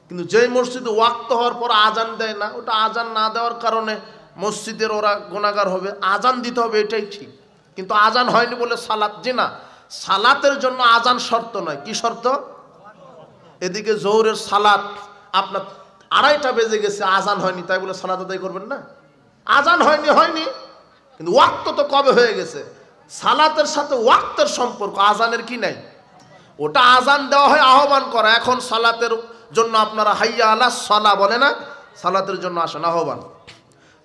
কিন্তু যেই মসজিদে ওয়াক্ত হওয়ার পর আজান দেয় না, ওটা আজান না দেওয়ার কারণে মসজিদের ওরা গুনাহগার হবে। আজান দিতে হবে, এটাই ঠিক। কিন্তু আজান হয়নি বলে সালাত, জি না, সালাতের জন্য আজান শর্ত নয়। কি শর্ত? এদিকে জোহরের সালাত আপনার 2:30 বেজে গেছে, আজান হয়নি, তাই বলে সালাত আদায় করবেন না? আজান হয়নি, কিন্তু ওয়াক্ত তো কবে হয়ে গেছে। সালাতের সাথে ওয়াক্তের সম্পর্ক, আজানের কি নাই? ওটা আজান দেওয়া হয় আহ্বান করা। এখন সালাতের জন্য আপনারা হাইয়া আলাস সালা বলে না, সালাতের জন্য আসেন, আহ্বান।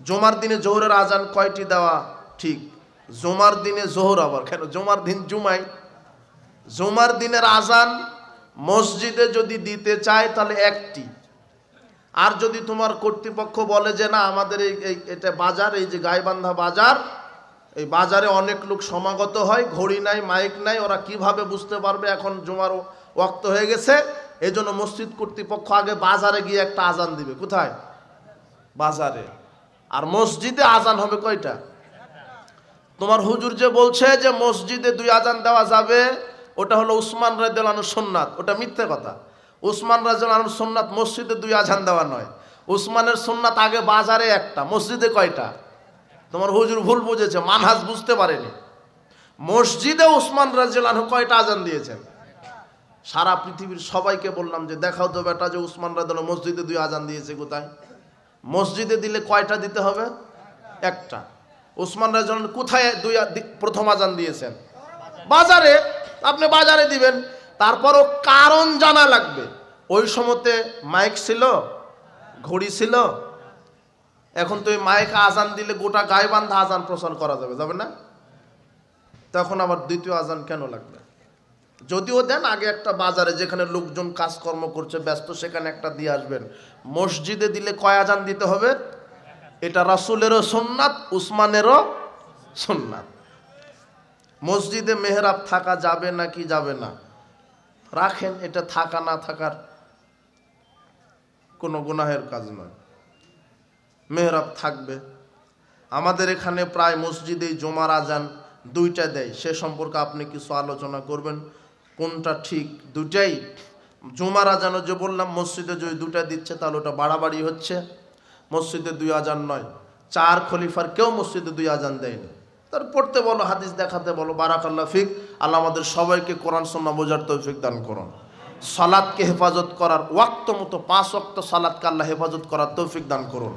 জুমার দিনে জোহরের আজান কয়টি দেওয়া ঠিক? জুমার দিনে জোহর, আবার কেন জুমার দিন জুমাই? জুমার দিনের আজান মসজিদে যদি দিতে চায় তাহলে একটি। আর যদি তোমার কর্তৃপক্ষ বলে যে না আমাদের এটা বাজার, এই যে গাইবান্ধা বাজার, এই বাজারে অনেক লোক সমাগত হয়, ঘড়ি নাই মাইক নাই, ওরা কিভাবে বুঝতে পারবে এখন জুমার ওয়াক্ত হয়ে গেছে, এই জন্য মসজিদ কর্তৃপক্ষ আগে বাজারে গিয়ে একটা আজান দিবে। কোথায়? বাজারে। আর মসজিদে আজান হবে কয়টা? তোমার হুজুর যে বলছে যে মসজিদে 2 আজান দেওয়া যাবে, ওটা হলো উসমান রাদিয়াল্লাহু আনহু সুন্নাত, ওটা মিথ্যে কথা। উসমান রাদিয়াল্লাহু আনহু সুন্নাত মসজিদে 2 আজান দেওয়া নয়। উসমানের সুন্নাত আগে বাজারে একটা, মসজিদে কয়টা? তোমার হুজুর ভুল বুঝেছে, মানহাজ বুঝতে পারেনি। মসজিদে উসমান রাদিয়াল্লাহু আনহু কয়টা আজান দিয়েছেন? সারা পৃথিবীর সবাইকে বললাম যে দেখাও তো বেটা যে উসমান রাদিয়াল্লাহু আনহু মসজিদে 2 আজান দিয়েছে। কোথায়? মসজিদে দিলে কয়টা দিতে হবে? একটা। উসমান রাদিয়াল্লাহু আনহু কোথায় প্রথম আজান দিয়েছেন? বাজারে। আপনি বাজারে দিবেন, তারপরও কারণ জানা লাগবে। ওই সময়তে মাইক ছিল, ঘড়ি ছিল। এখন তো এই মাইক আজান দিলে গোটা গাইবান্ধা আজান প্রচার করা যাবে না? তখন আবার দ্বিতীয় আজান কেন লাগবে? যদিও দেন আগে একটা বাজারে যেখানে লোকজন কাজকর্ম করছে ব্যস্ত, সেখানে একটা দিয়ে আসবেন। মসজিদে দিলে কয় আজান দিতে হবে? এটা রাসূলেরও সুন্নাত, উসমানেরও সুন্নাত। মসজিদে মেহরাব থাকা যাবে নাকি যাবে না? রাখেন, এটা থাকা না থাকার কোনো গুনাহের কাজ নয়, মেহরাব থাকবে। আমাদের এখানে প্রায় মসজিদেই জুমার আজান 2টা দেয়, সে সম্পর্কে আপনি কিছু আলোচনা করবেন, কোনটা ঠিক? 2টাই। জুমার আজানও যে বললাম মসজিদে যদি 2টা দিচ্ছে তাহলে ওটা বাড়াবাড়ি হচ্ছে। মসজিদে 2 আজান নয়। 4 খলিফার কেউ মসজিদে 2 আজান দেয়নি। তার পড়তে বলো, হাদিস দেখাতে বলো। বারাকাল্লাহ ফিক। আল্লাহ আমাদের সবাইকে কোরআন সুন্নাহ বোঝার তৌফিক দান করুন। সালাতকে হেফাজত করার, ওয়াক্ত মতো 5 ওয়াক্ত সালাতকে আল্লাহ হেফাজত করার তৌফিক দান করুন।